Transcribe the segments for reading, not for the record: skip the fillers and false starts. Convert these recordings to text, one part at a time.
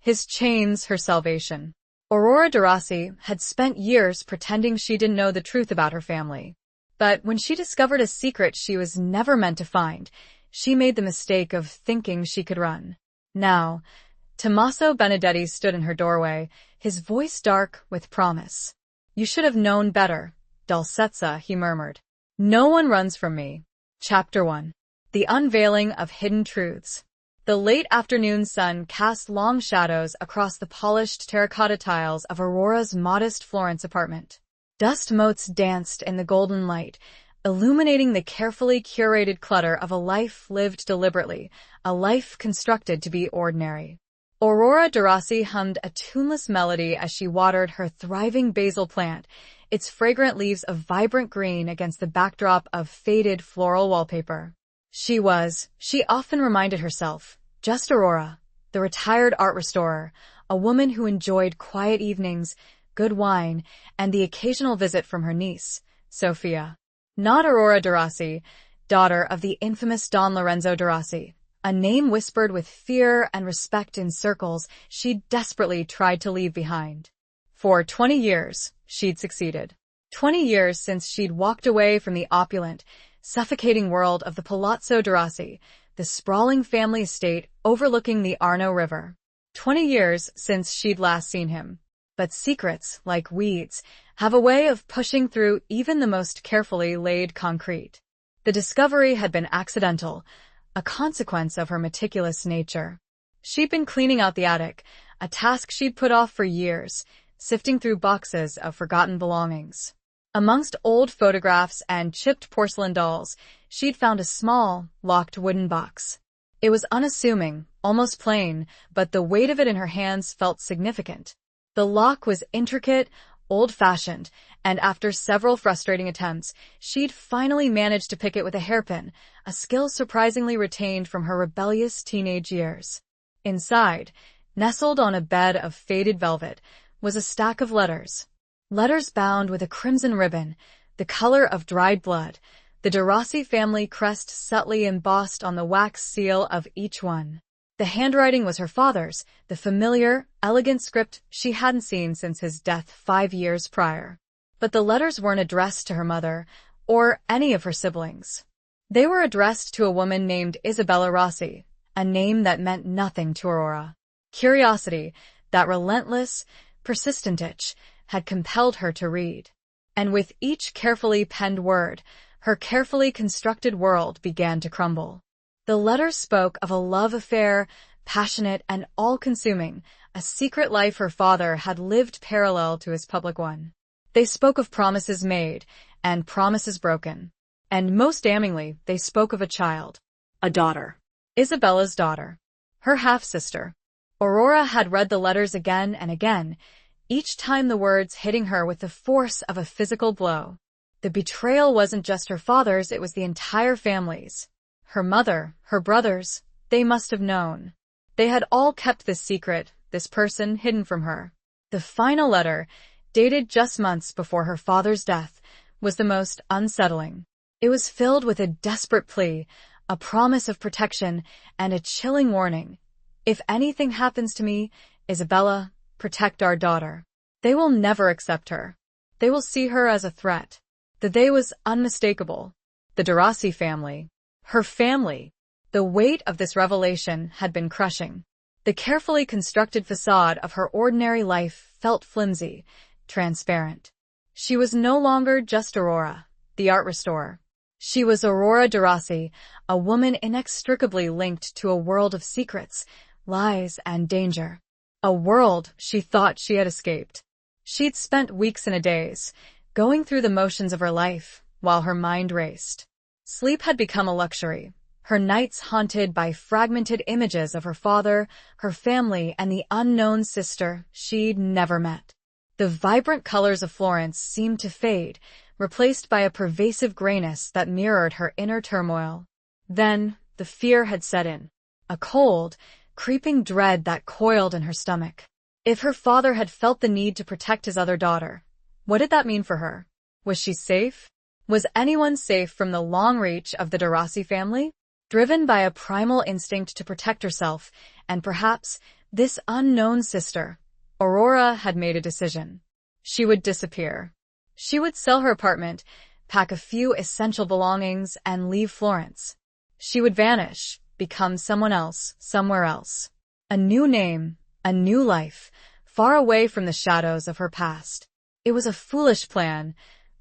His chains, her salvation. Aurora Darasi had spent years pretending she didn't know the truth about her family. But when she discovered a secret she was never meant to find, she made the mistake of thinking she could run. Now, Tommaso Benedetti stood in her doorway, his voice dark with promise. "You should have known better, Dulcezza," he murmured. "No one runs from me." Chapter 1. The Unveiling of Hidden Truths. The late afternoon sun cast long shadows across the polished terracotta tiles of Aurora's modest Florence apartment. Dust motes danced in the golden light, illuminating the carefully curated clutter of a life lived deliberately, a life constructed to be ordinary. Aurora Darasi hummed a tuneless melody as she watered her thriving basil plant, its fragrant leaves of vibrant green against the backdrop of faded floral wallpaper. She often reminded herself, just Aurora, the retired art restorer, a woman who enjoyed quiet evenings, good wine, and the occasional visit from her niece, Sophia. Not Aurora Darasi, daughter of the infamous Don Lorenzo Darasi, a name whispered with fear and respect in circles she'd desperately tried to leave behind. For 20 years, she'd succeeded. 20 years since she'd walked away from the opulent, suffocating world of the Palazzo Darasi, the sprawling family estate overlooking the Arno River. 20 years since she'd last seen him. But secrets, like weeds, have a way of pushing through even the most carefully laid concrete. The discovery had been accidental, a consequence of her meticulous nature. She'd been cleaning out the attic, a task she'd put off for years, sifting through boxes of forgotten belongings. Amongst old photographs and chipped porcelain dolls, she'd found a small, locked wooden box. It was unassuming, almost plain, but the weight of it in her hands felt significant. The lock was intricate, old-fashioned, and after several frustrating attempts, she'd finally managed to pick it with a hairpin, a skill surprisingly retained from her rebellious teenage years. Inside, nestled on a bed of faded velvet, was a stack of letters. Letters bound with a crimson ribbon, the color of dried blood, the Darasi family crest subtly embossed on the wax seal of each one. The handwriting was her father's, the familiar, elegant script she hadn't seen since his death 5 years prior. But the letters weren't addressed to her mother, or any of her siblings. They were addressed to a woman named Isabella Rossi, a name that meant nothing to Aurora. Curiosity, that relentless, persistent itch, had compelled her to read. And with each carefully penned word, her carefully constructed world began to crumble. The letters spoke of a love affair, passionate and all-consuming, a secret life her father had lived parallel to his public one. They spoke of promises made and promises broken. And most damningly, they spoke of a child. A daughter. Isabella's daughter. Her half-sister. Aurora had read the letters again and again, each time the words hitting her with the force of a physical blow. The betrayal wasn't just her father's, it was the entire family's. Her mother, her brothers, they must have known. They had all kept this secret, this person hidden from her. The final letter, dated just months before her father's death, was the most unsettling. It was filled with a desperate plea, a promise of protection, and a chilling warning. If anything happens to me, Isabella, protect our daughter. They will never accept her. They will see her as a threat. The they was unmistakable. The Darasi family. Her family. The weight of this revelation had been crushing. The carefully constructed facade of her ordinary life felt flimsy, transparent. She was no longer just Aurora, the art restorer. She was Aurora Darasi, a woman inextricably linked to a world of secrets, lies, and danger. A world she thought she had escaped. She'd spent weeks and a days, going through the motions of her life, while her mind raced. Sleep had become a luxury, her nights haunted by fragmented images of her father, her family, and the unknown sister she'd never met. The vibrant colors of Florence seemed to fade, replaced by a pervasive grayness that mirrored her inner turmoil. Then, the fear had set in. A cold, creeping dread that coiled in her stomach. If her father had felt the need to protect his other daughter, what did that mean for her? Was she safe? Was anyone safe from the long reach of the Darasi family? Driven by a primal instinct to protect herself, and perhaps This unknown sister, Aurora, had made a decision. She would disappear. She would sell her apartment, pack a few essential belongings, and leave Florence. She would vanish, become someone else, somewhere else. A new name, a new life, far away from the shadows of her past. It was a foolish plan,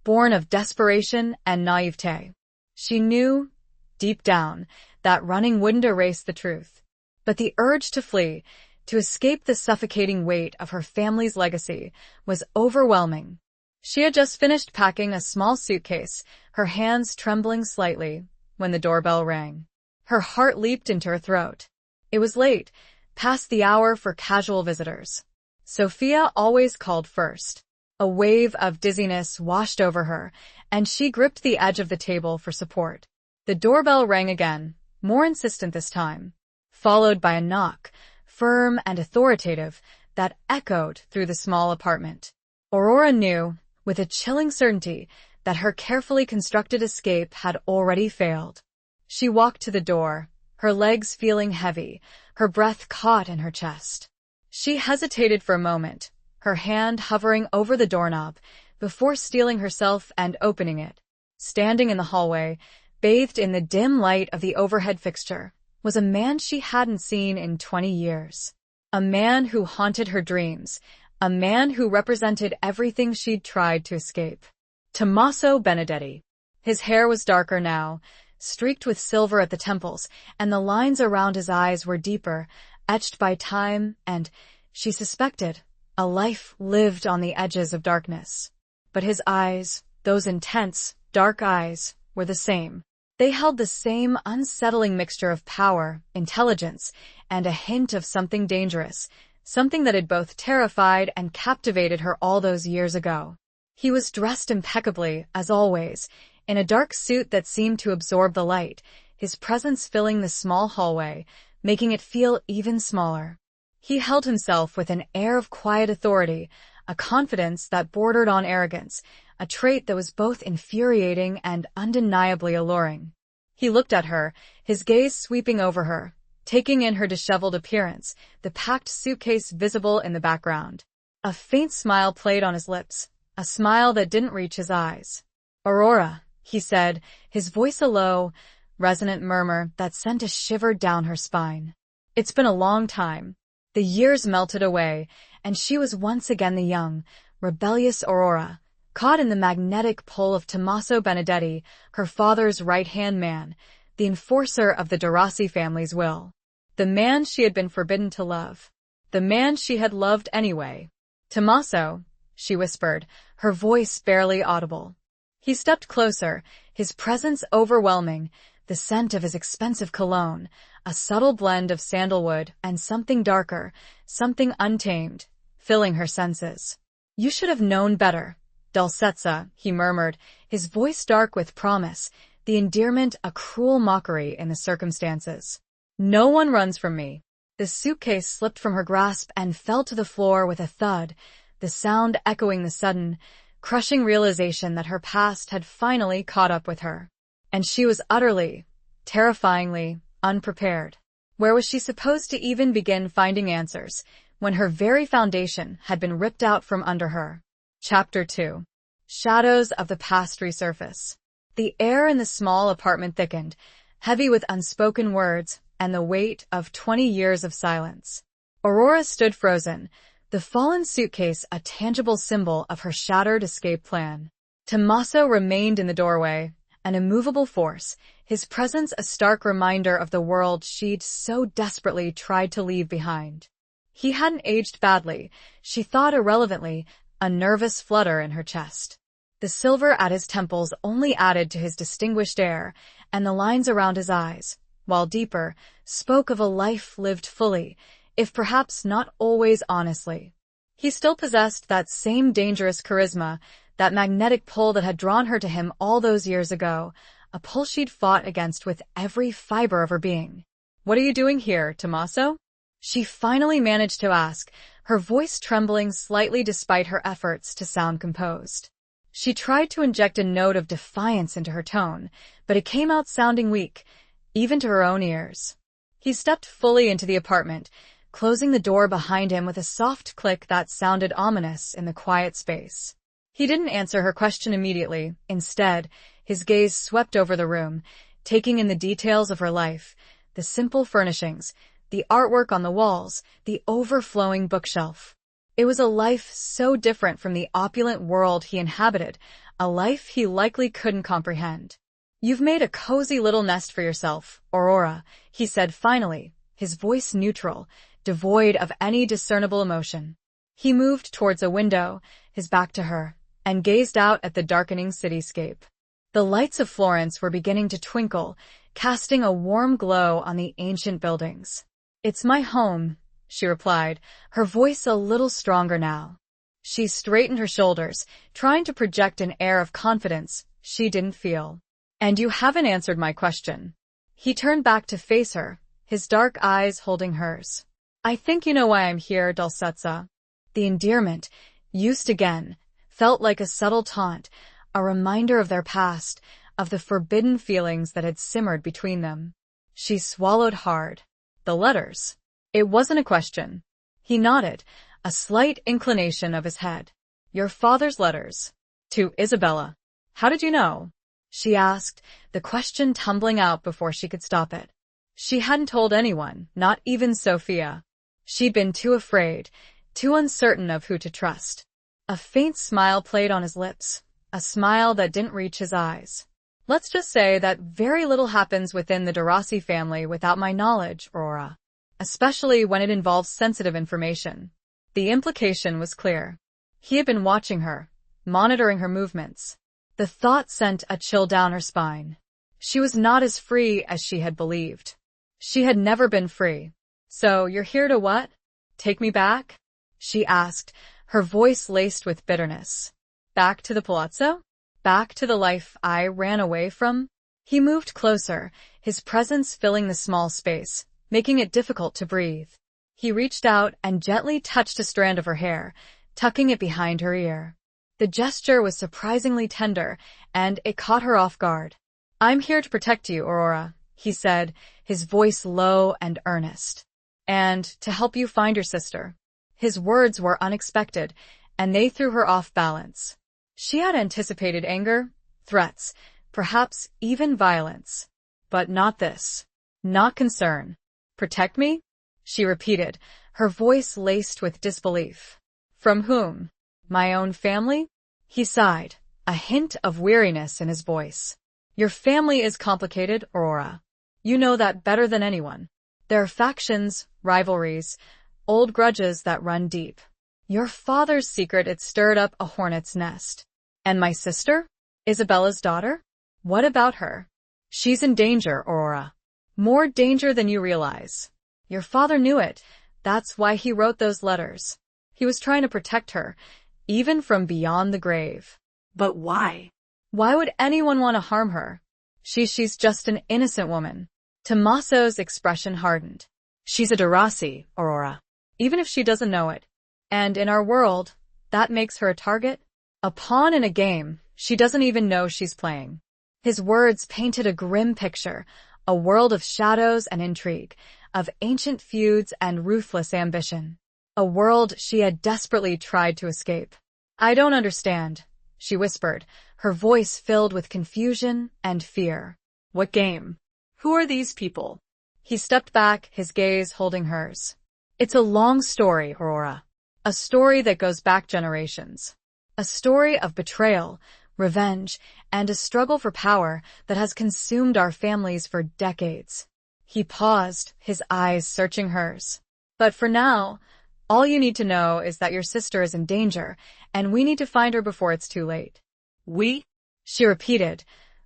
born of desperation and naivete. She knew, deep down, that running wouldn't erase the truth. But the urge to flee, to escape the suffocating weight of her family's legacy, was overwhelming. She had just finished packing a small suitcase, her hands trembling slightly, when the doorbell rang. Her heart leaped into her throat. It was late, past the hour for casual visitors. Sophia always called first. A wave of dizziness washed over her, and she gripped the edge of the table for support. The doorbell rang again, more insistent this time, followed by a knock, firm and authoritative, that echoed through the small apartment. Aurora knew, with a chilling certainty, that her carefully constructed escape had already failed. She walked to the door, her legs feeling heavy, her breath caught in her chest. She hesitated for a moment, her hand hovering over the doorknob, before steeling herself and opening it. Standing in the hallway, bathed in the dim light of the overhead fixture, was a man she hadn't seen in 20 years. A man who haunted her dreams, a man who represented everything she'd tried to escape. Tommaso Benedetti. His hair was darker now, streaked with silver at the temples, and the lines around his eyes were deeper, etched by time and, she suspected, a life lived on the edges of darkness. But his eyes, those intense, dark eyes, were the same. They held the same unsettling mixture of power, intelligence, and a hint of something dangerous, something that had both terrified and captivated her all those years ago. He was dressed impeccably, as always, in a dark suit that seemed to absorb the light, his presence filling the small hallway, making it feel even smaller. He held himself with an air of quiet authority, a confidence that bordered on arrogance, a trait that was both infuriating and undeniably alluring. He looked at her, his gaze sweeping over her, taking in her disheveled appearance, the packed suitcase visible in the background. A faint smile played on his lips, a smile that didn't reach his eyes. "Aurora," he said, his voice a low, resonant murmur that sent a shiver down her spine. "It's been a long time." The years melted away, and she was once again the young, rebellious Aurora, caught in the magnetic pull of Tommaso Benedetti, her father's right-hand man, the enforcer of the Derossi family's will. The man she had been forbidden to love. The man she had loved anyway. "Tommaso," she whispered, her voice barely audible. He stepped closer, his presence overwhelming, the scent of his expensive cologne, a subtle blend of sandalwood and something darker, something untamed, filling her senses. "You should have known better, Dulcezza," he murmured, his voice dark with promise, the endearment a cruel mockery in the circumstances. "No one runs from me." The suitcase slipped from her grasp and fell to the floor with a thud, the sound echoing the sudden, crushing realization that her past had finally caught up with her. And she was utterly, terrifyingly, unprepared. Where was she supposed to even begin finding answers, when her very foundation had been ripped out from under her? Chapter 2. Shadows of the past resurface. The air in the small apartment thickened, heavy with unspoken words and the weight of 20 years of silence. Aurora stood frozen, the fallen suitcase a tangible symbol of her shattered escape plan. Tommaso remained in the doorway, an immovable force, his presence a stark reminder of the world she'd so desperately tried to leave behind. He hadn't aged badly, she thought irrelevantly, a nervous flutter in her chest. The silver at his temples only added to his distinguished air, and the lines around his eyes, while deeper, spoke of a life lived fully, if perhaps not always honestly. He still possessed that same dangerous charisma, that magnetic pull that had drawn her to him all those years ago, a pull she'd fought against with every fiber of her being. "What are you doing here, Tommaso?" she finally managed to ask, her voice trembling slightly despite her efforts to sound composed. She tried to inject a note of defiance into her tone, but it came out sounding weak, even to her own ears. He stepped fully into the apartment, closing the door behind him with a soft click that sounded ominous in the quiet space. He didn't answer her question immediately. Instead, his gaze swept over the room, taking in the details of her life, the simple furnishings, the artwork on the walls, the overflowing bookshelf. It was a life so different from the opulent world he inhabited, a life he likely couldn't comprehend. "You've made a cozy little nest for yourself, Aurora," he said finally, his voice neutral, devoid of any discernible emotion. He moved towards a window, his back to her, and gazed out at the darkening cityscape. The lights of Florence were beginning to twinkle, casting a warm glow on the ancient buildings. "It's my home," she replied, her voice a little stronger now. She straightened her shoulders, trying to project an air of confidence she didn't feel. "And you haven't answered my question." He turned back to face her, his dark eyes holding hers. "I think you know why I'm here, Dulcezza." The endearment, used again, felt like a subtle taunt, a reminder of their past, of the forbidden feelings that had simmered between them. She swallowed hard. "The letters." It wasn't a question. He nodded, a slight inclination of his head. "Your father's letters. To Isabella." "How did you know?" she asked, the question tumbling out before she could stop it. She hadn't told anyone, not even Sophia. She'd been too afraid, too uncertain of who to trust. A faint smile played on his lips, a smile that didn't reach his eyes. "Let's just say that very little happens within the Darassi family without my knowledge, Aurora. Especially when it involves sensitive information." The implication was clear. He had been watching her, monitoring her movements. The thought sent a chill down her spine. She was not as free as she had believed. She had never been free. "So you're here to what? Take me back?" she asked, her voice laced with bitterness. "Back to the palazzo? Back to the life I ran away from?" He moved closer, his presence filling the small space, making it difficult to breathe. He reached out and gently touched a strand of her hair, tucking it behind her ear. The gesture was surprisingly tender, and it caught her off guard. "I'm here to protect you, Aurora," he said, his voice low and earnest. "And to help you find your sister." His words were unexpected, and they threw her off balance. She had anticipated anger, threats, perhaps even violence. But not this. Not concern. "Protect me?" she repeated, her voice laced with disbelief. "From whom? My own family?" He sighed, a hint of weariness in his voice. "Your family is complicated, Aurora. You know that better than anyone. There are factions, rivalries, old grudges that run deep. Your father's secret had stirred up a hornet's nest. And my sister? Isabella's daughter? What about her? She's in danger, Aurora. More danger than you realize. Your father knew it. That's why he wrote those letters. He was trying to protect her, even from beyond the grave." "But why?" "Why would anyone want to harm her? She's just an innocent woman." Tommaso's expression hardened. "She's a Darassi, Aurora, even if she doesn't know it. And in our world, that makes her a target? A pawn in a game she doesn't even know she's playing." His words painted a grim picture, a world of shadows and intrigue, of ancient feuds and ruthless ambition. A world she had desperately tried to escape. "I don't understand," she whispered, her voice filled with confusion and fear. "What game? Who are these people?" He stepped back, his gaze holding hers. "It's a long story, Aurora. A story that goes back generations. A story of betrayal, revenge, and a struggle for power that has consumed our families for decades." He paused, his eyes searching hers. "But for now, all you need to know is that your sister is in danger, and we need to find her before it's too late." "We?" she repeated,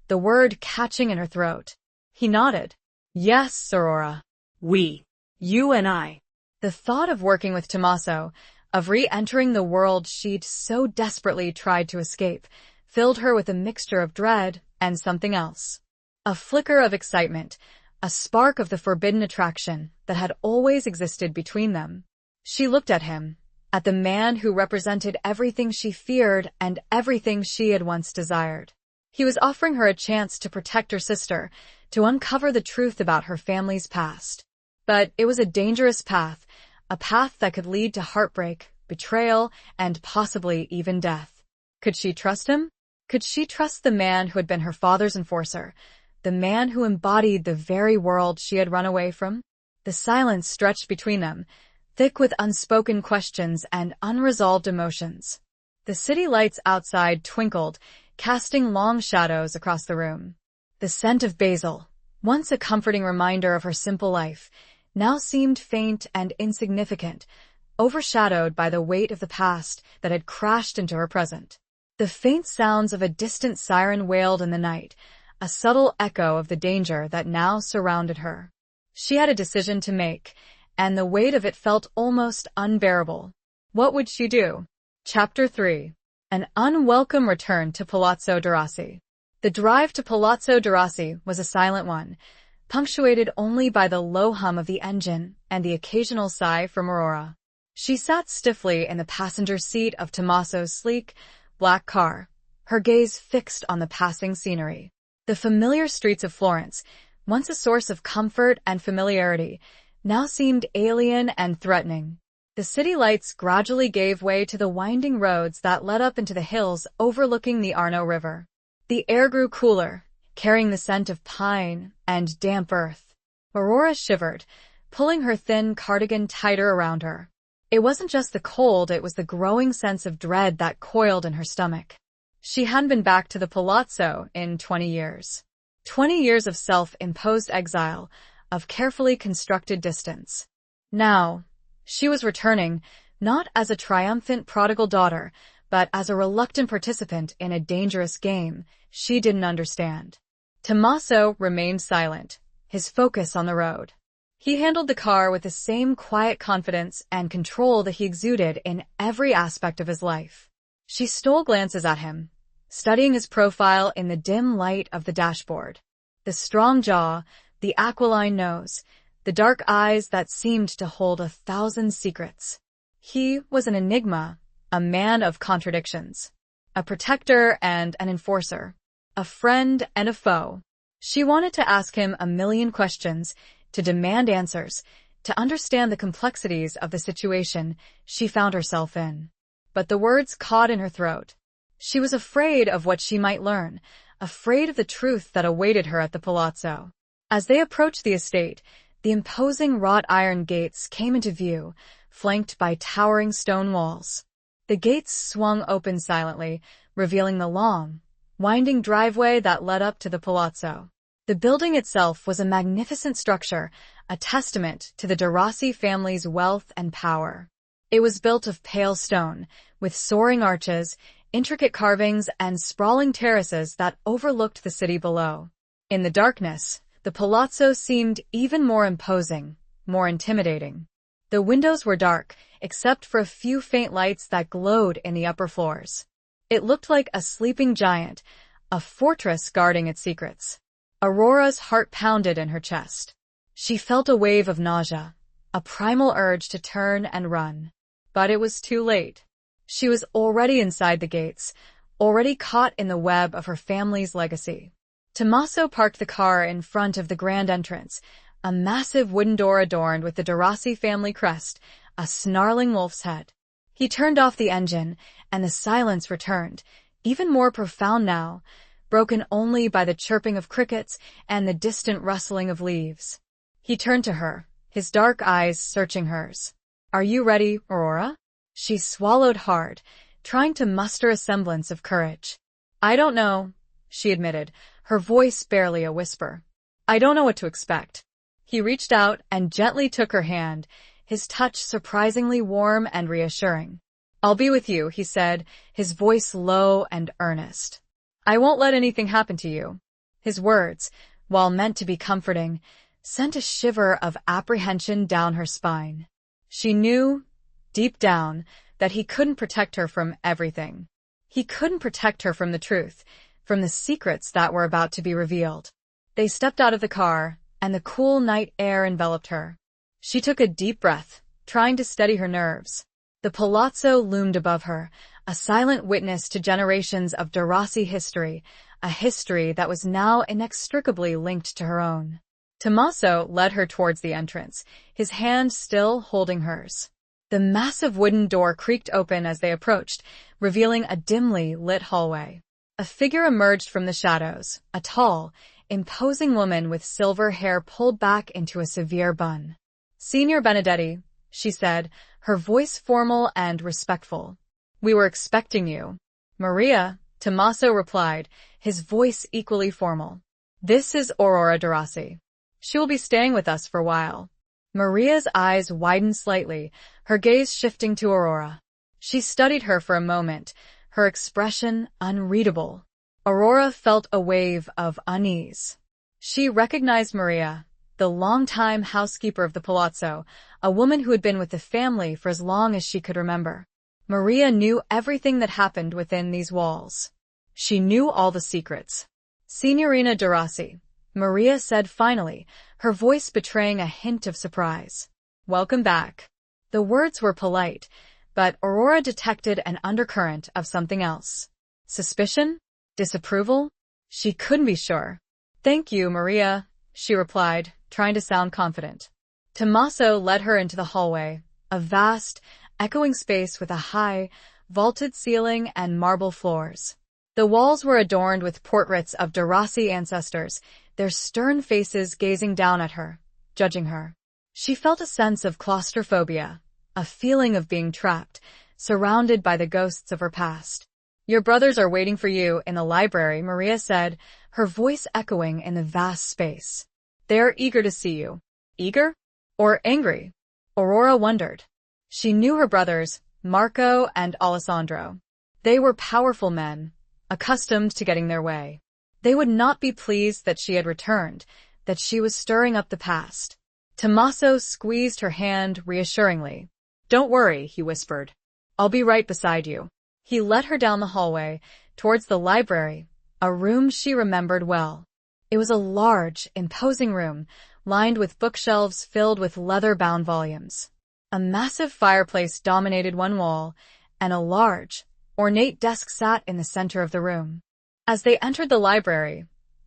the word catching in her throat. He nodded. "Yes, Aurora. We. You and I." The thought of working with Tommaso, of re-entering the world she'd so desperately tried to escape, filled her with a mixture of dread and something else. A flicker of excitement, a spark of the forbidden attraction that had always existed between them. She looked at him, at the man who represented everything she feared and everything she had once desired. He was offering her a chance to protect her sister, to uncover the truth about her family's past. But it was a dangerous path, a path that could lead to heartbreak, betrayal, and possibly even death. Could she trust him? Could she trust the man who had been her father's enforcer, the man who embodied the very world she had run away from? The silence stretched between them, thick with unspoken questions and unresolved emotions. The city lights outside twinkled, casting long shadows across the room. The scent of basil, once a comforting reminder of her simple life, now seemed faint and insignificant, overshadowed by the weight of the past that had crashed into her present. The faint sounds of a distant siren wailed in the night, a subtle echo of the danger that now surrounded her. She had a decision to make, and the weight of it felt almost unbearable. What would she do? Chapter 3. An unwelcome return to Palazzo Derossi. The drive to Palazzo Derossi was a silent one, punctuated only by the low hum of the engine and the occasional sigh from Aurora. She sat stiffly in the passenger seat of Tommaso's sleek, black car, her gaze fixed on the passing scenery. The familiar streets of Florence, once a source of comfort and familiarity, now seemed alien and threatening. The city lights gradually gave way to the winding roads that led up into the hills overlooking the Arno River. The air grew cooler, carrying the scent of pine and damp earth. Aurora shivered, pulling her thin cardigan tighter around her. It wasn't just the cold, it was the growing sense of dread that coiled in her stomach. She hadn't been back to the palazzo in 20 years. 20 years of self-imposed exile, of carefully constructed distance. Now, she was returning, not as a triumphant prodigal daughter, but as a reluctant participant in a dangerous game she didn't understand. Tommaso remained silent, his focus on the road. He handled the car with the same quiet confidence and control that he exuded in every aspect of his life. She stole glances at him, studying his profile in the dim light of the dashboard. The strong jaw, the aquiline nose, the dark eyes that seemed to hold 1,000 secrets. He was an enigma, a man of contradictions, a protector and an enforcer, a friend and a foe. She wanted to ask him a million questions, to demand answers, to understand the complexities of the situation she found herself in. But the words caught in her throat. She was afraid of what she might learn, afraid of the truth that awaited her at the palazzo. As they approached the estate, the imposing wrought iron gates came into view, flanked by towering stone walls. The gates swung open silently, revealing the long, winding driveway that led up to the palazzo. The building itself was a magnificent structure, a testament to the Derossi family's wealth and power. It was built of pale stone, with soaring arches, intricate carvings, and sprawling terraces that overlooked the city below. In the darkness, the palazzo seemed even more imposing, more intimidating. The windows were dark, except for a few faint lights that glowed in the upper floors. It looked like a sleeping giant, a fortress guarding its secrets. Aurora's heart pounded in her chest. She felt a wave of nausea, a primal urge to turn and run. But it was too late. She was already inside the gates, already caught in the web of her family's legacy. Tommaso parked the car in front of the grand entrance, a massive wooden door adorned with the Derossi family crest, a snarling wolf's head. He turned off the engine, and the silence returned, even more profound now, broken only by the chirping of crickets and the distant rustling of leaves. He turned to her, his dark eyes searching hers. "Are you ready, Aurora?" She swallowed hard, trying to muster a semblance of courage. "I don't know," she admitted, her voice barely a whisper. "I don't know what to expect." He reached out and gently took her hand, his touch surprisingly warm and reassuring. "I'll be with you," he said, his voice low and earnest. "I won't let anything happen to you." His words, while meant to be comforting, sent a shiver of apprehension down her spine. She knew, deep down, that he couldn't protect her from everything. He couldn't protect her from the truth, from the secrets that were about to be revealed. They stepped out of the car, and the cool night air enveloped her. She took a deep breath, trying to steady her nerves. The palazzo loomed above her, a silent witness to generations of Derossi history, a history that was now inextricably linked to her own. Tommaso led her towards the entrance, his hand still holding hers. The massive wooden door creaked open as they approached, revealing a dimly lit hallway. A figure emerged from the shadows, a tall, imposing woman with silver hair pulled back into a severe bun. "Signor Benedetti," she said, her voice formal and respectful. "We were expecting you." "Maria," Tommaso replied, his voice equally formal. "This is Aurora de Rossi. She will be staying with us for a while." Maria's eyes widened slightly, her gaze shifting to Aurora. She studied her for a moment, her expression unreadable. Aurora felt a wave of unease. She recognized Maria, the longtime housekeeper of the palazzo, a woman who had been with the family for as long as she could remember. Maria knew everything that happened within these walls. She knew all the secrets. "Signorina de Rossi," Maria said finally, her voice betraying a hint of surprise. "Welcome back." The words were polite, but Aurora detected an undercurrent of something else. Suspicion? Disapproval? She couldn't be sure. "Thank you, Maria," she replied, trying to sound confident. Tommaso led her into the hallway, a vast, echoing space with a high, vaulted ceiling and marble floors. The walls were adorned with portraits of de Rossi ancestors, their stern faces gazing down at her, judging her. She felt a sense of claustrophobia, a feeling of being trapped, surrounded by the ghosts of her past. "Your brothers are waiting for you in the library," Maria said, her voice echoing in the vast space. "They are eager to see you." Eager? Or angry? Aurora wondered. She knew her brothers, Marco and Alessandro. They were powerful men, accustomed to getting their way. They would not be pleased that she had returned, that she was stirring up the past. Tommaso squeezed her hand reassuringly. "Don't worry," he whispered. "I'll be right beside you." He led her down the hallway, towards the library, a room she remembered well. It was a large, imposing room, lined with bookshelves filled with leather-bound volumes. A massive fireplace dominated one wall, and a large, ornate desk sat in the center of the room. As they entered the library,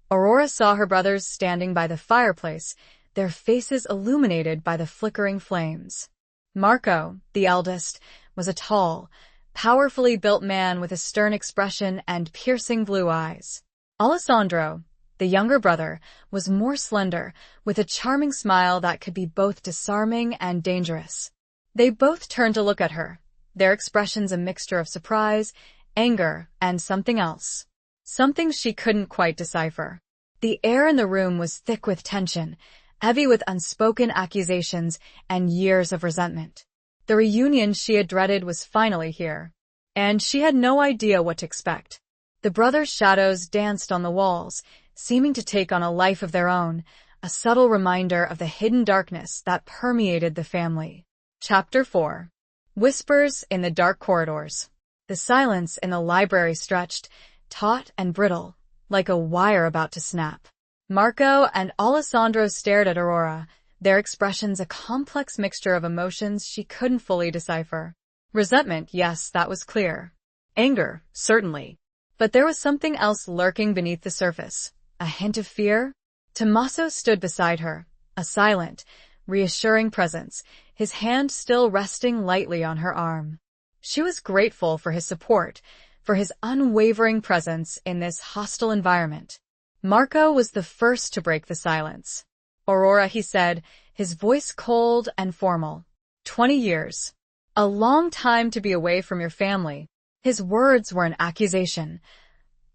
Aurora saw her brothers standing by the fireplace, their faces illuminated by the flickering flames. Marco, the eldest, was a tall, powerfully built man with a stern expression and piercing blue eyes. Alessandro, the younger brother, was more slender, with a charming smile that could be both disarming and dangerous. They both turned to look at her, their expressions a mixture of surprise, anger, and something else. Something she couldn't quite decipher. The air in the room was thick with tension, heavy with unspoken accusations and years of resentment. The reunion she had dreaded was finally here, and she had no idea what to expect. The brothers' shadows danced on the walls, seeming to take on a life of their own, a subtle reminder of the hidden darkness that permeated the family. Chapter 4. Whispers in the dark corridors. The silence in the library stretched, taut and brittle, like a wire about to snap. Marco and Alessandro stared at Aurora, their expressions a complex mixture of emotions she couldn't fully decipher. Resentment, yes, that was clear. Anger, certainly. But there was something else lurking beneath the surface. A hint of fear? Tommaso stood beside her, a silent, reassuring presence, his hand still resting lightly on her arm. She was grateful for his support, for his unwavering presence in this hostile environment. Marco was the first to break the silence. "Aurora," he said, his voice cold and formal. 20 years. A long time to be away from your family." His words were an accusation,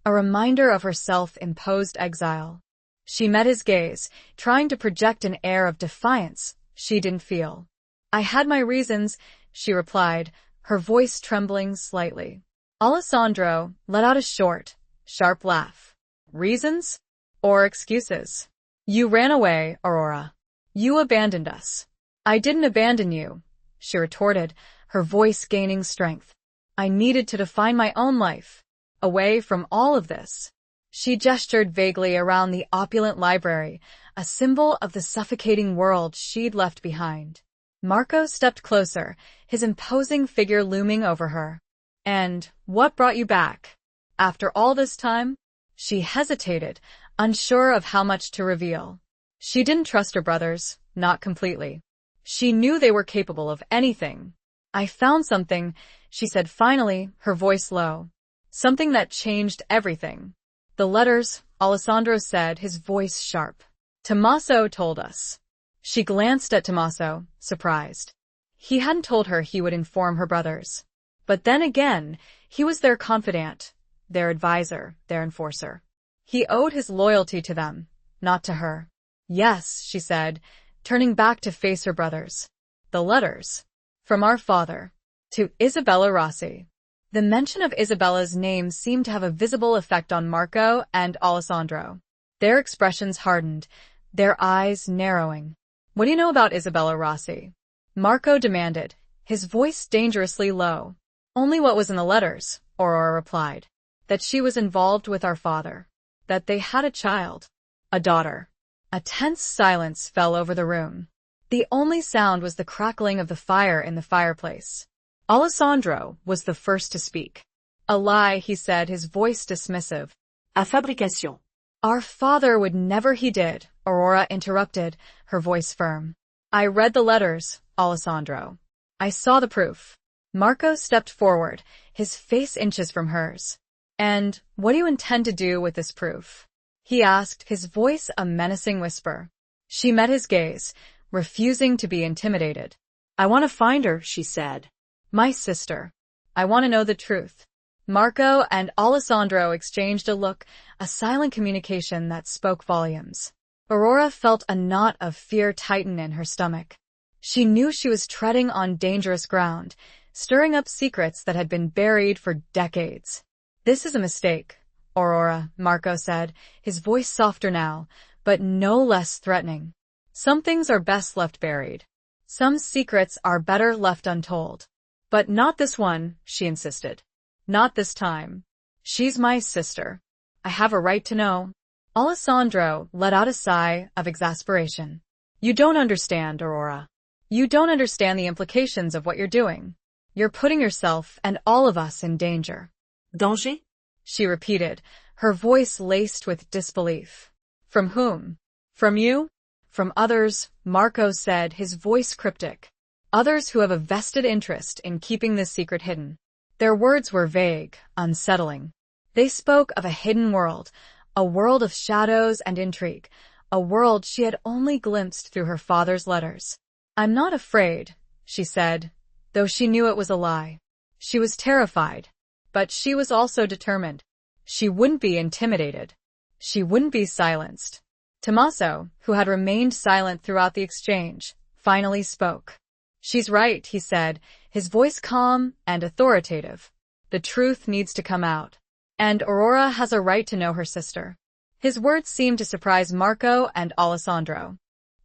a reminder of her self-imposed exile. She met his gaze, trying to project an air of defiance she didn't feel. "I had my reasons," she replied, her voice trembling slightly. Alessandro let out a short, sharp laugh. "Reasons? Or excuses?" "You ran away, Aurora. You abandoned us." "I didn't abandon you," she retorted, her voice gaining strength. "I needed to define my own life, away from all of this." She gestured vaguely around the opulent library, a symbol of the suffocating world she'd left behind. Marco stepped closer, his imposing figure looming over her. "And what brought you back? After all this time?" She hesitated, unsure of how much to reveal. She didn't trust her brothers, not completely. She knew they were capable of anything. I found something, she said finally, her voice low. Something that changed everything. The letters, Alessandro said, his voice sharp. Tommaso told us. She glanced at Tommaso, surprised. He hadn't told her he would inform her brothers. But then again, he was their confidant, their advisor, their enforcer. He owed his loyalty to them, not to her. Yes, she said, turning back to face her brothers. The letters. From our father. To Isabella Rossi. The mention of Isabella's name seemed to have a visible effect on Marco and Alessandro. Their expressions hardened, their eyes narrowing. What do you know about Isabella Rossi? Marco demanded, his voice dangerously low. Only what was in the letters, Aurora replied. That she was involved with our father. That they had a child. A daughter. A tense silence fell over the room. The only sound was the crackling of the fire in the fireplace. Alessandro was the first to speak. A lie, he said, his voice dismissive. A fabrication. Our father would never. He did, Aurora interrupted, her voice firm. I read the letters, Alessandro. I saw the proof. Marco stepped forward, his face inches from hers. And what do you intend to do with this proof? He asked, his voice a menacing whisper. She met his gaze, refusing to be intimidated. I want to find her, she said. My sister. I want to know the truth. Marco and Alessandro exchanged a look, a silent communication that spoke volumes. Aurora felt a knot of fear tighten in her stomach. She knew she was treading on dangerous ground, stirring up secrets that had been buried for decades. This is a mistake, Aurora, Marco said, his voice softer now, but no less threatening. Some things are best left buried. Some secrets are better left untold. But not this one, she insisted. Not this time. She's my sister. I have a right to know. Alessandro let out a sigh of exasperation. You don't understand, Aurora. You don't understand the implications of what you're doing. You're putting yourself and all of us in danger. Danger? She repeated, her voice laced with disbelief. From whom? From you? From others, Marco said, his voice cryptic. Others who have a vested interest in keeping this secret hidden. Their words were vague, unsettling. They spoke of a hidden world, a world of shadows and intrigue, a world she had only glimpsed through her father's letters. I'm not afraid, she said, though she knew it was a lie. She was terrified, but she was also determined. She wouldn't be intimidated. She wouldn't be silenced. Tommaso, who had remained silent throughout the exchange, finally spoke. She's right, he said, his voice calm and authoritative. The truth needs to come out. And Aurora has a right to know her sister. His words seemed to surprise Marco and Alessandro.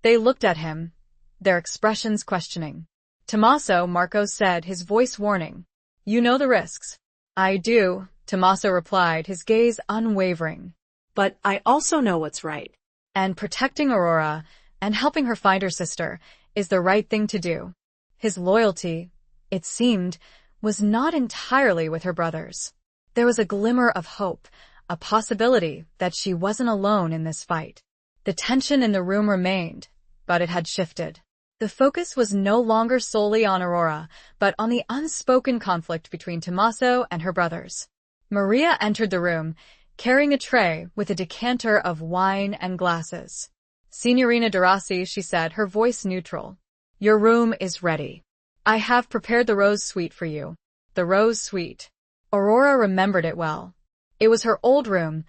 They looked at him, their expressions questioning. Tommaso, Marco said, his voice warning. You know the risks. I do, Tommaso replied, his gaze unwavering. But I also know what's right. And protecting Aurora and helping her find her sister is the right thing to do. His loyalty, it seemed, was not entirely with her brothers. There was a glimmer of hope, a possibility that she wasn't alone in this fight. The tension in the room remained, but it had shifted. The focus was no longer solely on Aurora, but on the unspoken conflict between Tommaso and her brothers. Maria entered the room, carrying a tray with a decanter of wine and glasses. Signorina de Rossi, she said, her voice neutral. Your room is ready. I have prepared the rose suite for you. The rose suite. Aurora remembered it well. It was her old room,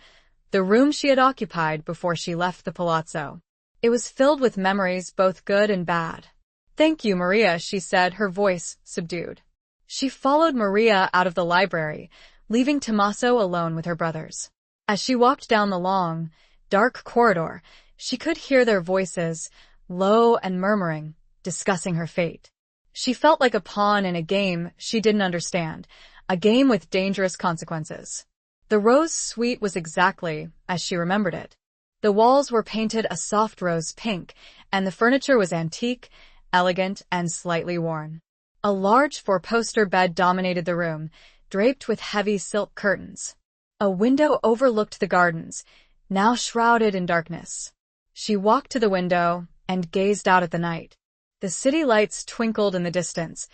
the room she had occupied before she left the palazzo. It was filled with memories, both good and bad. Thank you, Maria, she said, her voice subdued. She followed Maria out of the library, leaving Tommaso alone with her brothers. As she walked down the long, dark corridor, she could hear their voices, low and murmuring, discussing her fate. She felt like a pawn in a game she didn't understand, a game with dangerous consequences. The rose suite was exactly as she remembered it. The walls were painted a soft rose pink, and the furniture was antique, elegant, and slightly worn. A large four-poster bed dominated the room, draped with heavy silk curtains. A window overlooked the gardens, now shrouded in darkness. She walked to the window and gazed out at the night. The city lights twinkled in the distance,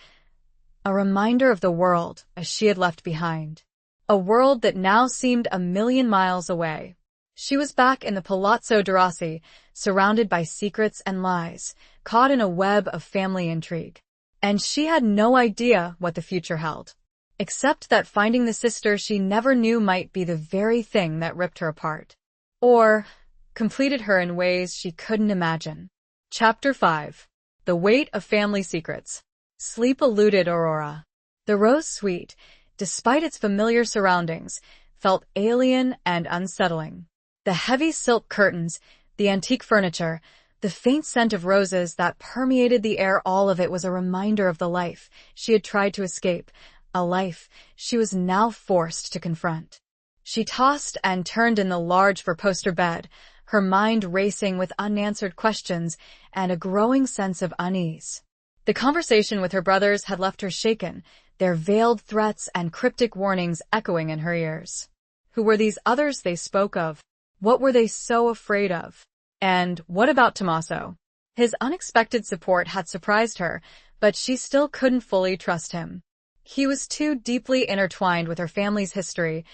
a reminder of the world as she had left behind. A world that now seemed a million miles away. She was back in the Palazzo Derossi, surrounded by secrets and lies, caught in a web of family intrigue. And she had no idea what the future held, except that finding the sister she never knew might be the very thing that ripped her apart. Or completed her in ways she couldn't imagine. Chapter 5. The Weight of Family Secrets. Sleep eluded Aurora. The Rose Suite, despite its familiar surroundings, felt alien and unsettling. The heavy silk curtains, the antique furniture, the faint scent of roses that permeated the air, all of it was a reminder of the life she had tried to escape, a life she was now forced to confront. She tossed and turned in the large four-poster bed, her mind racing with unanswered questions and a growing sense of unease. The conversation with her brothers had left her shaken, their veiled threats and cryptic warnings echoing in her ears. Who were these others they spoke of? What were they so afraid of? And what about Tommaso? His unexpected support had surprised her, but she still couldn't fully trust him. He was too deeply intertwined with her family's history,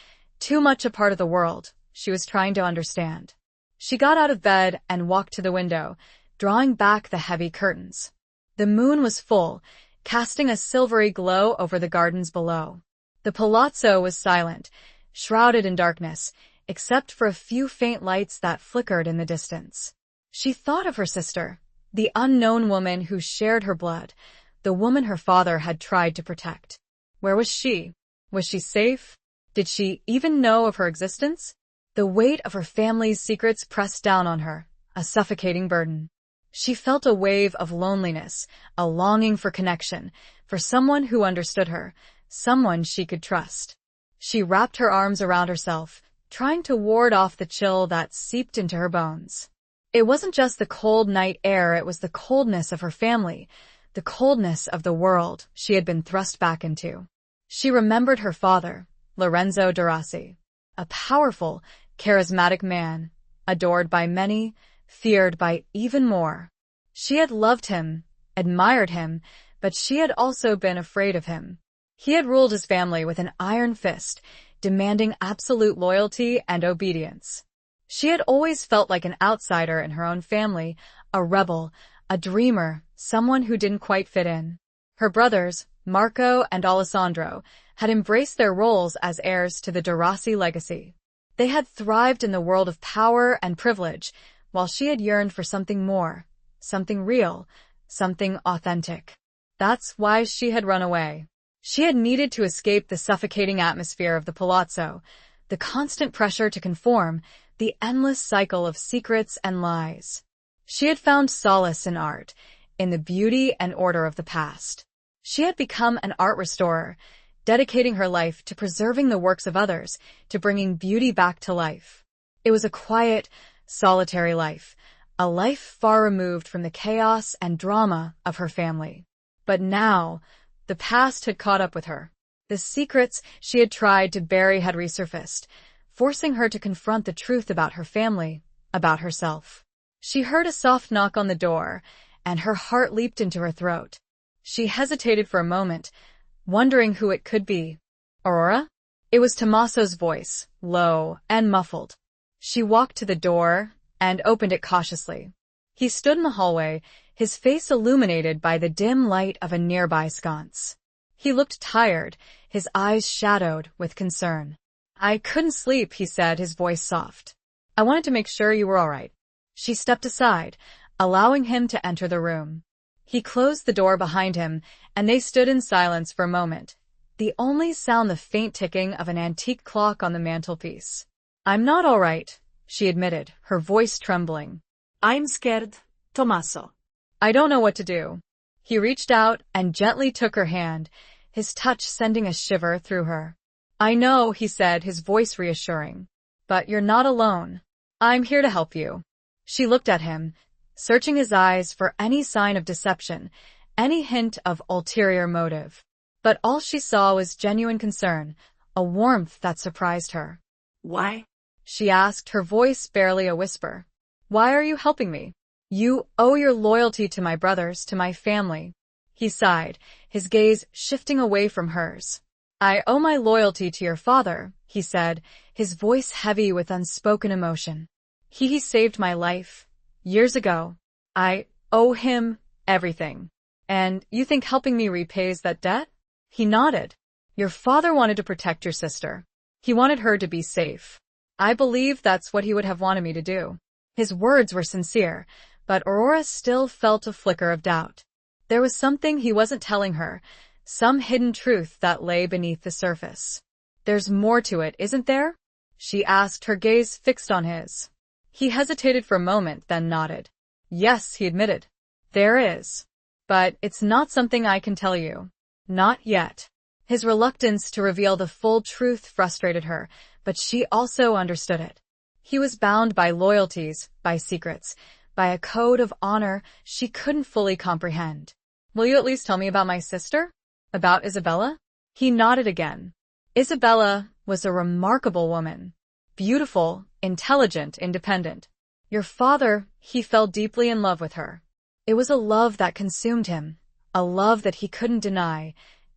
too much a part of the world she was trying to understand. She got out of bed and walked to the window, drawing back the heavy curtains. The moon was full, casting a silvery glow over the gardens below. The palazzo was silent, shrouded in darkness, except for a few faint lights that flickered in the distance. She thought of her sister, the unknown woman who shared her blood, the woman her father had tried to protect. Where was she? Was she safe? Did she even know of her existence? The weight of her family's secrets pressed down on her, a suffocating burden. She felt a wave of loneliness, a longing for connection, for someone who understood her, someone she could trust. She wrapped her arms around herself, trying to ward off the chill that seeped into her bones. It wasn't just the cold night air, it was the coldness of her family, the coldness of the world she had been thrust back into. She remembered her father, Lorenzo Derossi, a powerful, charismatic man, adored by many, feared by even more. She had loved him, admired him, but she had also been afraid of him. He had ruled his family with an iron fist, demanding absolute loyalty and obedience. She had always felt like an outsider in her own family, a rebel, a dreamer, someone who didn't quite fit in. Her brothers, Marco and Alessandro, had embraced their roles as heirs to the Derossi legacy. They had thrived in the world of power and privilege, while she had yearned for something more, something real, something authentic. That's why she had run away. She had needed to escape the suffocating atmosphere of the palazzo, the constant pressure to conform, the endless cycle of secrets and lies. She had found solace in art, in the beauty and order of the past. She had become an art restorer, dedicating her life to preserving the works of others, to bringing beauty back to life. It was a quiet, solitary life, a life far removed from the chaos and drama of her family. But now, the past had caught up with her. The secrets she had tried to bury had resurfaced, forcing her to confront the truth about her family, about herself. She heard a soft knock on the door, and her heart leaped into her throat. She hesitated for a moment, wondering who it could be. Aurora? It was Tommaso's voice, low and muffled. She walked to the door and opened it cautiously. He stood in the hallway, his face illuminated by the dim light of a nearby sconce. He looked tired, his eyes shadowed with concern. I couldn't sleep, he said, his voice soft. I wanted to make sure you were all right. She stepped aside, allowing him to enter the room. He closed the door behind him, and they stood in silence for a moment, the only sound the faint ticking of an antique clock on the mantelpiece. I'm not all right, she admitted, her voice trembling. I'm scared, Tommaso. I don't know what to do. He reached out and gently took her hand, his touch sending a shiver through her. I know, he said, his voice reassuring. But you're not alone. I'm here to help you. She looked at him, searching his eyes for any sign of deception, any hint of ulterior motive. But all she saw was genuine concern, a warmth that surprised her. Why? She asked, her voice barely a whisper. Why are you helping me? You owe your loyalty to my brothers, to my family. He sighed, his gaze shifting away from hers. I owe my loyalty to your father, he said, his voice heavy with unspoken emotion. He saved my life years ago. I owe him everything. And you think helping me repays that debt? He nodded. Your father wanted to protect your sister. He wanted her to be safe. I believe that's what he would have wanted me to do. His words were sincere, but Aurora still felt a flicker of doubt. There was something he wasn't telling her, some hidden truth that lay beneath the surface. There's more to it, isn't there? She asked, her gaze fixed on his. He hesitated for a moment, then nodded. Yes, he admitted. There is. But it's not something I can tell you. Not yet. His reluctance to reveal the full truth frustrated her, but she also understood it. He was bound by loyalties, by secrets, by a code of honor she couldn't fully comprehend. Will you at least tell me about my sister? About Isabella? He nodded again. Isabella was a remarkable woman. Beautiful, intelligent, independent. Your father, he fell deeply in love with her. It was a love that consumed him, a love that he couldn't deny,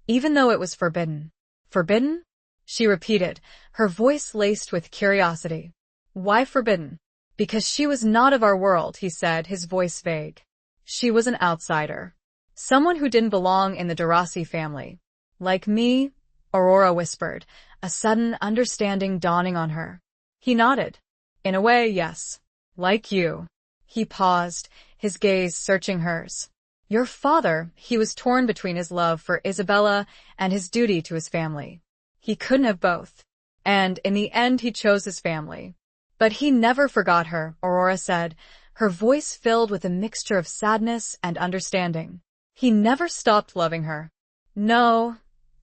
even though it was forbidden. Forbidden? She repeated, her voice laced with curiosity. Why forbidden? Because she was not of our world, he said, his voice vague. She was an outsider. Someone who didn't belong in the Darasi family. Like me, Aurora whispered, a sudden understanding dawning on her. He nodded. In a way, yes. Like you. He paused, his gaze searching hers. Your father, he was torn between his love for Isabella and his duty to his family. He couldn't have both. And in the end, he chose his family. But he never forgot her, Aurora said, her voice filled with a mixture of sadness and understanding. He never stopped loving her. No,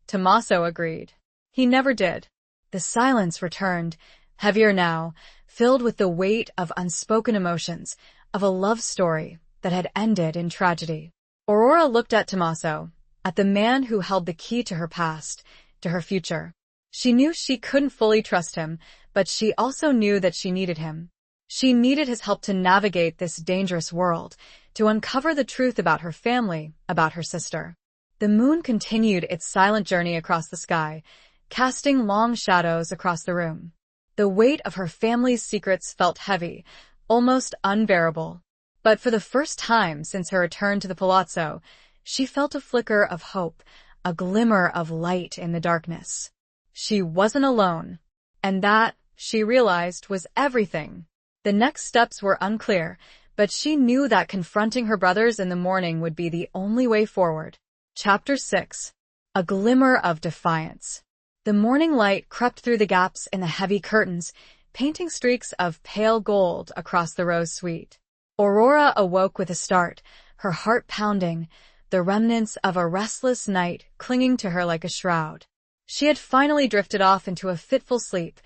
Tommaso agreed. He never did. The silence returned, heavier now, filled with the weight of unspoken emotions, of a love story that had ended in tragedy. Aurora looked at Tommaso, at the man who held the key to her past, to her future. She knew she couldn't fully trust him, but she also knew that she needed him. She needed his help to navigate this dangerous world, to uncover the truth about her family, about her sister. The moon continued its silent journey across the sky, casting long shadows across the room. The weight of her family's secrets felt heavy, almost unbearable. But for the first time since her return to the palazzo, she felt a flicker of hope, a glimmer of light in the darkness. She wasn't alone. And that, she realized, was everything. The next steps were unclear, but she knew that confronting her brothers in the morning would be the only way forward. Chapter 6. A Glimmer of Defiance. The morning light crept through the gaps in the heavy curtains, painting streaks of pale gold across the rose suite. Aurora awoke with a start, her heart pounding, the remnants of a restless night clinging to her like a shroud. She had finally drifted off into a fitful sleep,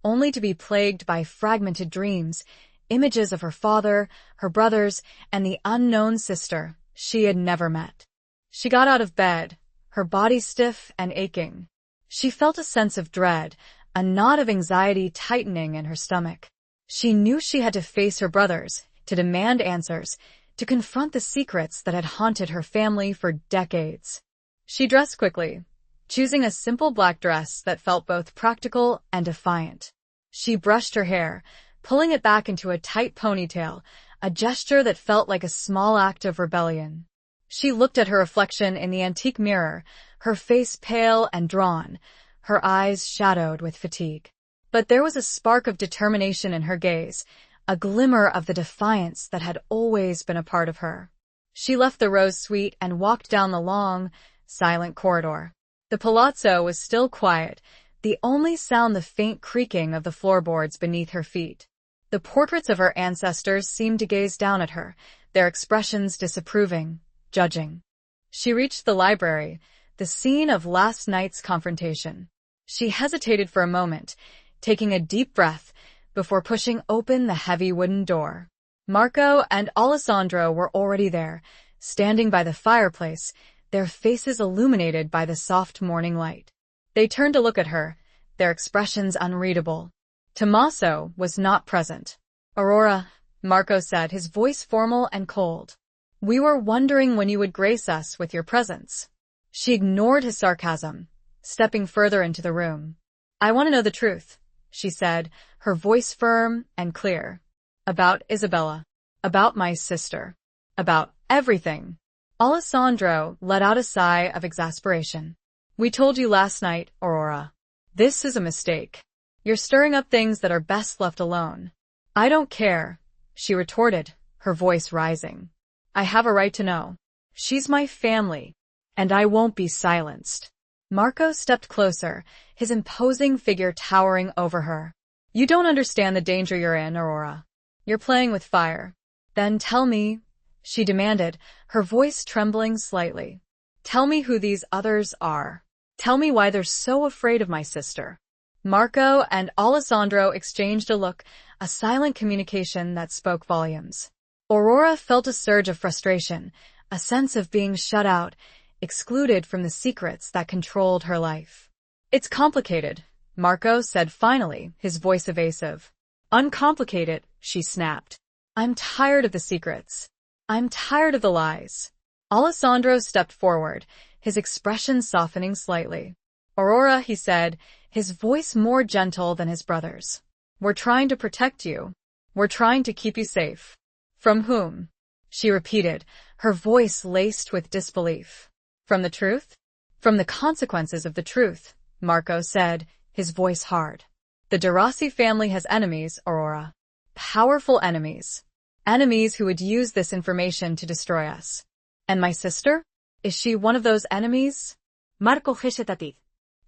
only to be plagued by fragmented dreams, images of her father, her brothers, and the unknown sister she had never met. She got out of bed, her body stiff and aching. She felt a sense of dread, a knot of anxiety tightening in her stomach. She knew she had to face her brothers, to demand answers, to confront the secrets that had haunted her family for decades. She dressed quickly, choosing a simple black dress that felt both practical and defiant. She brushed her hair, pulling it back into a tight ponytail, a gesture that felt like a small act of rebellion. She looked at her reflection in the antique mirror, her face pale and drawn, her eyes shadowed with fatigue. But there was a spark of determination in her gaze, a glimmer of the defiance that had always been a part of her. She left the rose suite and walked down the long, silent corridor. The palazzo was still quiet, the only sound the faint creaking of the floorboards beneath her feet. The portraits of her ancestors seemed to gaze down at her, their expressions disapproving, judging. She reached the library, the scene of last night's confrontation. She hesitated for a moment, taking a deep breath, before pushing open the heavy wooden door. Marco and Alessandro were already there, standing by the fireplace, their faces illuminated by the soft morning light. They turned to look at her, their expressions unreadable. Tommaso was not present. Aurora, Marco said, his voice formal and cold. "We were wondering when you would grace us with your presence." She ignored his sarcasm, stepping further into the room. "I want to know the truth," she said, her voice firm and clear. "About Isabella. About my sister. About everything." Alessandro let out a sigh of exasperation. "We told you last night, Aurora. This is a mistake. You're stirring up things that are best left alone." "I don't care," she retorted, her voice rising. "I have a right to know. She's my family, and I won't be silenced." Marco stepped closer, his imposing figure towering over her. "You don't understand the danger you're in, Aurora. You're playing with fire." "Then tell me," she demanded, her voice trembling slightly. "Tell me who these others are. Tell me why they're so afraid of my sister." Marco and Alessandro exchanged a look, a silent communication that spoke volumes. Aurora felt a surge of frustration, a sense of being shut out, excluded from the secrets that controlled her life. "It's complicated," Marco said finally, his voice evasive. "Uncomplicated," she snapped. "I'm tired of the secrets. I'm tired of the lies." Alessandro stepped forward, his expression softening slightly. "Aurora," he said, his voice more gentle than his brother's. "We're trying to protect you. We're trying to keep you safe." "From whom?" she repeated, her voice laced with disbelief. "From the truth?" "From the consequences of the truth," Marco said, his voice hard. "The de Rossi family has enemies, Aurora. Powerful enemies. Enemies who would use this information to destroy us. And my sister? Is she one of those enemies?" Marco hesitated.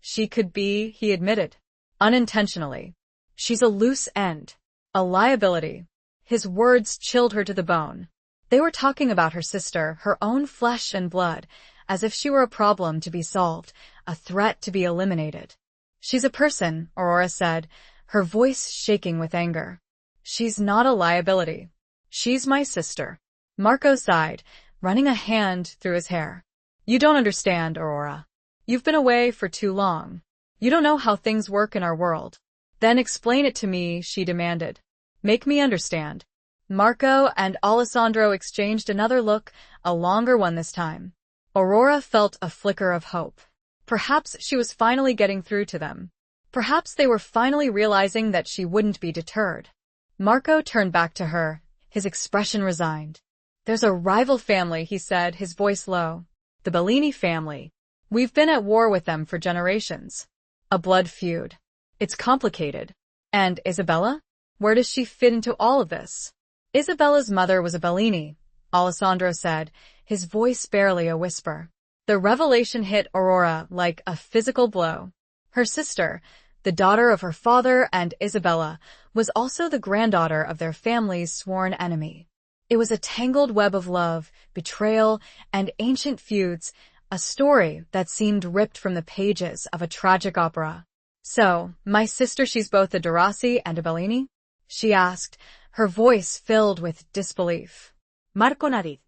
"She could be," he admitted. "Unintentionally. She's a loose end. A liability." His words chilled her to the bone. They were talking about her sister, her own flesh and blood, as if she were a problem to be solved, a threat to be eliminated. "She's a person," Aurora said, her voice shaking with anger. "She's not a liability. She's my sister." Marco sighed, running a hand through his hair. "You don't understand, Aurora. You've been away for too long. You don't know how things work in our world." "Then explain it to me," she demanded. "Make me understand." Marco and Alessandro exchanged another look, a longer one this time. Aurora felt a flicker of hope. Perhaps she was finally getting through to them. Perhaps they were finally realizing that she wouldn't be deterred. Marco turned back to her, his expression resigned. "There's a rival family," he said, his voice low. "The Bellini family. We've been at war with them for generations. A blood feud. It's complicated. And Isabella? Where does she fit into all of this?" "Isabella's mother was a Bellini," Alessandro said, his voice barely a whisper. The revelation hit Aurora like a physical blow. Her sister, the daughter of her father and Isabella, was also the granddaughter of their family's sworn enemy. It was a tangled web of love, betrayal, and ancient feuds, a story that seemed ripped from the pages of a tragic opera. "So, my sister, she's both a de Rossi and a Bellini?" she asked, her voice filled with disbelief. Marco nodded.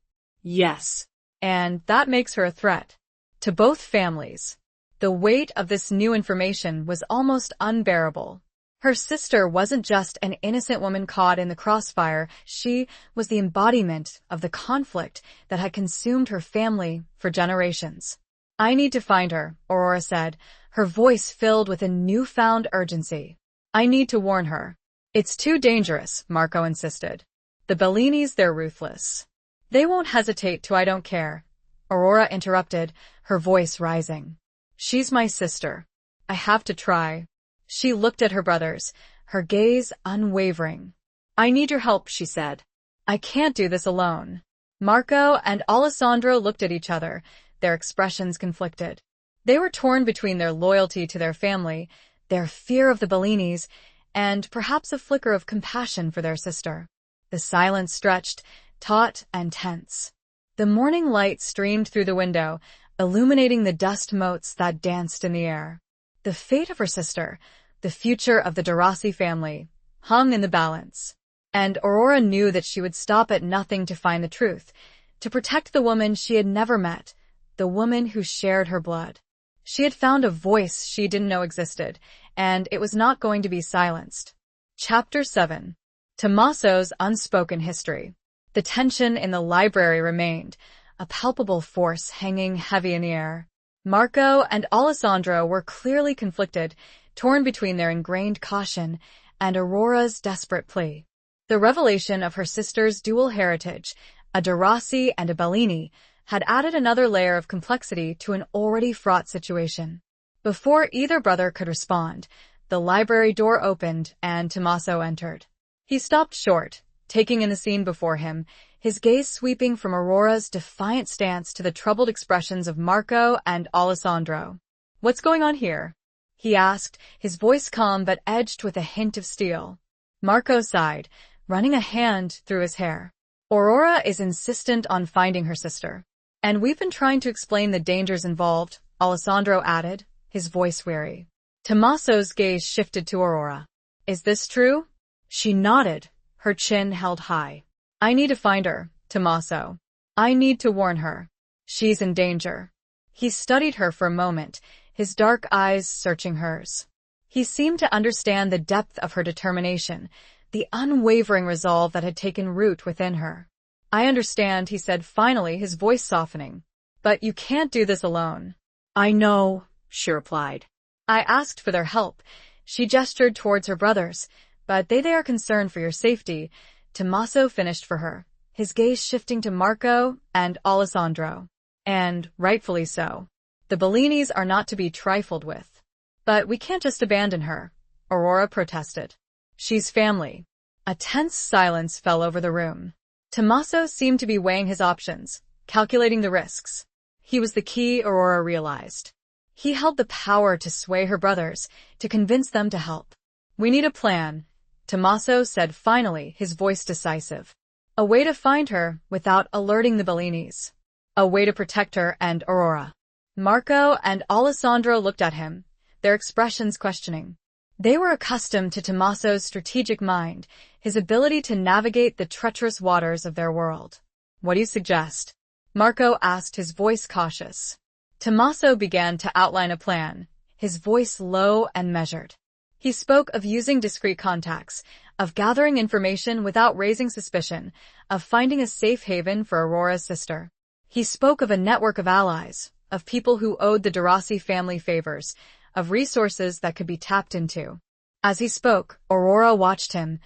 "Yes. And that makes her a threat to both families." The weight of this new information was almost unbearable. Her sister wasn't just an innocent woman caught in the crossfire, she was the embodiment of the conflict that had consumed her family for generations. "I need to find her," Aurora said, her voice filled with a newfound urgency. "I need to warn her." "It's too dangerous," Marco insisted. "The Bellinis, they're ruthless. They won't hesitate to I don't care." Aurora interrupted, her voice rising. "She's my sister. I have to try." She looked at her brothers, her gaze unwavering. "I need your help," she said. "I can't do this alone." Marco and Alessandro looked at each other, their expressions conflicted. They were torn between their loyalty to their family, their fear of the Bellinis, and perhaps a flicker of compassion for their sister. The silence stretched, taut and tense. The morning light streamed through the window, illuminating the dust motes that danced in the air. The fate of her sister, the future of the de Rossi family, hung in the balance. And Aurora knew that she would stop at nothing to find the truth, to protect the woman she had never met, the woman who shared her blood. She had found a voice she didn't know existed, and it was not going to be silenced. Chapter 7. Tommaso's unspoken history. The tension in the library remained, a palpable force hanging heavy in the air. Marco and Alessandro were clearly conflicted, torn between their ingrained caution and Aurora's desperate plea. The revelation of her sister's dual heritage, a De Rossi and a Bellini, had added another layer of complexity to an already fraught situation. Before either brother could respond, the library door opened and Tommaso entered. He stopped short, taking in the scene before him, his gaze sweeping from Aurora's defiant stance to the troubled expressions of Marco and Alessandro. "What's going on here?" he asked, his voice calm but edged with a hint of steel. Marco sighed, running a hand through his hair. "Aurora is insistent on finding her sister. And we've been trying to explain the dangers involved," Alessandro added, his voice weary. Tommaso's gaze shifted to Aurora. "Is this true?" She nodded, her chin held high. "I need to find her, Tommaso. I need to warn her. She's in danger." He studied her for a moment, his dark eyes searching hers. He seemed to understand the depth of her determination, the unwavering resolve that had taken root within her. "I understand," he said finally, his voice softening. "But you can't do this alone." "I know," she replied. "I asked for their help." She gestured towards her brothers. "But they are concerned for your safety," Tommaso finished for her, his gaze shifting to Marco and Alessandro. "And rightfully so. The Bellinis are not to be trifled with." "But we can't just abandon her," Aurora protested. "She's family." A tense silence fell over the room. Tommaso seemed to be weighing his options, calculating the risks. He was the key, Aurora realized. He held the power to sway her brothers, to convince them to help. "We need a plan," Tommaso said finally, his voice decisive. "A way to find her without alerting the Bellinis. A way to protect her and Aurora." Marco and Alessandro looked at him, their expressions questioning. They were accustomed to Tommaso's strategic mind, his ability to navigate the treacherous waters of their world. "What do you suggest?" Marco asked, his voice cautious. Tommaso began to outline a plan, his voice low and measured. He spoke of using discreet contacts, of gathering information without raising suspicion, of finding a safe haven for Aurora's sister. He spoke of a network of allies, of people who owed the De Rossi family favors, of resources that could be tapped into. As he spoke, Aurora watched him,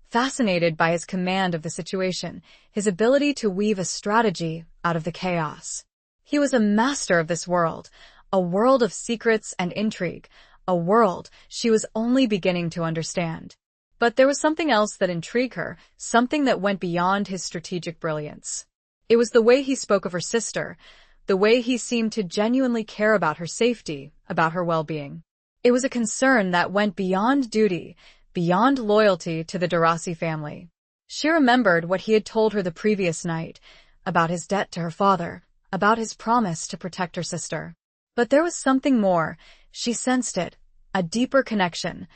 fascinated by his command of the situation, his ability to weave a strategy out of the chaos. He was a master of this world, a world of secrets and intrigue, a world she was only beginning to understand. But there was something else that intrigued her, something that went beyond his strategic brilliance. It was the way he spoke of her sister, the way he seemed to genuinely care about her safety, about her well-being. It was a concern that went beyond duty, beyond loyalty to the De Rossi family. She remembered what he had told her the previous night, about his debt to her father, about his promise to protect her sister. But there was something more. She sensed it, a deeper connection,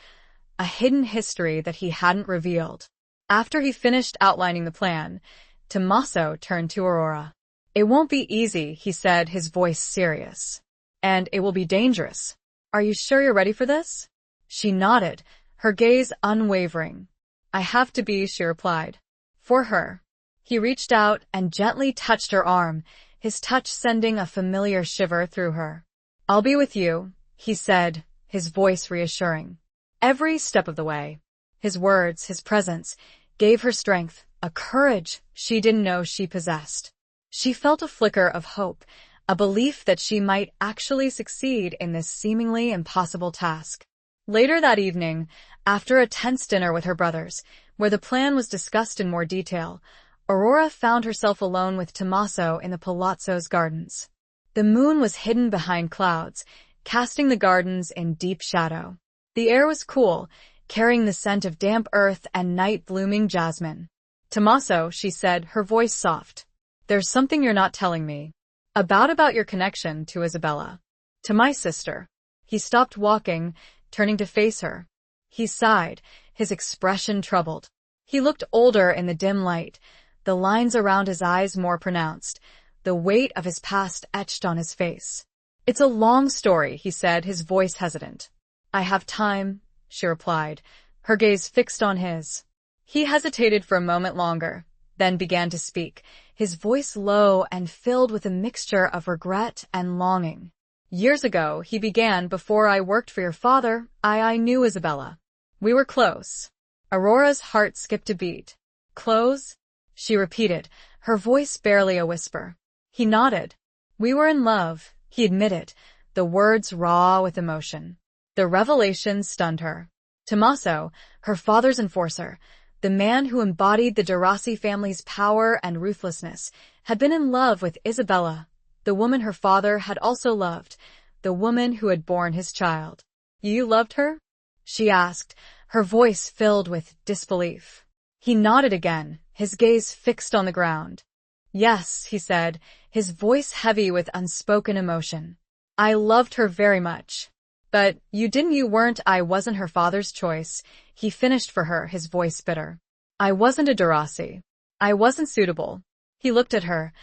a hidden history that he hadn't revealed. After he finished outlining the plan, Tommaso turned to Aurora. "It won't be easy," he said, his voice serious. "And it will be dangerous. Are you sure you're ready for this?" She nodded, her gaze unwavering. "I have to be," she replied. "For her." He reached out and gently touched her arm, his touch sending a familiar shiver through her. "I'll be with you," he said, his voice reassuring. "Every step of the way." His words, his presence, gave her strength, a courage she didn't know she possessed. She felt a flicker of hope, a belief that she might actually succeed in this seemingly impossible task. Later that evening, after a tense dinner with her brothers, where the plan was discussed in more detail, Aurora found herself alone with Tommaso in the palazzo's gardens. The moon was hidden behind clouds, casting the gardens in deep shadow. The air was cool, carrying the scent of damp earth and night-blooming jasmine. "Tommaso," she said, her voice soft. "There's something you're not telling me. About your connection to Isabella. To my sister." He stopped walking, turning to face her. He sighed, his expression troubled. He looked older in the dim light, the lines around his eyes more pronounced, the weight of his past etched on his face. "It's a long story," he said, his voice hesitant. "I have time," she replied, her gaze fixed on his. He hesitated for a moment longer, then began to speak, his voice low and filled with a mixture of regret and longing. Years ago, he began, before I worked for your father, I knew Isabella. We were close. Aurora's heart skipped a beat. Close? She repeated, her voice barely a whisper. He nodded. We were in love, he admitted, the words raw with emotion. The revelation stunned her. Tommaso, her father's enforcer, the man who embodied the Derossi family's power and ruthlessness, had been in love with Isabella, the woman her father had also loved, the woman who had borne his child. You loved her? She asked, her voice filled with disbelief. He nodded again, his gaze fixed on the ground. Yes, he said, his voice heavy with unspoken emotion. I loved her very much. But you weren't. I wasn't her father's choice. He finished for her, his voice bitter. I wasn't a Derossi. I wasn't suitable. He looked at her.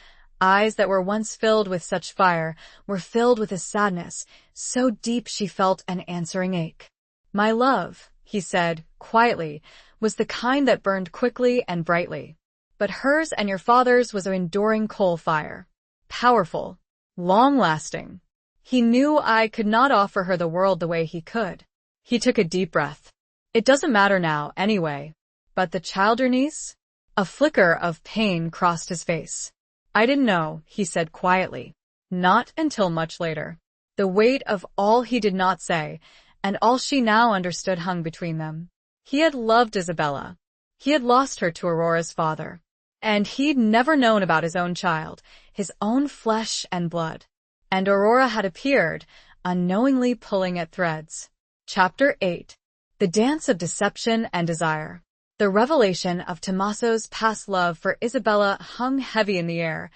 Eyes that were once filled with such fire were filled with a sadness, so deep she felt an answering ache. My love, he said, quietly, was the kind that burned quickly and brightly. But hers and your father's was an enduring coal fire. Powerful. Long-lasting. He knew I could not offer her the world the way he could. He took a deep breath. It doesn't matter now, anyway. But the child, your niece? A flicker of pain crossed his face. I didn't know, he said quietly. Not until much later. The weight of all he did not say, and all she now understood hung between them. He had loved Isabella. He had lost her to Aurora's father. And he'd never known about his own child, his own flesh and blood. And Aurora had appeared, unknowingly pulling at threads. Chapter 8. The Dance of Deception and Desire. The revelation of Tommaso's past love for Isabella hung heavy in the air,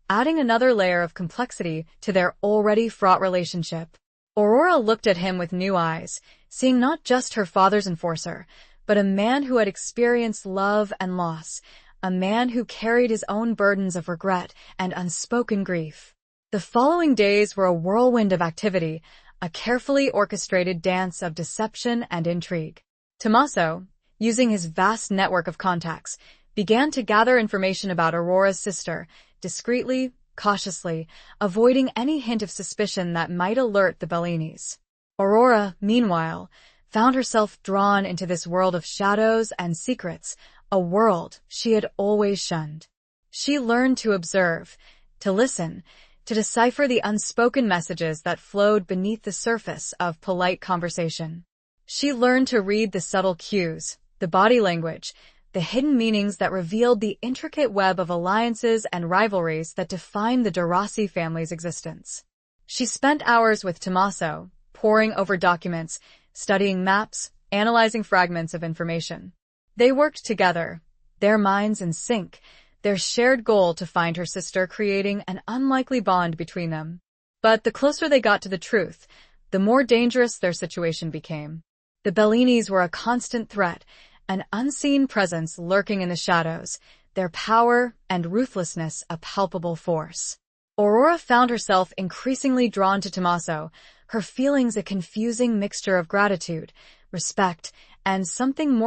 adding another layer of complexity to their already fraught relationship. Aurora looked at him with new eyes, seeing not just her father's enforcer, but a man who had experienced love and loss, a man who carried his own burdens of regret and unspoken grief. The following days were a whirlwind of activity, a carefully orchestrated dance of deception and intrigue. Tommaso, using his vast network of contacts, began to gather information about Aurora's sister, discreetly, cautiously, avoiding any hint of suspicion that might alert the Bellinis. Aurora, meanwhile, found herself drawn into this world of shadows and secrets, a world she had always shunned. She learned to observe, to listen, to decipher the unspoken messages that flowed beneath the surface of polite conversation. She learned to read the subtle cues, the body language, the hidden meanings that revealed the intricate web of alliances and rivalries that defined the Derossi family's existence. She spent hours with Tommaso, poring over documents, studying maps, analyzing fragments of information. They worked together, their minds in sync, their shared goal to find her sister, creating an unlikely bond between them. But the closer they got to the truth, the more dangerous their situation became. The Bellinis were a constant threat, an unseen presence lurking in the shadows, their power and ruthlessness a palpable force. Aurora found herself increasingly drawn to Tommaso, her feelings a confusing mixture of gratitude, respect, and something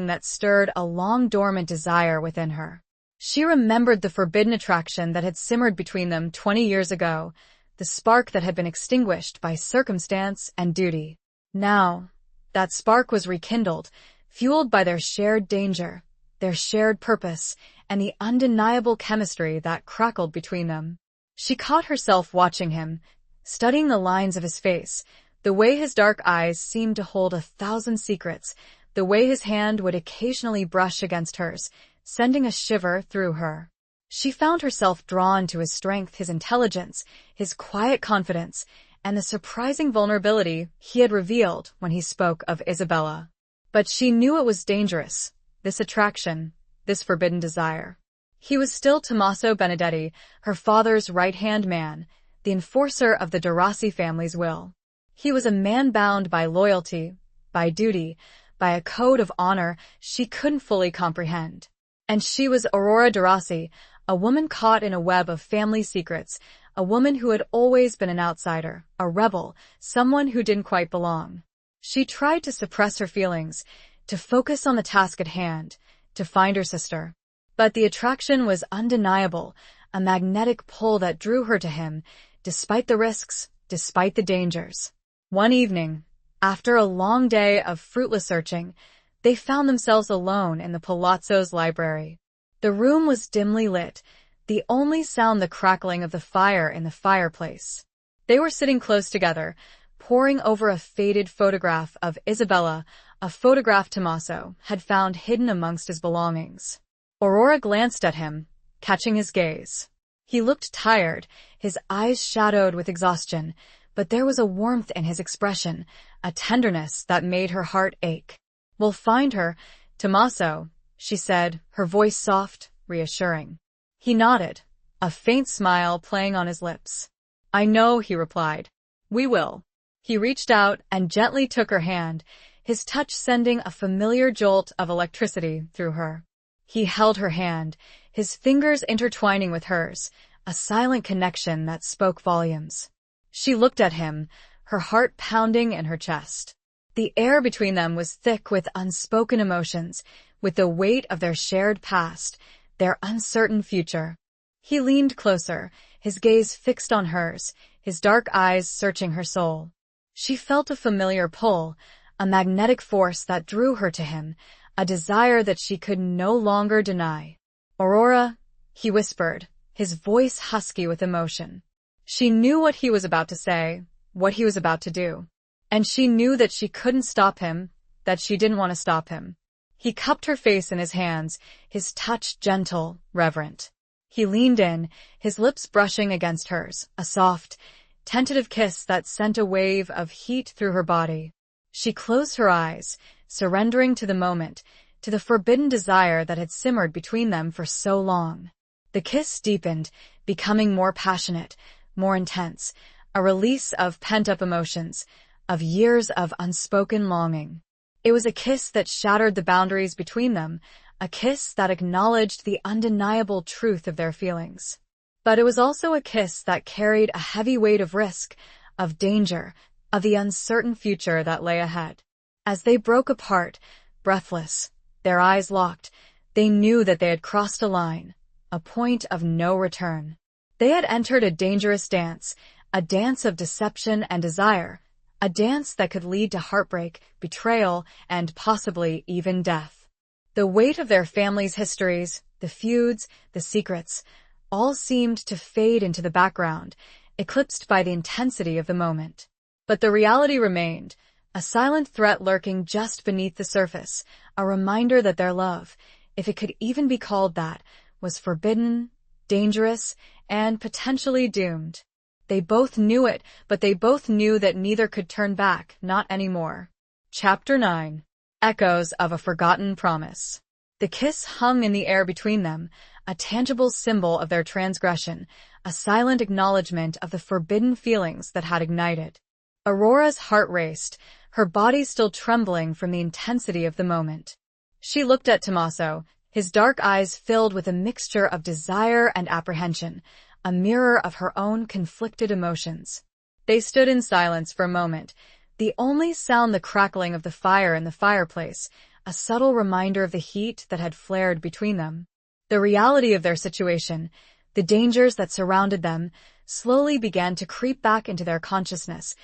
that stirred a long-dormant desire within her. She remembered the forbidden attraction that had simmered between them 20 years ago, the spark that had been extinguished by circumstance and duty. Now, that spark was rekindled, fueled by their shared danger, their shared purpose, and the undeniable chemistry that crackled between them. She caught herself watching him, studying the lines of his face, the way his dark eyes seemed to hold 1,000 secrets, the way his hand would occasionally brush against hers, sending a shiver through her. She found herself drawn to his strength, his intelligence, his quiet confidence, and the surprising vulnerability he had revealed when he spoke of Isabella. But she knew it was dangerous, this attraction, this forbidden desire. He was still Tommaso Benedetti, her father's right-hand man, the enforcer of the Derossi family's will. He was a man bound by loyalty, by duty, by a code of honor she couldn't fully comprehend. And she was Aurora Derossi, a woman caught in a web of family secrets, a woman who had always been an outsider, a rebel, someone who didn't quite belong. She tried to suppress her feelings, to focus on the task at hand, to find her sister. But the attraction was undeniable, a magnetic pull that drew her to him, despite the risks, despite the dangers. One evening, after a long day of fruitless searching, they found themselves alone in the palazzo's library. The room was dimly lit, the only sound the crackling of the fire in the fireplace. They were sitting close together, poring over a faded photograph of Isabella, a photograph Tommaso had found hidden amongst his belongings. Aurora glanced at him, catching his gaze. He looked tired, his eyes shadowed with exhaustion, but there was a warmth in his expression, a tenderness that made her heart ache. "We'll find her, Tommaso," she said, her voice soft, reassuring. He nodded, a faint smile playing on his lips. "I know," he replied. "We will." He reached out and gently took her hand, his touch sending a familiar jolt of electricity through her. He held her hand, his fingers intertwining with hers, a silent connection that spoke volumes. She looked at him, her heart pounding in her chest. The air between them was thick with unspoken emotions, with the weight of their shared past, their uncertain future. He leaned closer, his gaze fixed on hers, his dark eyes searching her soul. She felt a familiar pull, a magnetic force that drew her to him, a desire that she could no longer deny. "Aurora," he whispered, his voice husky with emotion. She knew what he was about to say, what he was about to do. And she knew that she couldn't stop him, that she didn't want to stop him. He cupped her face in his hands, his touch gentle, reverent. He leaned in, his lips brushing against hers, a soft, tentative kiss that sent a wave of heat through her body. She closed her eyes, surrendering to the moment, to the forbidden desire that had simmered between them for so long. The kiss deepened, becoming more passionate, more intense, a release of pent-up emotions, of years of unspoken longing. It was a kiss that shattered the boundaries between them, a kiss that acknowledged the undeniable truth of their feelings. But it was also a kiss that carried a heavy weight of risk, of danger, of the uncertain future that lay ahead. As they broke apart, breathless, their eyes locked, they knew that they had crossed a line, a point of no return. They had entered a dangerous dance, a dance of deception and desire, a dance that could lead to heartbreak, betrayal, and possibly even death. The weight of their families' histories, the feuds, the secrets, all seemed to fade into the background, eclipsed by the intensity of the moment. But the reality remained, a silent threat lurking just beneath the surface, a reminder that their love, if it could even be called that, was forbidden, dangerous, and potentially doomed. They both knew it, but they both knew that neither could turn back, not anymore. Chapter 9. Echoes of a Forgotten Promise. The kiss hung in the air between them, a tangible symbol of their transgression, a silent acknowledgement of the forbidden feelings that had ignited. Aurora's heart raced, her body still trembling from the intensity of the moment. She looked at Tommaso, his dark eyes filled with a mixture of desire and apprehension, a mirror of her own conflicted emotions. They stood in silence for a moment, the only sound the crackling of the fire in the fireplace, a subtle reminder of the heat that had flared between them. The reality of their situation, the dangers that surrounded them, slowly began to creep back into their consciousness,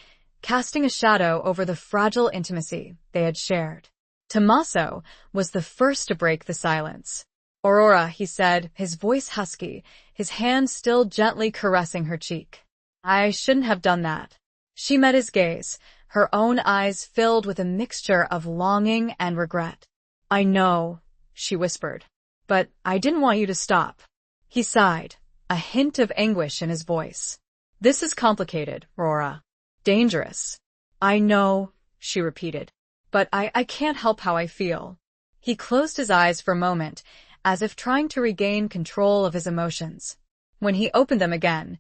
casting a shadow over the fragile intimacy they had shared. Tommaso was the first to break the silence. "Aurora," he said, his voice husky, his hand still gently caressing her cheek. "I shouldn't have done that." She met his gaze, her own eyes filled with a mixture of longing and regret. "I know," she whispered, "but I didn't want you to stop." He sighed, a hint of anguish in his voice. "This is complicated, Aurora. Dangerous." "I know," she repeated, "but I can't help how I feel." He closed his eyes for a moment, as if trying to regain control of his emotions. When he opened them again,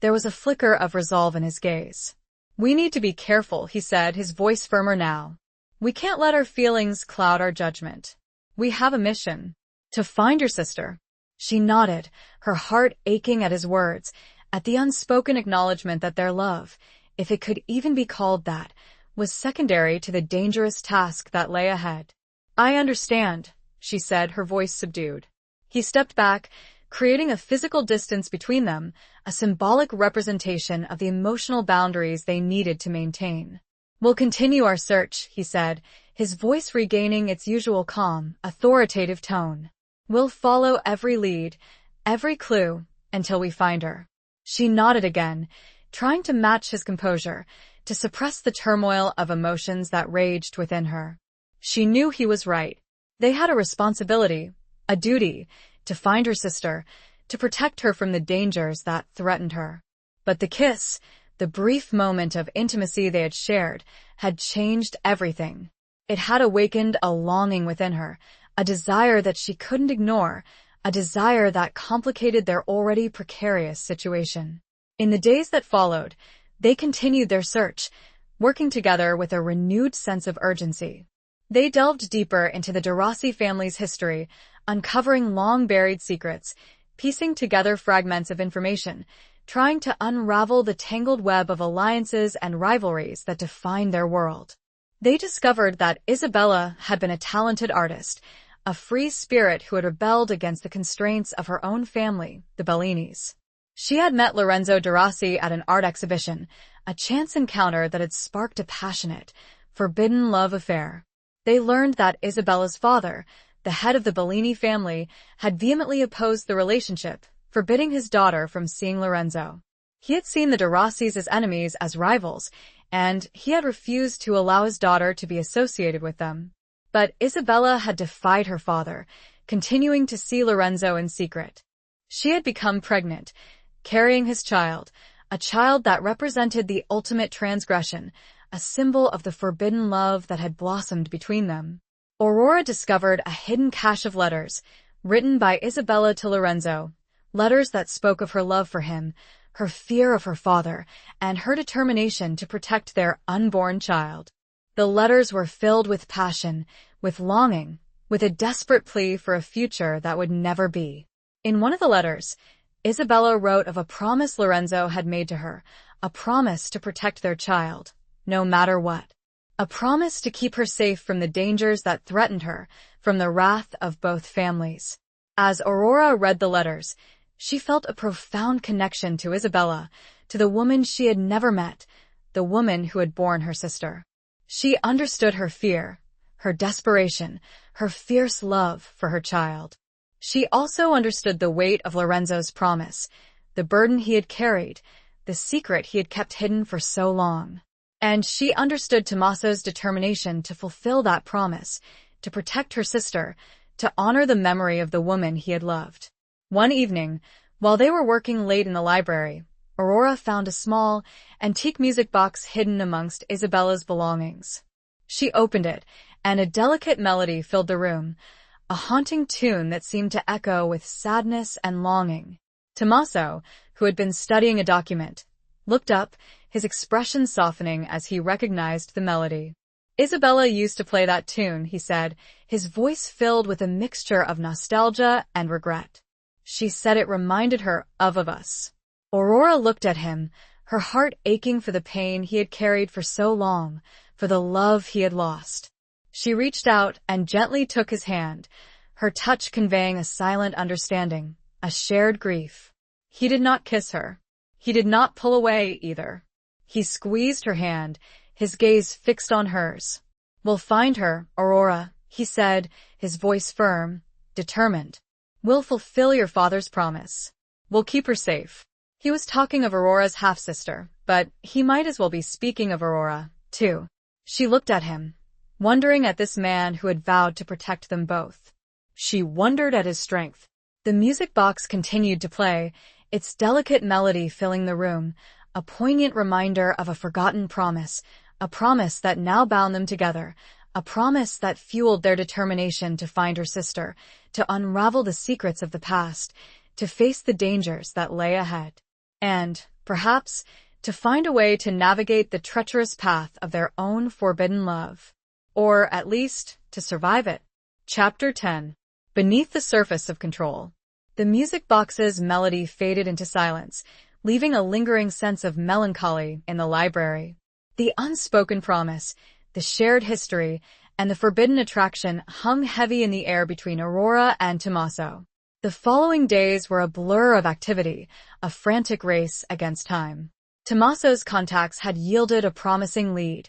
there was a flicker of resolve in his gaze. "We need to be careful," he said, his voice firmer now. "We can't let our feelings cloud our judgment. We have a mission. To find your sister." She nodded, her heart aching at his words, at the unspoken acknowledgement that their love, if it could even be called that, was secondary to the dangerous task that lay ahead. "I understand," she said, her voice subdued. He stepped back, creating a physical distance between them, a symbolic representation of the emotional boundaries they needed to maintain. "We'll continue our search," he said, his voice regaining its usual calm, authoritative tone. "We'll follow every lead, every clue, until we find her." She nodded again, trying to match his composure, to suppress the turmoil of emotions that raged within her. She knew he was right. They had a responsibility, a duty, to find her sister, to protect her from the dangers that threatened her. But the kiss, the brief moment of intimacy they had shared, had changed everything. It had awakened a longing within her, a desire that she couldn't ignore, a desire that complicated their already precarious situation. In the days that followed, they continued their search, working together with a renewed sense of urgency. They delved deeper into the Derossi family's history, uncovering long-buried secrets, piecing together fragments of information, trying to unravel the tangled web of alliances and rivalries that defined their world. They discovered that Isabella had been a talented artist, a free spirit who had rebelled against the constraints of her own family, the Bellinis. She had met Lorenzo Derossi at an art exhibition, a chance encounter that had sparked a passionate, forbidden love affair. They learned that Isabella's father, the head of the Bellini family, had vehemently opposed the relationship, forbidding his daughter from seeing Lorenzo. He had seen the Derossis as enemies, as rivals, and he had refused to allow his daughter to be associated with them. But Isabella had defied her father, continuing to see Lorenzo in secret. She had become pregnant, carrying his child, a child that represented the ultimate transgression, a symbol of the forbidden love that had blossomed between them. Aurora discovered a hidden cache of letters, written by Isabella to Lorenzo, letters that spoke of her love for him, her fear of her father, and her determination to protect their unborn child. The letters were filled with passion, with longing, with a desperate plea for a future that would never be. In one of the letters, Isabella wrote of a promise Lorenzo had made to her, a promise to protect their child, no matter what. A promise to keep her safe from the dangers that threatened her, from the wrath of both families. As Aurora read the letters, she felt a profound connection to Isabella, to the woman she had never met, the woman who had borne her sister. She understood her fear, her desperation, her fierce love for her child. She also understood the weight of Lorenzo's promise, the burden he had carried, the secret he had kept hidden for so long. And she understood Tommaso's determination to fulfill that promise, to protect her sister, to honor the memory of the woman he had loved. One evening, while they were working late in the library, Aurora found a small, antique music box hidden amongst Isabella's belongings. She opened it, and a delicate melody filled the room, a haunting tune that seemed to echo with sadness and longing. Tommaso, who had been studying a document, looked up, his expression softening as he recognized the melody. "Isabella used to play that tune," he said, his voice filled with a mixture of nostalgia and regret. "She said it reminded her of us." Aurora looked at him, her heart aching for the pain he had carried for so long, for the love he had lost. She reached out and gently took his hand, her touch conveying a silent understanding, a shared grief. He did not kiss her. He did not pull away either. He squeezed her hand, his gaze fixed on hers. "We'll find her, Aurora," he said, his voice firm, determined. "We'll fulfill your father's promise. We'll keep her safe." He was talking of Aurora's half-sister, but he might as well be speaking of Aurora, too. She looked at him, wondering at this man who had vowed to protect them both. She wondered at his strength. The music box continued to play, its delicate melody filling the room, a poignant reminder of a forgotten promise, a promise that now bound them together, a promise that fueled their determination to find her sister, to unravel the secrets of the past, to face the dangers that lay ahead, and, perhaps, to find a way to navigate the treacherous path of their own forbidden love. Or, at least, to survive it. Chapter 10. Beneath the Surface of Control. The music box's melody faded into silence, leaving a lingering sense of melancholy in the library. The unspoken promise, the shared history, and the forbidden attraction hung heavy in the air between Aurora and Tommaso. The following days were a blur of activity, a frantic race against time. Tommaso's contacts had yielded a promising lead.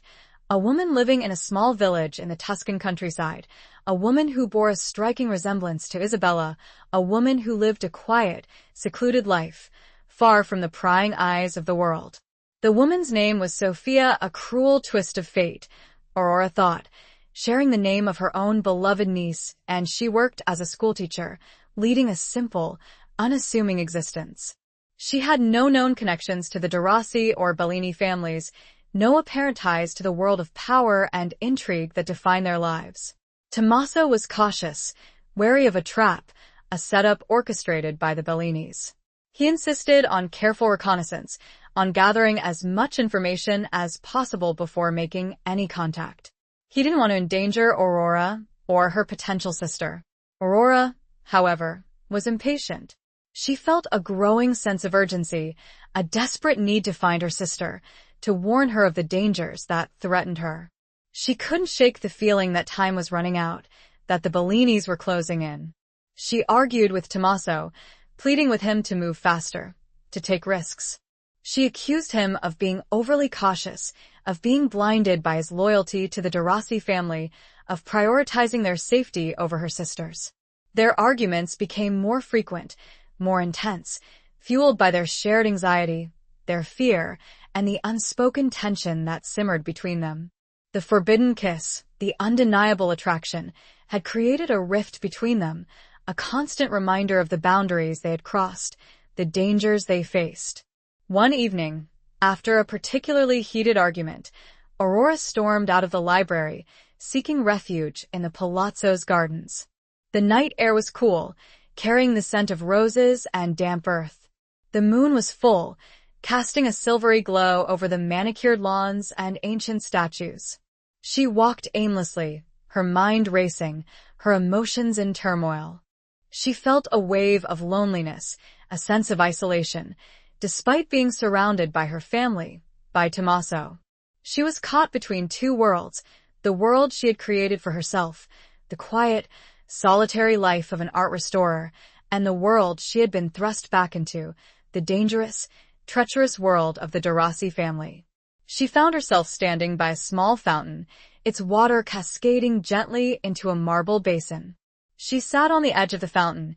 A woman living in a small village in the Tuscan countryside, a woman who bore a striking resemblance to Isabella, a woman who lived a quiet, secluded life, far from the prying eyes of the world. The woman's name was Sophia, a cruel twist of fate, Aurora thought, sharing the name of her own beloved niece, and she worked as a schoolteacher, leading a simple, unassuming existence. She had no known connections to the De Rossi or Bellini families, no apparent ties to the world of power and intrigue that defined their lives. Tommaso was cautious, wary of a trap, a setup orchestrated by the Bellinis. He insisted on careful reconnaissance, on gathering as much information as possible before making any contact. He didn't want to endanger Aurora or her potential sister. Aurora, however, was impatient. She felt a growing sense of urgency, a desperate need to find her sister, to warn her of the dangers that threatened her. She couldn't shake the feeling that time was running out, that the Bellinis were closing in. She argued with Tommaso, pleading with him to move faster, to take risks. She accused him of being overly cautious, of being blinded by his loyalty to the De Rossi family, of prioritizing their safety over her sister's. Their arguments became more frequent, more intense, fueled by their shared anxiety, their fear, and the unspoken tension that simmered between them. The forbidden kiss, the undeniable attraction, had created a rift between them, a constant reminder of the boundaries they had crossed, the dangers they faced. One evening, after a particularly heated argument, Aurora stormed out of the library, seeking refuge in the palazzo's gardens. The night air was cool, carrying the scent of roses and damp earth. The moon was full, casting a silvery glow over the manicured lawns and ancient statues. She walked aimlessly, her mind racing, her emotions in turmoil. She felt a wave of loneliness, a sense of isolation, despite being surrounded by her family, by Tommaso. She was caught between two worlds, the world she had created for herself, the quiet, solitary life of an art restorer, and the world she had been thrust back into, the dangerous, treacherous world of the De Rossi family. She found herself standing by a small fountain, its water cascading gently into a marble basin. She sat on the edge of the fountain,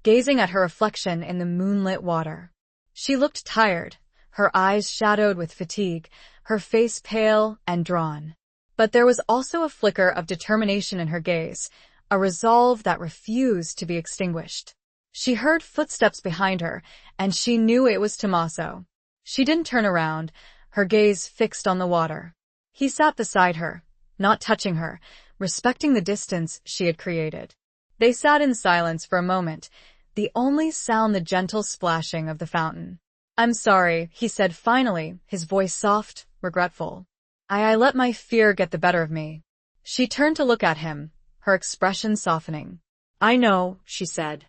gazing at her reflection in the moonlit water. She looked tired, her eyes shadowed with fatigue, her face pale and drawn. But there was also a flicker of determination in her gaze, a resolve that refused to be extinguished. She heard footsteps behind her, and she knew it was Tommaso. She didn't turn around, her gaze fixed on the water. He sat beside her, not touching her, respecting the distance she had created. They sat in silence for a moment, the only sound the gentle splashing of the fountain. "I'm sorry," he said finally, his voice soft, regretful. I let my fear get the better of me." She turned to look at him, her expression softening. "I know," she said.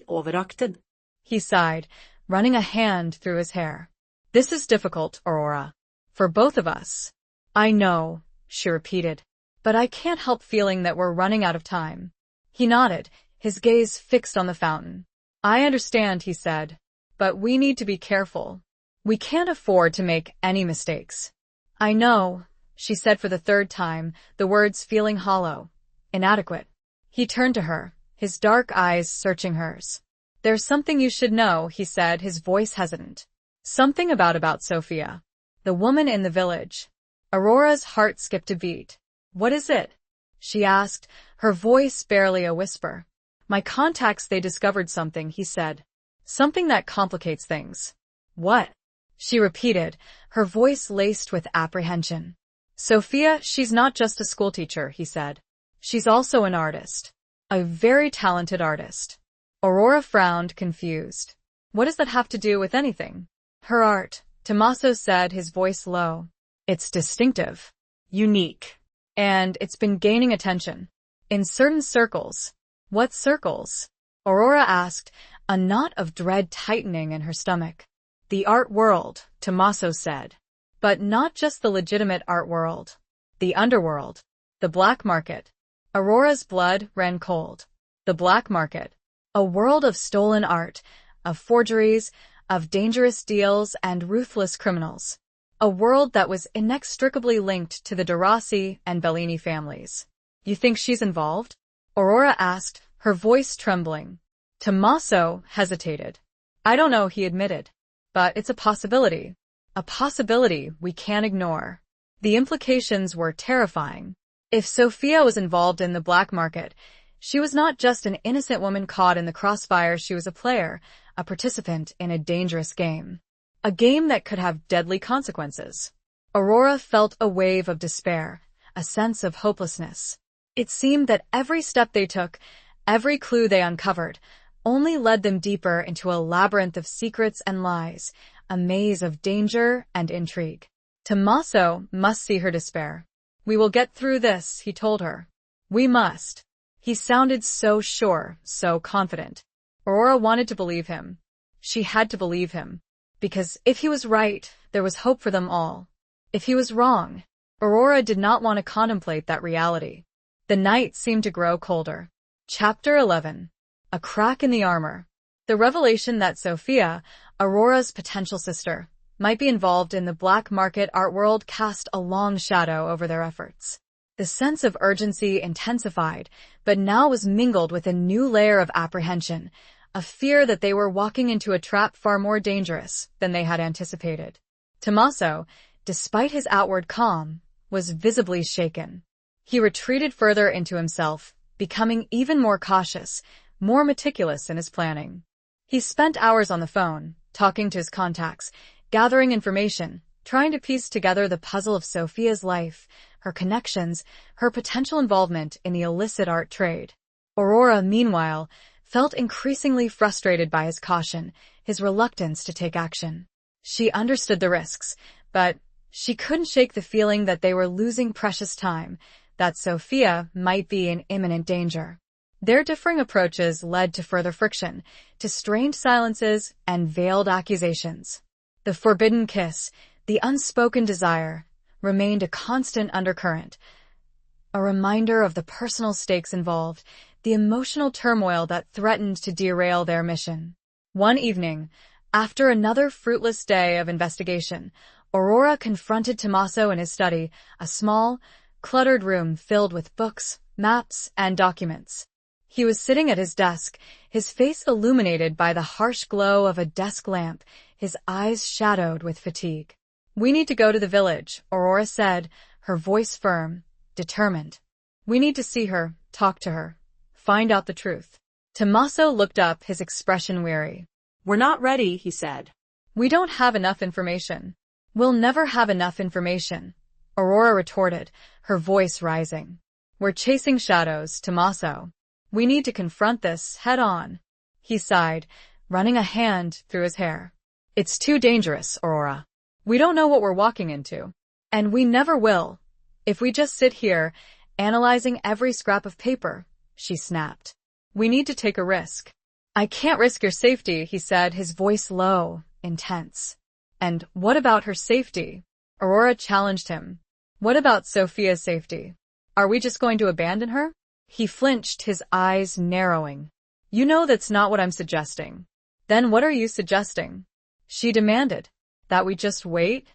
Overacted. He sighed, running a hand through his hair. "This is difficult, Aurora. For both of us." "I know," she repeated. "But I can't help feeling that we're running out of time." He nodded, his gaze fixed on the fountain. "I understand," he said. "But we need to be careful. We can't afford to make any mistakes." "I know," she said for the third time, the words feeling hollow, inadequate. He turned to her, his dark eyes searching hers. "There's something you should know," he said, his voice hesitant. "Something about Sophia. The woman in the village." Aurora's heart skipped a beat. "What is it?" she asked, her voice barely a whisper. "My contacts, they discovered something," he said. "Something that complicates things." "What?" she repeated, her voice laced with apprehension. "Sophia, she's not just a schoolteacher," he said. "She's also an artist. A very talented artist." Aurora frowned, confused. "What does that have to do with anything?" "Her art," Tommaso said, his voice low. "It's distinctive, unique, and it's been gaining attention. In certain circles." "What circles?" Aurora asked, a knot of dread tightening in her stomach. "The art world," Tommaso said. "But not just the legitimate art world. The underworld. The black market. Aurora's blood ran cold. The black market. A world of stolen art, of forgeries, of dangerous deals and ruthless criminals. A world that was inextricably linked to the de Rossi and Bellini families. You think she's involved? Aurora asked, her voice trembling. Tommaso hesitated. I don't know, he admitted. But it's a possibility. A possibility we can't ignore. The implications were terrifying. If Sofia was involved in the black market, she was not just an innocent woman caught in the crossfire, she was a player, a participant in a dangerous game. A game that could have deadly consequences. Aurora felt a wave of despair, a sense of hopelessness. It seemed that every step they took, every clue they uncovered, only led them deeper into a labyrinth of secrets and lies, a maze of danger and intrigue. Tommaso must see her despair. We will get through this, he told her. We must. He sounded so sure, so confident. Aurora wanted to believe him. She had to believe him. Because if he was right, there was hope for them all. If he was wrong, Aurora did not want to contemplate that reality. The night seemed to grow colder. Chapter 11. A crack in the armor. The revelation that Sofia, Aurora's potential sister, might be involved in the black market art world cast a long shadow over their efforts. The sense of urgency intensified, but now was mingled with a new layer of apprehension, a fear that they were walking into a trap far more dangerous than they had anticipated. Tommaso, despite his outward calm, was visibly shaken. He retreated further into himself, becoming even more cautious, more meticulous in his planning. He spent hours on the phone, talking to his contacts, gathering information, trying to piece together the puzzle of Sofia's life, her connections, her potential involvement in the illicit art trade. Aurora, meanwhile, felt increasingly frustrated by his caution, his reluctance to take action. She understood the risks, but she couldn't shake the feeling that they were losing precious time, that Sofia might be in imminent danger. Their differing approaches led to further friction, to strained silences and veiled accusations. The forbidden kiss, the unspoken desire, remained a constant undercurrent, a reminder of the personal stakes involved, the emotional turmoil that threatened to derail their mission. One evening, after another fruitless day of investigation, Aurora confronted Tommaso in his study, a small, cluttered room filled with books, maps, and documents. He was sitting at his desk, his face illuminated by the harsh glow of a desk lamp, his eyes shadowed with fatigue. We need to go to the village, Aurora said, her voice firm, determined. We need to see her, talk to her, find out the truth. Tommaso looked up, his expression weary. We're not ready, he said. We don't have enough information. We'll never have enough information, Aurora retorted, her voice rising. We're chasing shadows, Tommaso. We need to confront this head on. He sighed, running a hand through his hair. It's too dangerous, Aurora. We don't know what we're walking into. And we never will. If we just sit here, analyzing every scrap of paper, she snapped. We need to take a risk. I can't risk your safety, he said, his voice low, intense. And what about her safety? Aurora challenged him. What about Sofia's safety? Are we just going to abandon her? He flinched, his eyes narrowing. You know that's not what I'm suggesting. Then what are you suggesting? She demanded. That we just wait?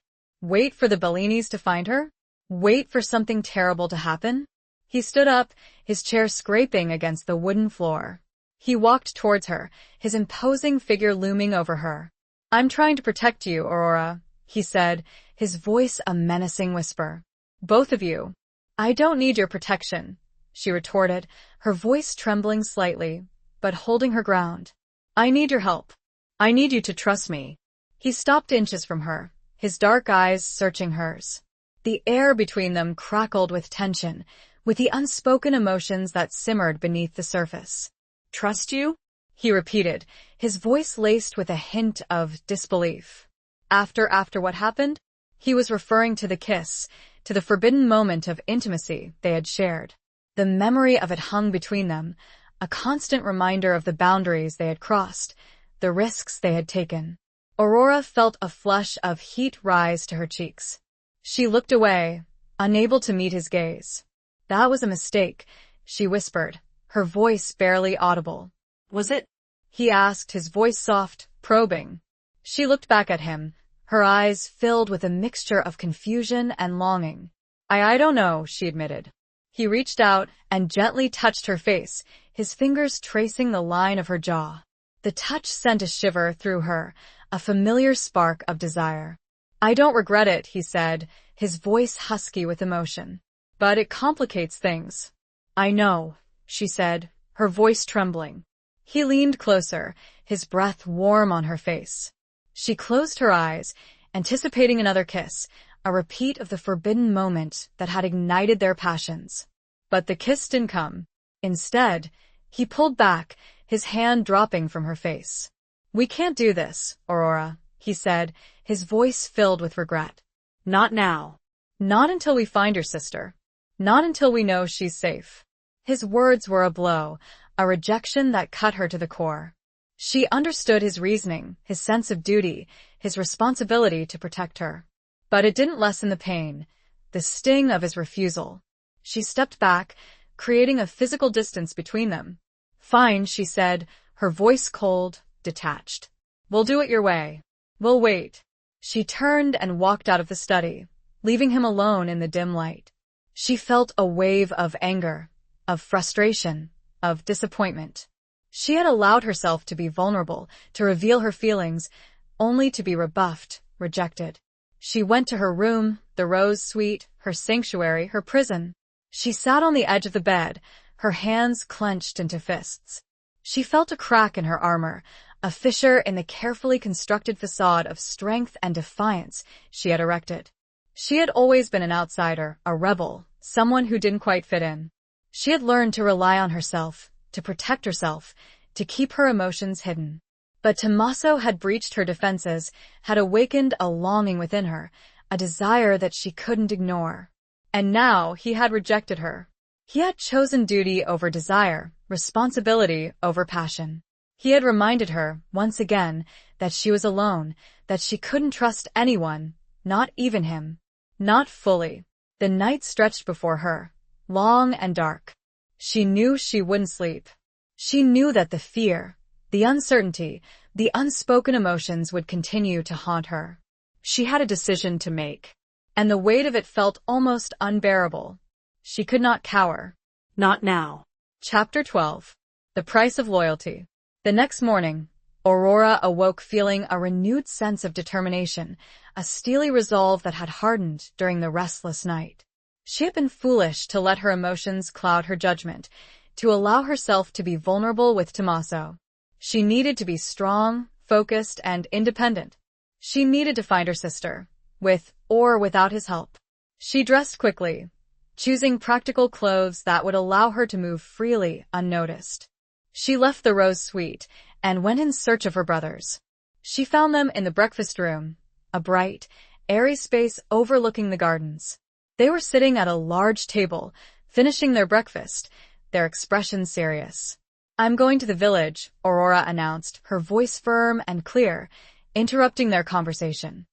Wait for the Bellinis to find her? Wait for something terrible to happen? He stood up, his chair scraping against the wooden floor. He walked towards her, his imposing figure looming over her. I'm trying to protect you, Aurora, he said, his voice a menacing whisper. Both of you. I don't need your protection, she retorted, her voice trembling slightly, but holding her ground. I need your help. I need you to trust me. He stopped inches from her, his dark eyes searching hers. The air between them crackled with tension, with the unspoken emotions that simmered beneath the surface. Trust you? He repeated, his voice laced with a hint of disbelief. After what happened? He was referring to the kiss, to the forbidden moment of intimacy they had shared. The memory of it hung between them, a constant reminder of the boundaries they had crossed, the risks they had taken. Aurora felt a flush of heat rise to her cheeks. She looked away, unable to meet his gaze. That was a mistake, she whispered, her voice barely audible. Was it? He asked, his voice soft, probing. She looked back at him, her eyes filled with a mixture of confusion and longing. I don't know, she admitted. He reached out and gently touched her face, his fingers tracing the line of her jaw. The touch sent a shiver through her, a familiar spark of desire. I don't regret it, he said, his voice husky with emotion. But it complicates things. I know, she said, her voice trembling. He leaned closer, his breath warm on her face. She closed her eyes, anticipating another kiss, a repeat of the forbidden moment that had ignited their passions. But the kiss didn't come. Instead, he pulled back, his hand dropping from her face. We can't do this, Aurora, he said, his voice filled with regret. Not now. Not until we find your sister. Not until we know she's safe. His words were a blow, a rejection that cut her to the core. She understood his reasoning, his sense of duty, his responsibility to protect her. But it didn't lessen the pain, the sting of his refusal. She stepped back, creating a physical distance between them. Fine, she said, her voice cold, detached. We'll do it your way. We'll wait. She turned and walked out of the study, leaving him alone in the dim light. She felt a wave of anger, of frustration, of disappointment. She had allowed herself to be vulnerable, to reveal her feelings, only to be rebuffed, rejected. She went to her room, the Rose Suite, her sanctuary, her prison. She sat on the edge of the bed, her hands clenched into fists. She felt a crack in her armor, a fissure in the carefully constructed facade of strength and defiance she had erected. She had always been an outsider, a rebel, someone who didn't quite fit in. She had learned to rely on herself, to protect herself, to keep her emotions hidden. But Tommaso had breached her defenses, had awakened a longing within her, a desire that she couldn't ignore. And now he had rejected her. He had chosen duty over desire, responsibility over passion. He had reminded her, once again, that she was alone, that she couldn't trust anyone, not even him. Not fully. The night stretched before her, long and dark. She knew she wouldn't sleep. She knew that the fear, the uncertainty, the unspoken emotions would continue to haunt her. She had a decision to make, and the weight of it felt almost unbearable. She could not cower. Not now. Chapter 12. The Price of Loyalty. The next morning, Aurora awoke feeling a renewed sense of determination, a steely resolve that had hardened during the restless night. She had been foolish to let her emotions cloud her judgment, to allow herself to be vulnerable with Tommaso. She needed to be strong, focused, and independent. She needed to find her sister, with or without his help. She dressed quickly, choosing practical clothes that would allow her to move freely, unnoticed. She left the Rose Suite and went in search of her brothers. She found them in the breakfast room, a bright, airy space overlooking the gardens. They were sitting at a large table, finishing their breakfast, their expressions serious. I'm going to the village, Aurora announced, her voice firm and clear, interrupting their conversation.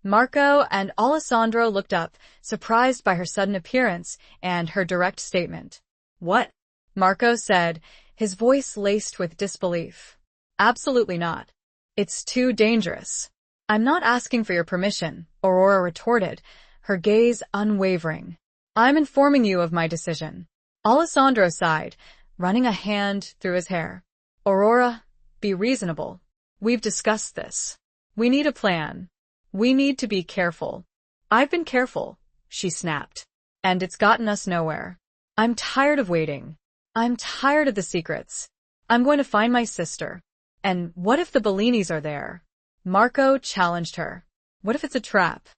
Marco and Alessandro looked up, surprised by her sudden appearance and her direct statement. What? Marco said, his voice laced with disbelief. Absolutely not. It's too dangerous. I'm not asking for your permission, Aurora retorted, her gaze unwavering. I'm informing you of my decision. Alessandro sighed, running a hand through his hair. Aurora, be reasonable. We've discussed this. We need a plan. We need to be careful. I've been careful, she snapped. And it's gotten us nowhere. I'm tired of waiting. I'm tired of the secrets. I'm going to find my sister. And what if the Bellinis are there? Marco challenged her. What if it's a trap?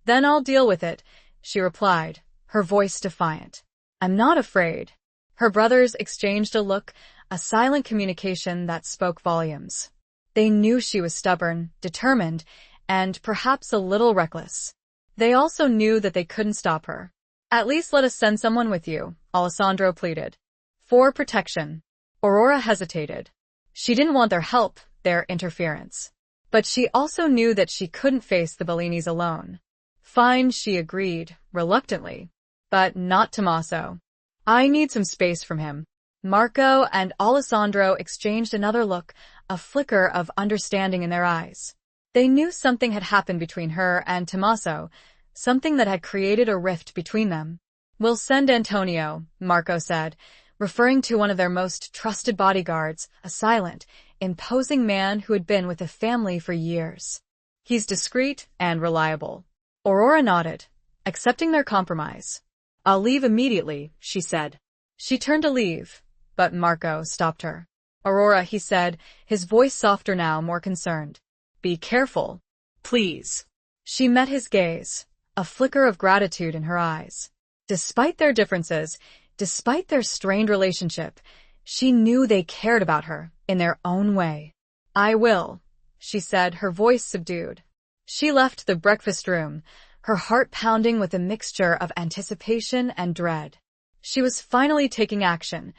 Then I'll deal with it, she replied, her voice defiant. I'm not afraid. Her brothers exchanged a look, a silent communication that spoke volumes. They knew she was stubborn, determined, and perhaps a little reckless. They also knew that they couldn't stop her. At least let us send someone with you, Alessandro pleaded. For protection. Aurora hesitated. She didn't want their help, their interference. But she also knew that she couldn't face the Bellinis alone. Fine, she agreed, reluctantly. But not Tommaso. I need some space from him. Marco and Alessandro exchanged another look, a flicker of understanding in their eyes. They knew something had happened between her and Tommaso, something that had created a rift between them. We'll send Antonio, Marco said, referring to one of their most trusted bodyguards, a silent, imposing man who had been with the family for years. He's discreet and reliable. Aurora nodded, accepting their compromise. I'll leave immediately, she said. She turned to leave, but Marco stopped her. Aurora, he said, his voice softer now, more concerned. Be careful. Please. She met his gaze, a flicker of gratitude in her eyes. Despite their differences, despite their strained relationship, she knew they cared about her in their own way. I will, she said, her voice subdued. She left the breakfast room, her heart pounding with a mixture of anticipation and dread. She was finally taking action,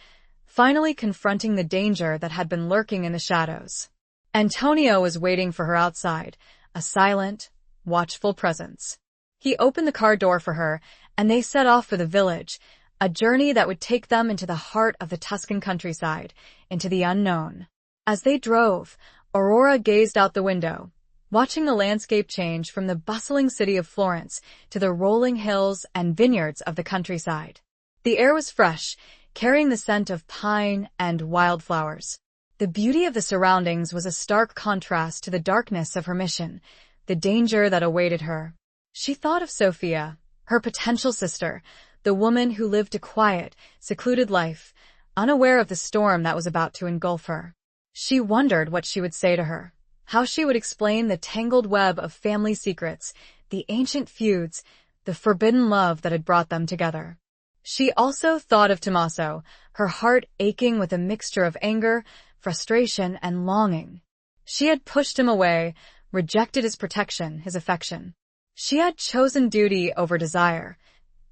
finally confronting the danger that had been lurking in the shadows. Antonio was waiting for her outside, a silent, watchful presence. He opened the car door for her, and they set off for the village, a journey that would take them into the heart of the Tuscan countryside, into the unknown. As they drove, Aurora gazed out the window, watching the landscape change from the bustling city of Florence to the rolling hills and vineyards of the countryside. The air was fresh, carrying the scent of pine and wildflowers. The beauty of the surroundings was a stark contrast to the darkness of her mission, the danger that awaited her. She thought of Sophia, her potential sister, the woman who lived a quiet, secluded life, unaware of the storm that was about to engulf her. She wondered what she would say to her, how she would explain the tangled web of family secrets, the ancient feuds, the forbidden love that had brought them together. She also thought of Tommaso, her heart aching with a mixture of anger, frustration, and longing. She had pushed him away, rejected his protection, his affection. She had chosen duty over desire,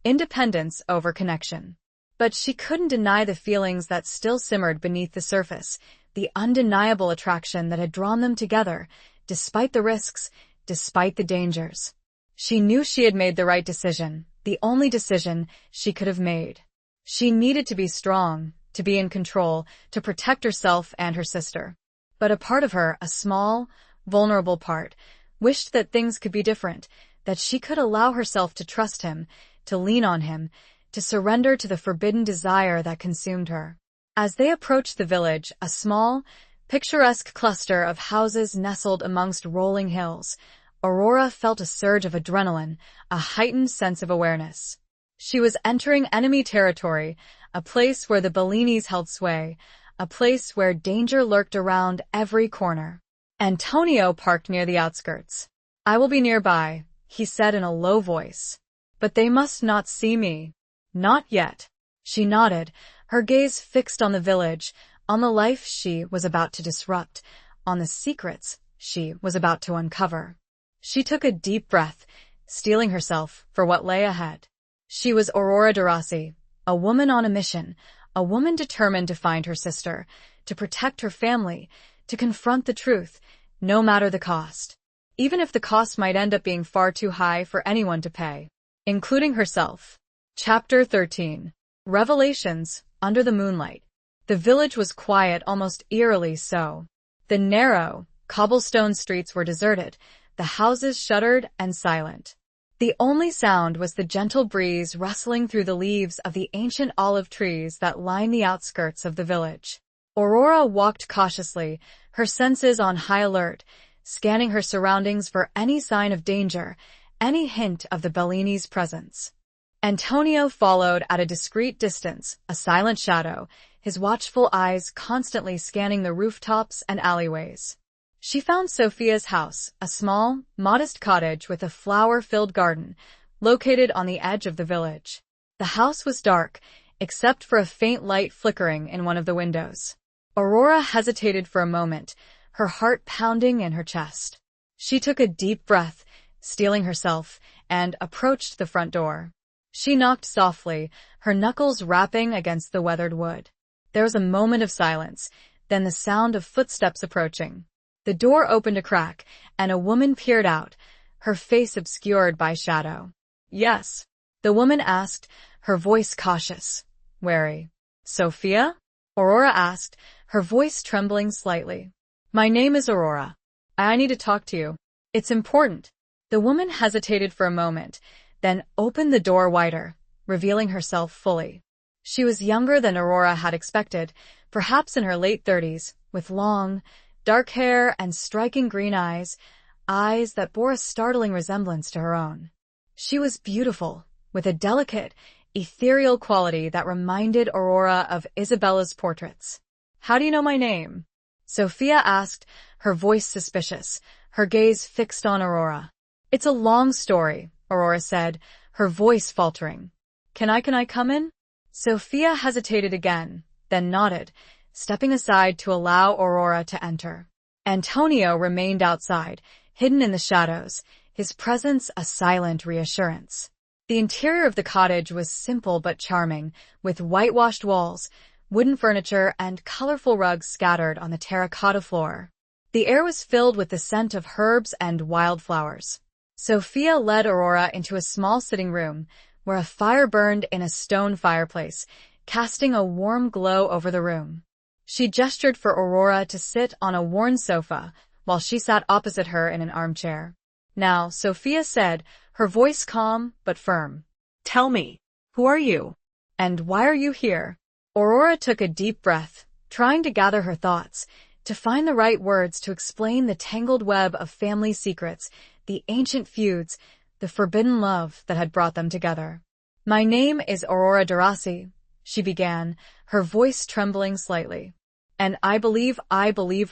independence over connection. But she couldn't deny the feelings that still simmered beneath the surface, the undeniable attraction that had drawn them together, despite the risks, despite the dangers. She knew she had made the right decision, the only decision she could have made. She needed to be strong, to be in control, to protect herself and her sister. But a part of her, a small, vulnerable part, wished that things could be different, that she could allow herself to trust him, to lean on him, to surrender to the forbidden desire that consumed her. As they approached the village, a small, picturesque cluster of houses nestled amongst rolling hills, Aurora felt a surge of adrenaline, a heightened sense of awareness. She was entering enemy territory, a place where the Bellinis held sway, a place where danger lurked around every corner. Antonio parked near the outskirts. I will be nearby, he said in a low voice. But they must not see me. Not yet. She nodded, her gaze fixed on the village, on the life she was about to disrupt, on the secrets she was about to uncover. She took a deep breath, steeling herself for what lay ahead. She was Aurora de Rossi, a woman on a mission, a woman determined to find her sister, to protect her family, to confront the truth, no matter the cost. Even if the cost might end up being far too high for anyone to pay, including herself. Chapter 13. Revelations, under the moonlight. The village was quiet, almost eerily so. The narrow, cobblestone streets were deserted, the houses shuttered and silent. The only sound was the gentle breeze rustling through the leaves of the ancient olive trees that lined the outskirts of the village. Aurora walked cautiously, her senses on high alert, scanning her surroundings for any sign of danger, any hint of the Bellinis' presence. Antonio followed at a discreet distance, a silent shadow, his watchful eyes constantly scanning the rooftops and alleyways. She found Sophia's house, a small, modest cottage with a flower-filled garden, located on the edge of the village. The house was dark, except for a faint light flickering in one of the windows. Aurora hesitated for a moment, her heart pounding in her chest. She took a deep breath, steeling herself, and approached the front door. She knocked softly, her knuckles rapping against the weathered wood. There was a moment of silence, then the sound of footsteps approaching. The door opened a crack, and a woman peered out, her face obscured by shadow. Yes, the woman asked, her voice cautious. wary. Sophia? Aurora asked, her voice trembling slightly. My name is Aurora. I need to talk to you. It's important. The woman hesitated for a moment, then opened the door wider, revealing herself fully. She was younger than Aurora had expected, perhaps in her late 30s, with long, dark hair and striking green eyes that bore a startling resemblance to her own. She was beautiful, with a delicate, ethereal quality that reminded Aurora of Isabella's portraits. How do you know my name? Sophia asked, her voice suspicious, her gaze fixed on Aurora. It's a long story, Aurora said, her voice faltering. Can I come in? Sophia hesitated again, then nodded, stepping aside to allow Aurora to enter. Antonio remained outside, hidden in the shadows, his presence a silent reassurance. The interior of the cottage was simple but charming, with whitewashed walls, wooden furniture, and colorful rugs scattered on the terracotta floor. The air was filled with the scent of herbs and wildflowers. Sophia led Aurora into a small sitting room, where a fire burned in a stone fireplace, casting a warm glow over the room. She gestured for Aurora to sit on a worn sofa, while she sat opposite her in an armchair. Now, Sophia said, her voice calm but firm. Tell me, who are you? And why are you here? Aurora took a deep breath, trying to gather her thoughts, to find the right words to explain the tangled web of family secrets, the ancient feuds, the forbidden love that had brought them together. My name is Aurora Darasi, she began, her voice trembling slightly. And I believe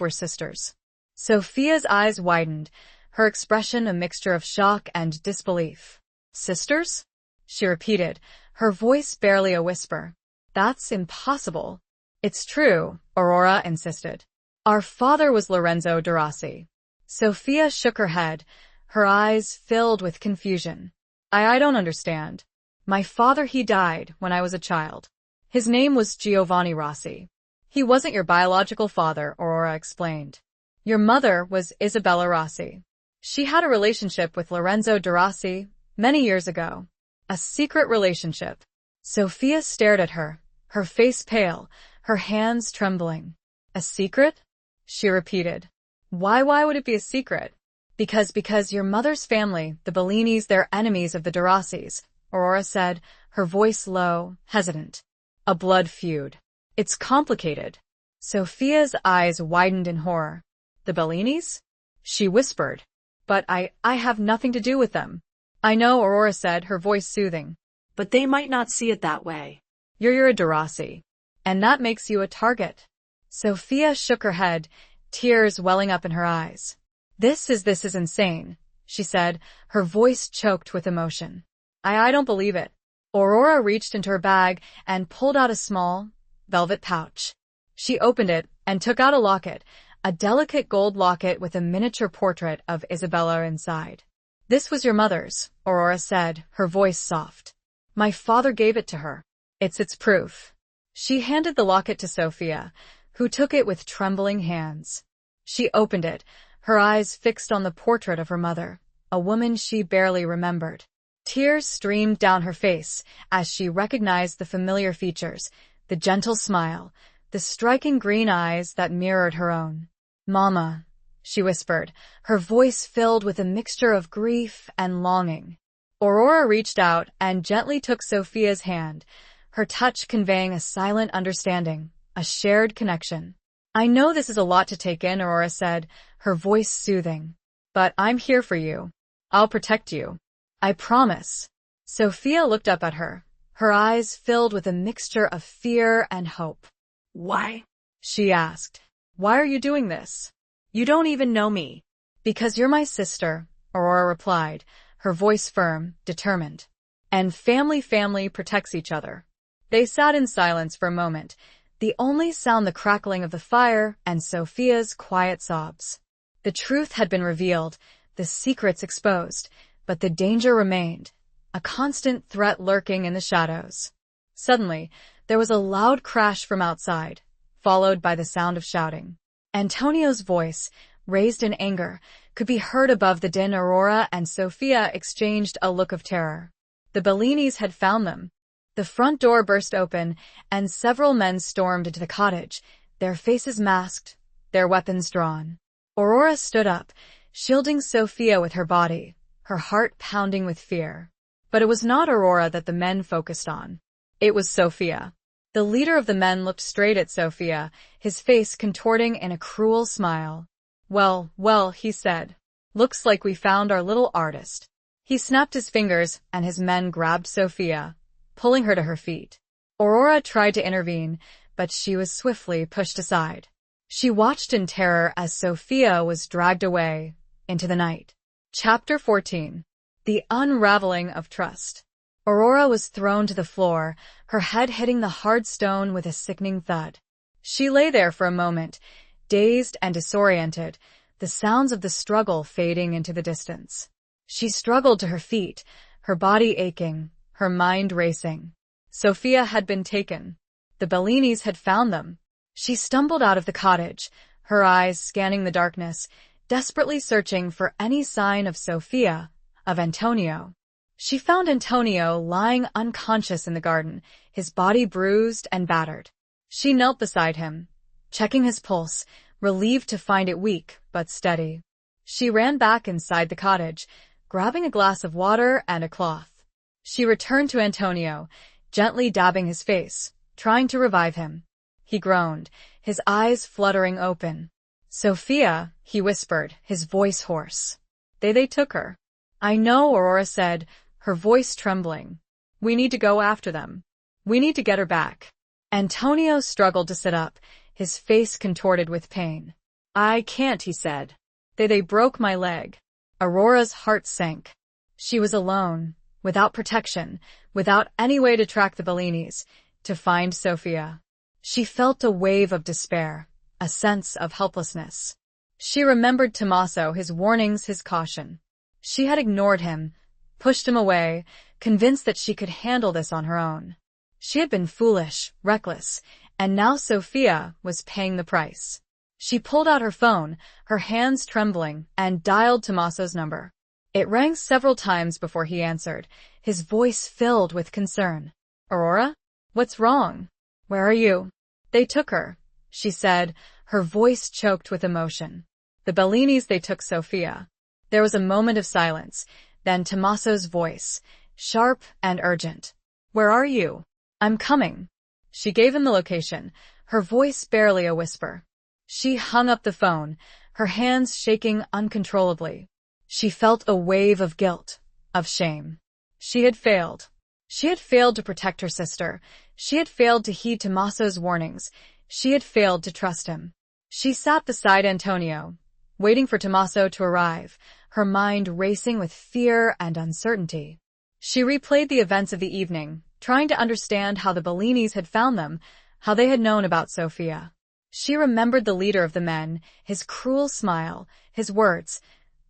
we're sisters. Sophia's eyes widened, her expression a mixture of shock and disbelief. Sisters? She repeated, her voice barely a whisper. That's impossible. It's true, Aurora insisted. Our father was Lorenzo Darasi. Sophia shook her head, her eyes filled with confusion. I don't understand. My father, he died when I was a child. His name was Giovanni Rossi. He wasn't your biological father, Aurora explained. Your mother was Isabella Rossi. She had a relationship with Lorenzo Darasi many years ago. A secret relationship. Sophia stared at her, her face pale, her hands trembling. A secret? She repeated. Why would it be a secret? Because your mother's family, the Bellinis, they're enemies of the Darasis, Aurora said, her voice low, hesitant. A blood feud. It's complicated. Sophia's eyes widened in horror. The Bellinis? She whispered. But I have nothing to do with them. I know, Aurora said, her voice soothing. But they might not see it that way. You're a Darasi. And that makes you a target. Sophia shook her head, tears welling up in her eyes. This is insane, she said, her voice choked with emotion. I don't believe it. Aurora reached into her bag and pulled out a small, velvet pouch. She opened it and took out a locket, a delicate gold locket with a miniature portrait of Isabella inside. This was your mother's, Aurora said, her voice soft. My father gave it to her. It's proof. She handed the locket to Sophia, who took it with trembling hands. She opened it, her eyes fixed on the portrait of her mother, a woman she barely remembered. Tears streamed down her face as she recognized the familiar features, the gentle smile, the striking green eyes that mirrored her own. Mama, she whispered, her voice filled with a mixture of grief and longing. Aurora reached out and gently took Sophia's hand, her touch conveying a silent understanding, a shared connection. I know this is a lot to take in, Aurora said, her voice soothing. But I'm here for you. I'll protect you. I promise. Sophia looked up at her, her eyes filled with a mixture of fear and hope. Why? She asked. Why are you doing this? You don't even know me. Because you're my sister, Aurora replied, her voice firm, determined. And family protects each other. They sat in silence for a moment, the only sound the crackling of the fire and Sophia's quiet sobs. The truth had been revealed, the secrets exposed, but the danger remained, a constant threat lurking in the shadows. Suddenly, there was a loud crash from outside, followed by the sound of shouting. Antonio's voice, raised in anger, could be heard above the din. Aurora and Sophia exchanged a look of terror. The Bellinis had found them. The front door burst open, and several men stormed into the cottage, their faces masked, their weapons drawn. Aurora stood up, shielding Sophia with her body, her heart pounding with fear. But it was not Aurora that the men focused on. It was Sophia. The leader of the men looked straight at Sophia, his face contorting in a cruel smile. Well, he said. Looks like we found our little artist. He snapped his fingers, and his men grabbed Sophia, pulling her to her feet. Aurora tried to intervene, but she was swiftly pushed aside. She watched in terror as Sophia was dragged away into the night. Chapter 14. The Unraveling of Trust. Aurora was thrown to the floor, her head hitting the hard stone with a sickening thud. She lay there for a moment, dazed and disoriented, the sounds of the struggle fading into the distance. She struggled to her feet, her body aching, her mind racing. Sophia had been taken. The Bellinis had found them. She stumbled out of the cottage, her eyes scanning the darkness, desperately searching for any sign of Sophia, of Antonio. She found Antonio lying unconscious in the garden, his body bruised and battered. She knelt beside him, checking his pulse, relieved to find it weak but steady. She ran back inside the cottage, grabbing a glass of water and a cloth. She returned to Antonio, gently dabbing his face, trying to revive him. He groaned, his eyes fluttering open. "Sophia," he whispered, his voice hoarse. They took her. "I know," Aurora said, her voice trembling. "We need to go after them. We need to get her back." Antonio struggled to sit up, his face contorted with pain. "I can't," he said. They broke my leg." Aurora's heart sank. She was alone, without protection, without any way to track the Bellinis, to find Sophia. She felt a wave of despair, a sense of helplessness. She remembered Tommaso, his warnings, his caution. She had ignored him, pushed him away, convinced that she could handle this on her own. She had been foolish, reckless, and now Sophia was paying the price. She pulled out her phone, her hands trembling, and dialed Tommaso's number. It rang several times before he answered, his voice filled with concern. "Aurora? What's wrong? Where are you?" "They took her," she said, her voice choked with emotion. "The Bellinis, they took Sophia." There was a moment of silence, then Tommaso's voice, sharp and urgent. "Where are you?" "I'm coming." She gave him the location, her voice barely a whisper. She hung up the phone, her hands shaking uncontrollably. She felt a wave of guilt, of shame. She had failed. She had failed to protect her sister. She had failed to heed Tommaso's warnings. She had failed to trust him. She sat beside Antonio, waiting for Tommaso to arrive, her mind racing with fear and uncertainty. She replayed the events of the evening, trying to understand how the Bellinis had found them, how they had known about Sophia. She remembered the leader of the men, his cruel smile, his words,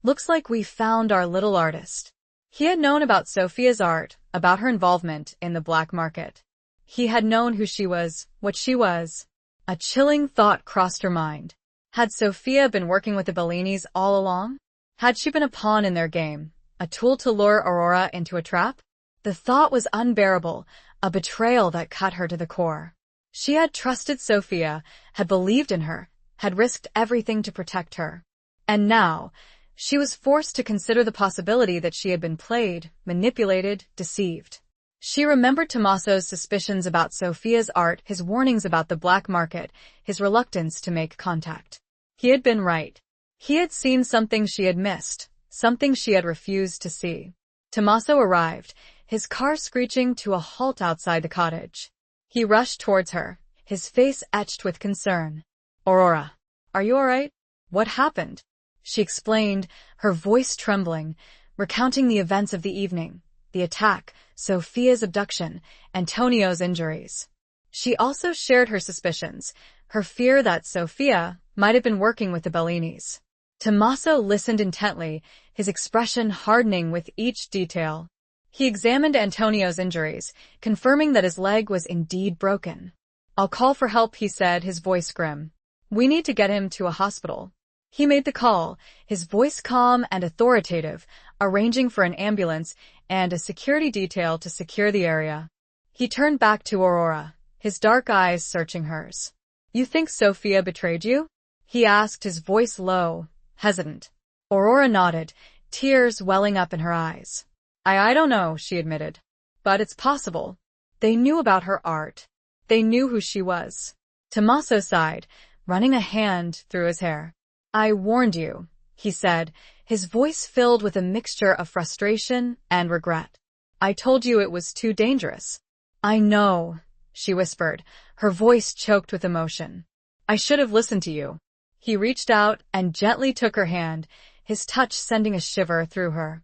"Looks like we found our little artist." He had known about Sophia's art, about her involvement in the black market. He had known who she was, what she was. A chilling thought crossed her mind. Had Sophia been working with the Bellinis all along? Had she been a pawn in their game, a tool to lure Aurora into a trap? The thought was unbearable, a betrayal that cut her to the core. She had trusted Sophia, had believed in her, had risked everything to protect her. And now, she was forced to consider the possibility that she had been played, manipulated, deceived. She remembered Tommaso's suspicions about Sophia's art, his warnings about the black market, his reluctance to make contact. He had been right. He had seen something she had missed, something she had refused to see. Tommaso arrived, his car screeching to a halt outside the cottage. He rushed towards her, his face etched with concern. "Aurora, are you all right? What happened?" She explained, her voice trembling, recounting the events of the evening, the attack, Sophia's abduction, Antonio's injuries. She also shared her suspicions, her fear that Sophia might have been working with the Bellinis. Tommaso listened intently, his expression hardening with each detail. He examined Antonio's injuries, confirming that his leg was indeed broken. "I'll call for help," he said, his voice grim. "We need to get him to a hospital." He made the call, his voice calm and authoritative, arranging for an ambulance and a security detail to secure the area. He turned back to Aurora, his dark eyes searching hers. You think Sophia betrayed you? He asked, his voice low, hesitant. Aurora nodded, tears welling up in her eyes. I don't know, she admitted. But it's possible. They knew about her art. They knew who she was. Tommaso sighed, running a hand through his hair. I warned you, he said, his voice filled with a mixture of frustration and regret. I told you it was too dangerous. I know, she whispered, her voice choked with emotion. I should have listened to you. He reached out and gently took her hand, his touch sending a shiver through her.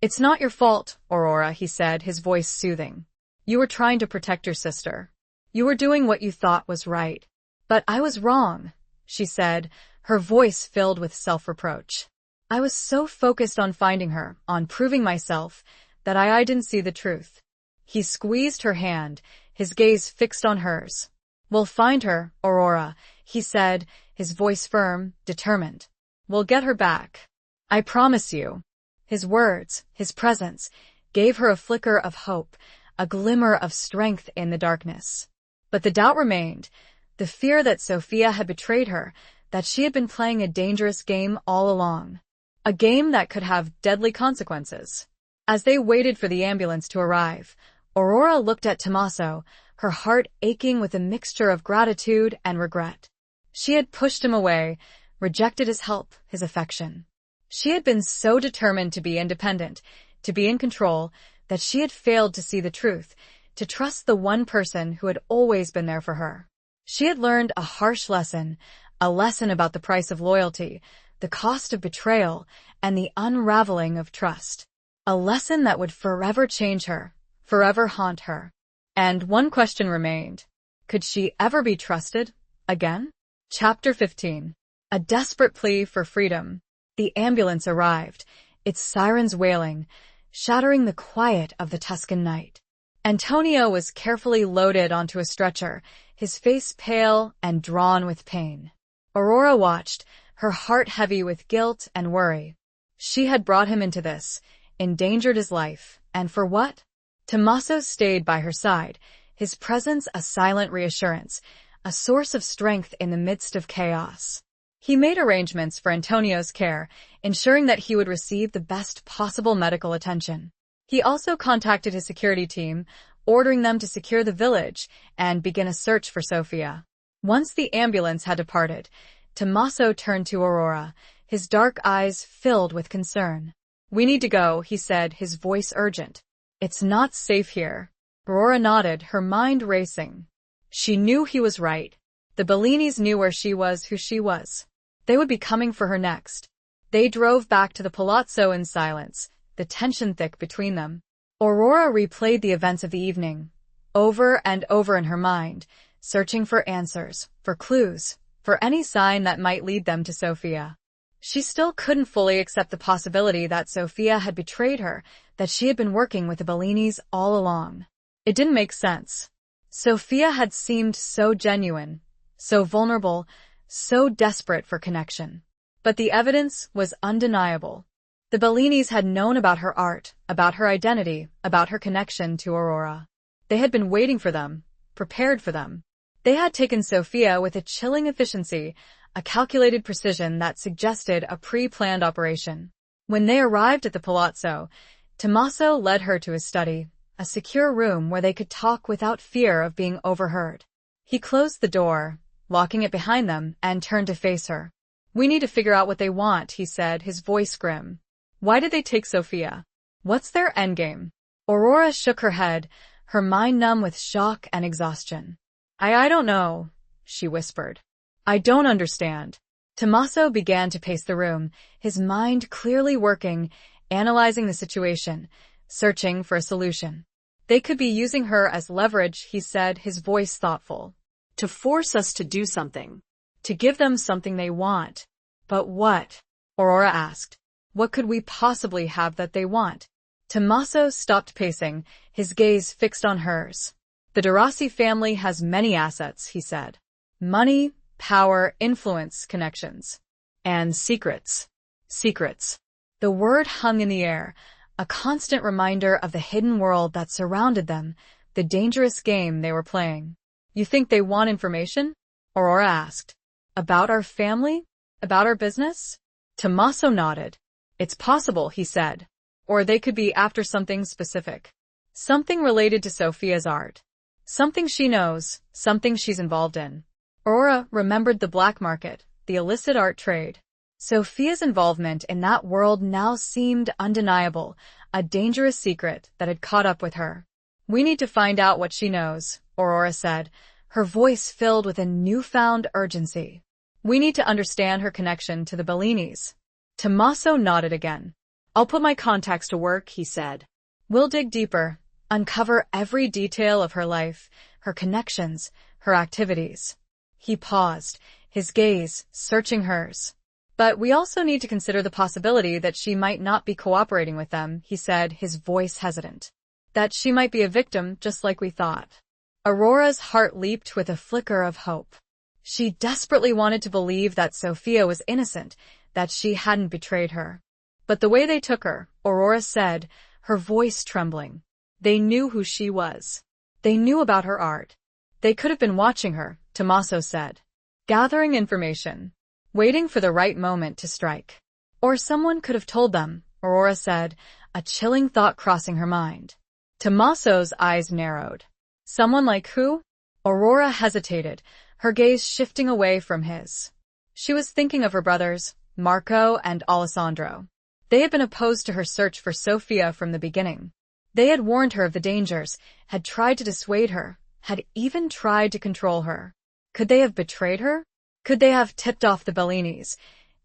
It's not your fault, Aurora, he said, his voice soothing. You were trying to protect your sister. You were doing what you thought was right. But I was wrong, she said, her voice filled with self-reproach. I was so focused on finding her, on proving myself, that I didn't see the truth. He squeezed her hand, his gaze fixed on hers. We'll find her, Aurora, he said, his voice firm, determined. We'll get her back. I promise you. His words, his presence, gave her a flicker of hope, a glimmer of strength in the darkness. But the doubt remained, the fear that Sophia had betrayed her, that she had been playing a dangerous game all along. A game that could have deadly consequences. As they waited for the ambulance to arrive, Aurora looked at Tommaso, her heart aching with a mixture of gratitude and regret. She had pushed him away, rejected his help, his affection. She had been so determined to be independent, to be in control, that she had failed to see the truth, to trust the one person who had always been there for her. She had learned a harsh lesson, a lesson about the price of loyalty, the cost of betrayal, and the unraveling of trust. A lesson that would forever change her, forever haunt her. And one question remained. Could she ever be trusted again? Chapter 15. A desperate plea for freedom. The ambulance arrived, its sirens wailing, shattering the quiet of the Tuscan night. Antonio was carefully loaded onto a stretcher, his face pale and drawn with pain. Aurora watched, her heart heavy with guilt and worry. She had brought him into this, endangered his life, and for what? Tommaso stayed by her side, his presence a silent reassurance, a source of strength in the midst of chaos. He made arrangements for Antonio's care, ensuring that he would receive the best possible medical attention. He also contacted his security team, ordering them to secure the village and begin a search for Sophia. Once the ambulance had departed, Tommaso turned to Aurora, his dark eyes filled with concern. We need to go, he said, his voice urgent. It's not safe here. Aurora nodded, her mind racing. She knew he was right. The Bellinis knew where she was, who she was. They would be coming for her next. They drove back to the palazzo in silence, the tension thick between them. Aurora replayed the events of the evening, over and over in her mind, searching for answers, for clues, for any sign that might lead them to Sophia. She still couldn't fully accept the possibility that Sophia had betrayed her, that she had been working with the Bellinis all along. It didn't make sense. Sophia had seemed so genuine, so vulnerable, so desperate for connection. But the evidence was undeniable. The Bellinis had known about her art, about her identity, about her connection to Aurora. They had been waiting for them, prepared for them. They had taken Sophia with a chilling efficiency, a calculated precision that suggested a pre-planned operation. When they arrived at the palazzo, Tommaso led her to his study, a secure room where they could talk without fear of being overheard. He closed the door, locking it behind them, and turned to face her. We need to figure out what they want, he said, his voice grim. Why did they take Sophia? What's their endgame? Aurora shook her head, her mind numb with shock and exhaustion. I don't know, she whispered. I don't understand. Tommaso began to pace the room, his mind clearly working, analyzing the situation, searching for a solution. They could be using her as leverage, he said, his voice thoughtful. To force us to do something. To give them something they want. But what? Aurora asked. What could we possibly have that they want? Tommaso stopped pacing, his gaze fixed on hers. The Derossi family has many assets, he said. Money, power, influence, connections. And secrets. Secrets. The word hung in the air, a constant reminder of the hidden world that surrounded them, the dangerous game they were playing. You think they want information? Aurora asked. About our family? About our business? Tommaso nodded. It's possible, he said. Or they could be after something specific. Something related to Sophia's art. Something she knows, something she's involved in. Aurora remembered the black market, the illicit art trade. Sophia's involvement in that world now seemed undeniable, a dangerous secret that had caught up with her. We need to find out what she knows, Aurora said, her voice filled with a newfound urgency. We need to understand her connection to the Bellinis. Tommaso nodded again. I'll put my contacts to work, he said. We'll dig deeper, uncover every detail of her life, her connections, her activities. He paused, his gaze searching hers. But we also need to consider the possibility that she might not be cooperating with them, he said, his voice hesitant. That she might be a victim just like we thought. Aurora's heart leaped with a flicker of hope. She desperately wanted to believe that Sophia was innocent, that she hadn't betrayed her. But the way they took her, Aurora said, her voice trembling. They knew who she was. They knew about her art. They could have been watching her, Tommaso said. Gathering information. Waiting for the right moment to strike. Or someone could have told them, Aurora said, a chilling thought crossing her mind. Tommaso's eyes narrowed. Someone like who? Aurora hesitated, her gaze shifting away from his. She was thinking of her brothers, Marco and Alessandro. They had been opposed to her search for Sophia from the beginning. They had warned her of the dangers, had tried to dissuade her, had even tried to control her. Could they have betrayed her? Could they have tipped off the Bellinis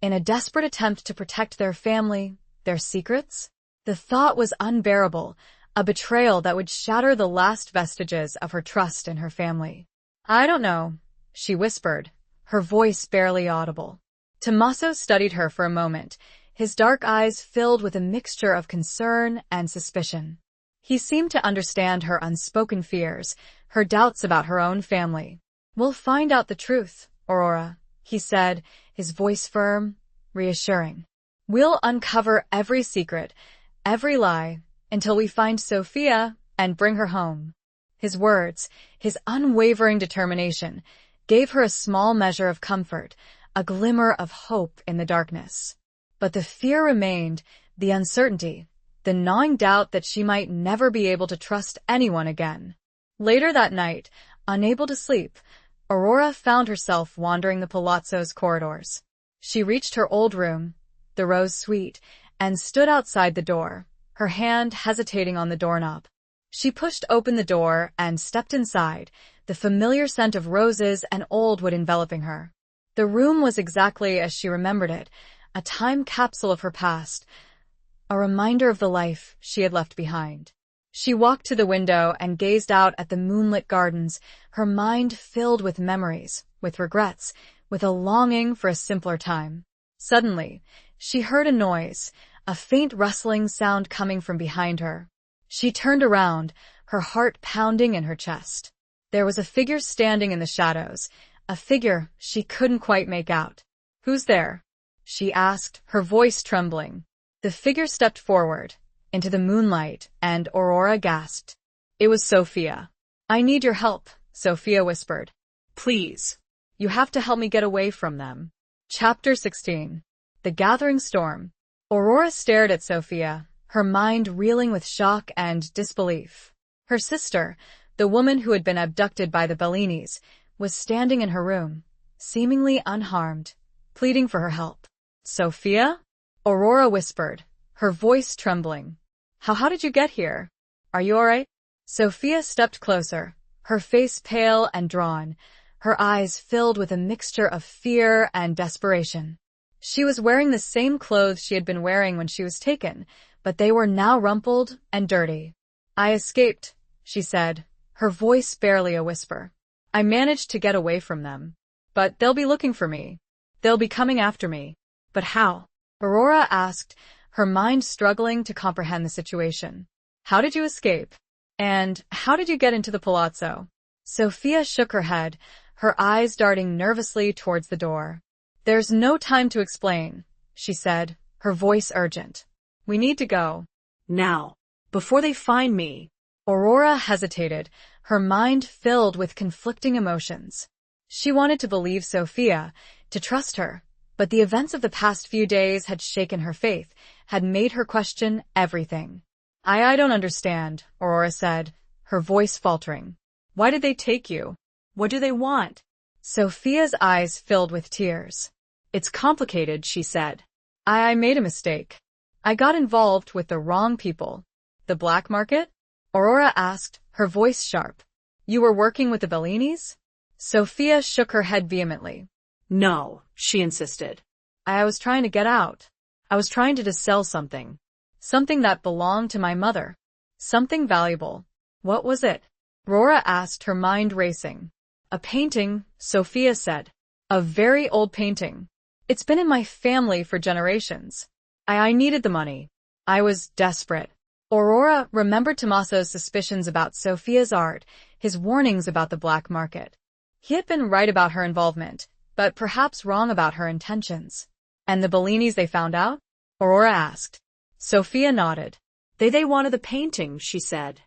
in a desperate attempt to protect their family, their secrets? The thought was unbearable, a betrayal that would shatter the last vestiges of her trust in her family. I don't know, she whispered, her voice barely audible. Tommaso studied her for a moment, his dark eyes filled with a mixture of concern and suspicion. He seemed to understand her unspoken fears, her doubts about her own family. We'll find out the truth, Aurora, he said, his voice firm, reassuring. We'll uncover every secret, every lie, until we find Sophia and bring her home. His words, his unwavering determination, gave her a small measure of comfort, a glimmer of hope in the darkness. But the fear remained, the uncertainty, the gnawing doubt that she might never be able to trust anyone again. Later that night, unable to sleep, Aurora found herself wandering the palazzo's corridors. She reached her old room, the Rose Suite, and stood outside the door, her hand hesitating on the doorknob. She pushed open the door and stepped inside, the familiar scent of roses and old wood enveloping her. The room was exactly as she remembered it, a time capsule of her past, a reminder of the life she had left behind. She walked to the window and gazed out at the moonlit gardens, her mind filled with memories, with regrets, with a longing for a simpler time. Suddenly, she heard a noise, a faint rustling sound coming from behind her. She turned around, her heart pounding in her chest. There was a figure standing in the shadows, a figure she couldn't quite make out. Who's there? She asked, her voice trembling. The figure stepped forward, into the moonlight, and Aurora gasped. It was Sophia. I need your help, Sophia whispered. Please. You have to help me get away from them. Chapter 16. The Gathering Storm. Aurora stared at Sophia, her mind reeling with shock and disbelief. Her sister, the woman who had been abducted by the Bellinis, was standing in her room, seemingly unharmed, pleading for her help. Sophia? Aurora whispered, her voice trembling. How did you get here? Are you all right? Sophia stepped closer, her face pale and drawn, her eyes filled with a mixture of fear and desperation. She was wearing the same clothes she had been wearing when she was taken, but they were now rumpled and dirty. I escaped, she said, her voice barely a whisper. I managed to get away from them. But they'll be looking for me. They'll be coming after me. But how? Aurora asked, her mind struggling to comprehend the situation. How did you escape? And how did you get into the palazzo? Sophia shook her head, her eyes darting nervously towards the door. There's no time to explain, she said, her voice urgent. We need to go. Now. Before they find me. Aurora hesitated, her mind filled with conflicting emotions. She wanted to believe Sophia, to trust her, but the events of the past few days had shaken her faith, had made her question everything. I don't understand, Aurora said, her voice faltering. Why did they take you? What do they want? Sophia's eyes filled with tears. It's complicated, she said. I made a mistake. I got involved with the wrong people. The black market? Aurora asked, her voice sharp. You were working with the Bellinis? Sophia shook her head vehemently. No, she insisted. I was trying to get out. I was trying to sell something. Something that belonged to my mother. Something valuable. What was it? Aurora asked, her mind racing. A painting, Sophia said. A very old painting. It's been in my family for generations. I needed the money. I was desperate. Aurora remembered Tommaso's suspicions about Sophia's art, his warnings about the black market. He had been right about her involvement, but perhaps wrong about her intentions. And the Bellinis they found out? Aurora asked. Sophia nodded. They wanted the painting, she said.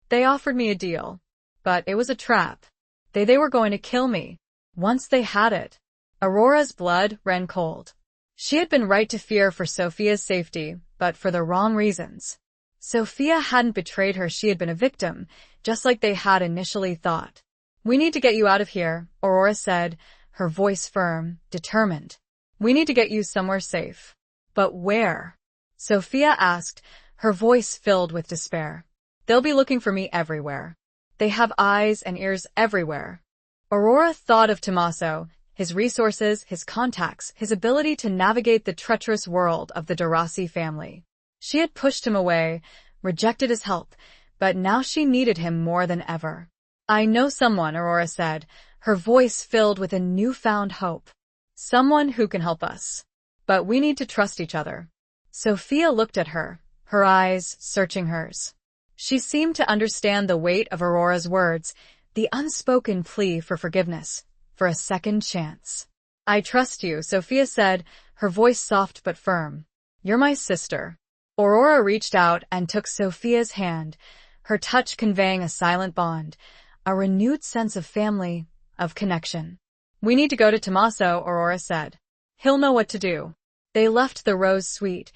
They offered me a deal. But it was a trap. They were going to kill me. Once they had it. Aurora's blood ran cold. She had been right to fear for Sophia's safety, but for the wrong reasons. Sophia hadn't betrayed her, she had been a victim, just like they had initially thought. We need to get you out of here, Aurora said, her voice firm, determined. We need to get you somewhere safe. But where? Sophia asked, her voice filled with despair. They'll be looking for me everywhere. They have eyes and ears everywhere. Aurora thought of Tommaso, his resources, his contacts, his ability to navigate the treacherous world of the Derasi family. She had pushed him away, rejected his help, but now she needed him more than ever. I know someone, Aurora said, her voice filled with a newfound hope. Someone who can help us. But we need to trust each other. Sophia looked at her, her eyes searching hers. She seemed to understand the weight of Aurora's words, the unspoken plea for forgiveness, for a second chance. I trust you, Sophia said, her voice soft but firm. You're my sister. Aurora reached out and took Sophia's hand, her touch conveying a silent bond, a renewed sense of family, of connection. We need to go to Tommaso, Aurora said. He'll know what to do. They left the Rose Suite,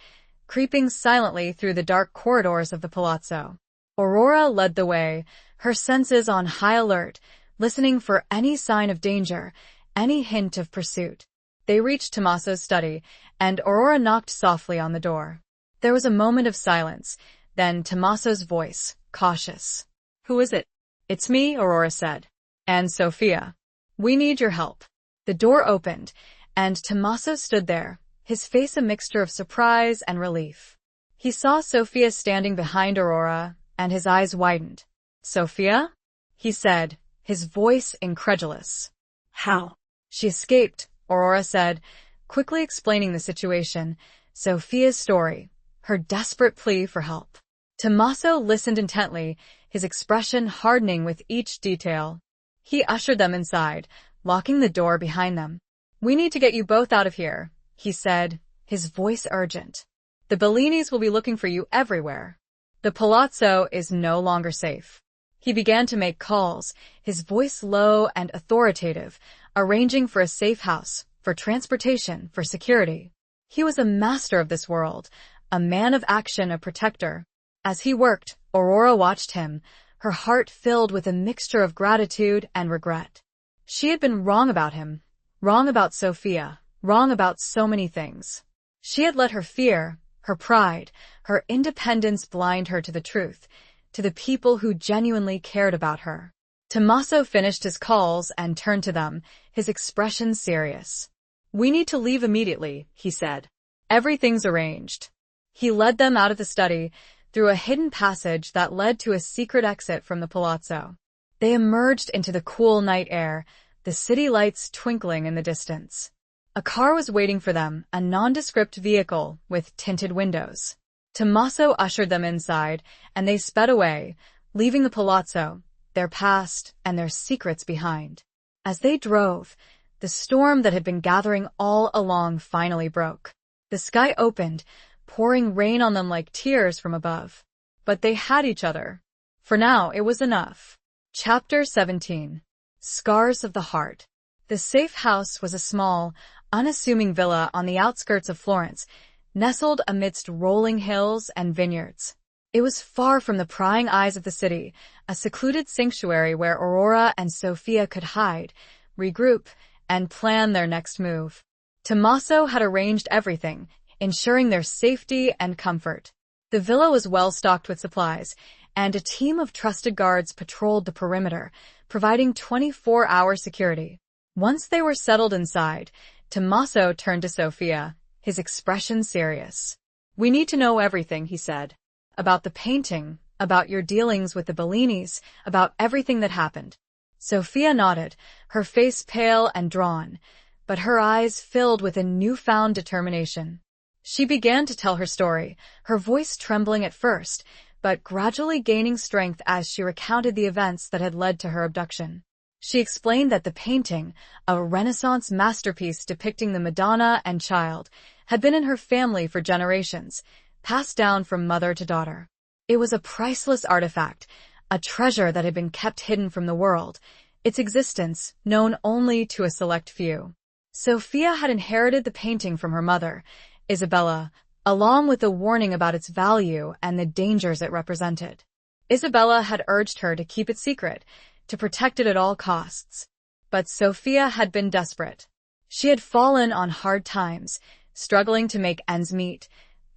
creeping silently through the dark corridors of the palazzo. Aurora led the way, her senses on high alert, listening for any sign of danger, any hint of pursuit. They reached Tommaso's study, and Aurora knocked softly on the door. There was a moment of silence, then Tommaso's voice, cautious. Who is it? It's me, Aurora said. And Sophia. We need your help. The door opened, and Tommaso stood there, his face a mixture of surprise and relief. He saw Sophia standing behind Aurora, and his eyes widened. Sophia? He said, his voice incredulous. How? She escaped, Aurora said, quickly explaining the situation, Sophia's story, her desperate plea for help. Tommaso listened intently, his expression hardening with each detail. He ushered them inside, locking the door behind them. We need to get you both out of here, he said, his voice urgent. The Bellinis will be looking for you everywhere. The palazzo is no longer safe. He began to make calls, his voice low and authoritative, arranging for a safe house, for transportation, for security. He was a master of this world, a man of action, a protector. As he worked, Aurora watched him, her heart filled with a mixture of gratitude and regret. She had been wrong about him, wrong about Sophia, wrong about so many things. She had let her fear, her pride, her independence blind her to the truth, to the people who genuinely cared about her. Tommaso finished his calls and turned to them, his expression serious. We need to leave immediately, he said. Everything's arranged. He led them out of the study, through a hidden passage that led to a secret exit from the palazzo. They emerged into the cool night air, the city lights twinkling in the distance. A car was waiting for them, a nondescript vehicle with tinted windows. Tommaso ushered them inside, and they sped away, leaving the palazzo, their past and their secrets behind. As they drove, the storm that had been gathering all along finally broke. The sky opened, pouring rain on them like tears from above. But they had each other. For now, it was enough. Chapter 17. Scars of the Heart. The safe house was a small, unassuming villa on the outskirts of Florence, nestled amidst rolling hills and vineyards. It was far from the prying eyes of the city, a secluded sanctuary where Aurora and Sophia could hide, regroup, and plan their next move. Tommaso had arranged everything, ensuring their safety and comfort. The villa was well stocked with supplies, and a team of trusted guards patrolled the perimeter, providing 24-hour security. Once they were settled inside, Tommaso turned to Sophia, his expression serious. "We need to know everything," he said. "About the painting, about your dealings with the Bellinis, about everything that happened." Sophia nodded, her face pale and drawn, but her eyes filled with a newfound determination. She began to tell her story, her voice trembling at first, but gradually gaining strength as she recounted the events that had led to her abduction. She explained that the painting, a Renaissance masterpiece depicting the Madonna and Child, had been in her family for generations, passed down from mother to daughter. It was a priceless artifact, a treasure that had been kept hidden from the world, its existence known only to a select few. Sophia had inherited the painting from her mother, Isabella, along with a warning about its value and the dangers it represented. Isabella had urged her to keep it secret, to protect it at all costs. But Sophia had been desperate. She had fallen on hard times, struggling to make ends meet,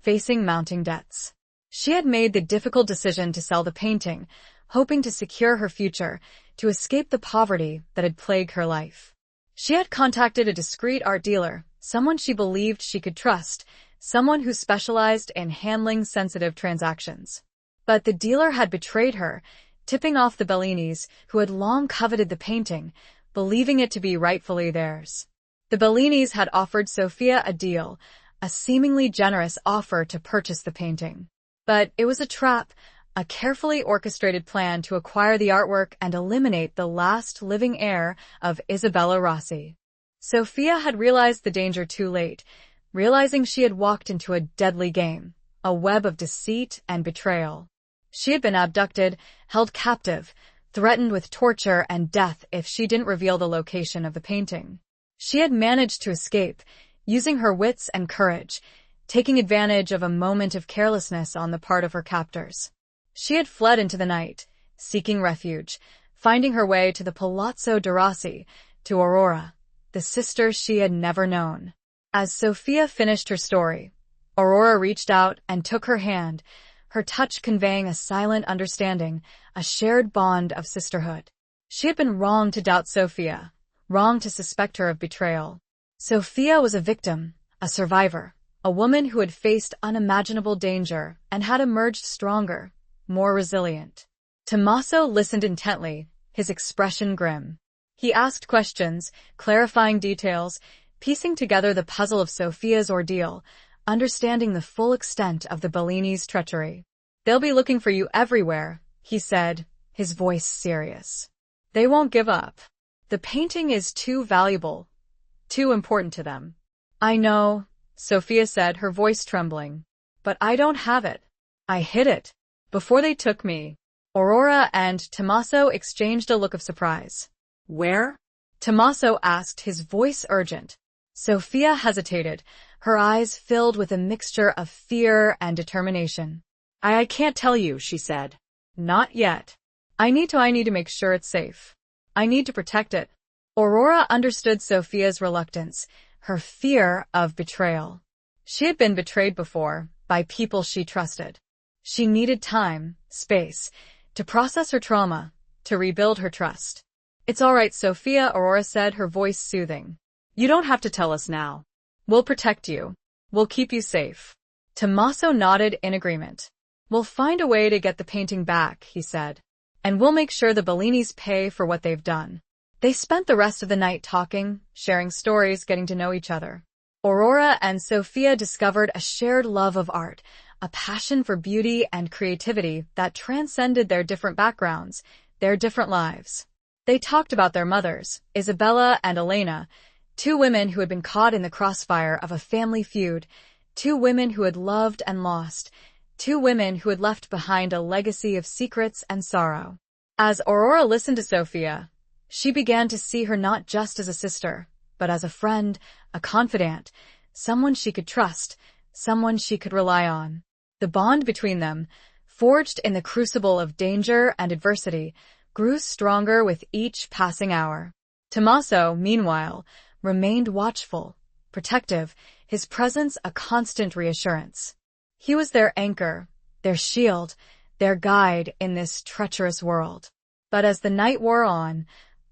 facing mounting debts. She had made the difficult decision to sell the painting, hoping to secure her future, to escape the poverty that had plagued her life. She had contacted a discreet art dealer, someone she believed she could trust, someone who specialized in handling sensitive transactions. But the dealer had betrayed her, tipping off the Bellinis, who had long coveted the painting, believing it to be rightfully theirs. The Bellinis had offered Sophia a deal, a seemingly generous offer to purchase the painting. But it was a trap, a carefully orchestrated plan to acquire the artwork and eliminate the last living heir of Isabella Rossi. Sophia had realized the danger too late, realizing she had walked into a deadly game, a web of deceit and betrayal. She had been abducted, held captive, threatened with torture and death if she didn't reveal the location of the painting. She had managed to escape, using her wits and courage, taking advantage of a moment of carelessness on the part of her captors. She had fled into the night, seeking refuge, finding her way to the Palazzo de Rossi, to Aurora, the sister she had never known. As Sophia finished her story, Aurora reached out and took her hand, her touch conveying a silent understanding, a shared bond of sisterhood. She had been wrong to doubt Sophia, wrong to suspect her of betrayal. Sophia was a victim, a survivor, a woman who had faced unimaginable danger and had emerged stronger, more resilient. Tommaso listened intently, his expression grim. He asked questions, clarifying details, piecing together the puzzle of Sophia's ordeal, understanding the full extent of the Bellinis' treachery. "They'll be looking for you everywhere," he said, his voice serious. "They won't give up. The painting is too valuable, too important to them." "I know," Sophia said, her voice trembling. "But I don't have it. I hid it before they took me." Aurora and Tommaso exchanged a look of surprise. "Where?" Tommaso asked, his voice urgent. Sophia hesitated, her eyes filled with a mixture of fear and determination. I can't tell you," she said. "Not yet. I need to make sure it's safe. I need to protect it." Aurora understood Sophia's reluctance, her fear of betrayal. She had been betrayed before, by people she trusted. She needed time, space, to process her trauma, to rebuild her trust. "It's all right, Sophia," Aurora said, her voice soothing. "You don't have to tell us now. We'll protect you. We'll keep you safe." Tommaso nodded in agreement. "We'll find a way to get the painting back," he said. "And we'll make sure the Bellinis pay for what they've done." They spent the rest of the night talking, sharing stories, getting to know each other. Aurora and Sophia discovered a shared love of art, a passion for beauty and creativity that transcended their different backgrounds, their different lives. They talked about their mothers, Isabella and Elena, two women who had been caught in the crossfire of a family feud, two women who had loved and lost, two women who had left behind a legacy of secrets and sorrow. As Aurora listened to Sophia, she began to see her not just as a sister, but as a friend, a confidant, someone she could trust, someone she could rely on. The bond between them, forged in the crucible of danger and adversity, grew stronger with each passing hour. Tommaso, meanwhile, remained watchful, protective, his presence a constant reassurance. He was their anchor, their shield, their guide in this treacherous world. But as the night wore on,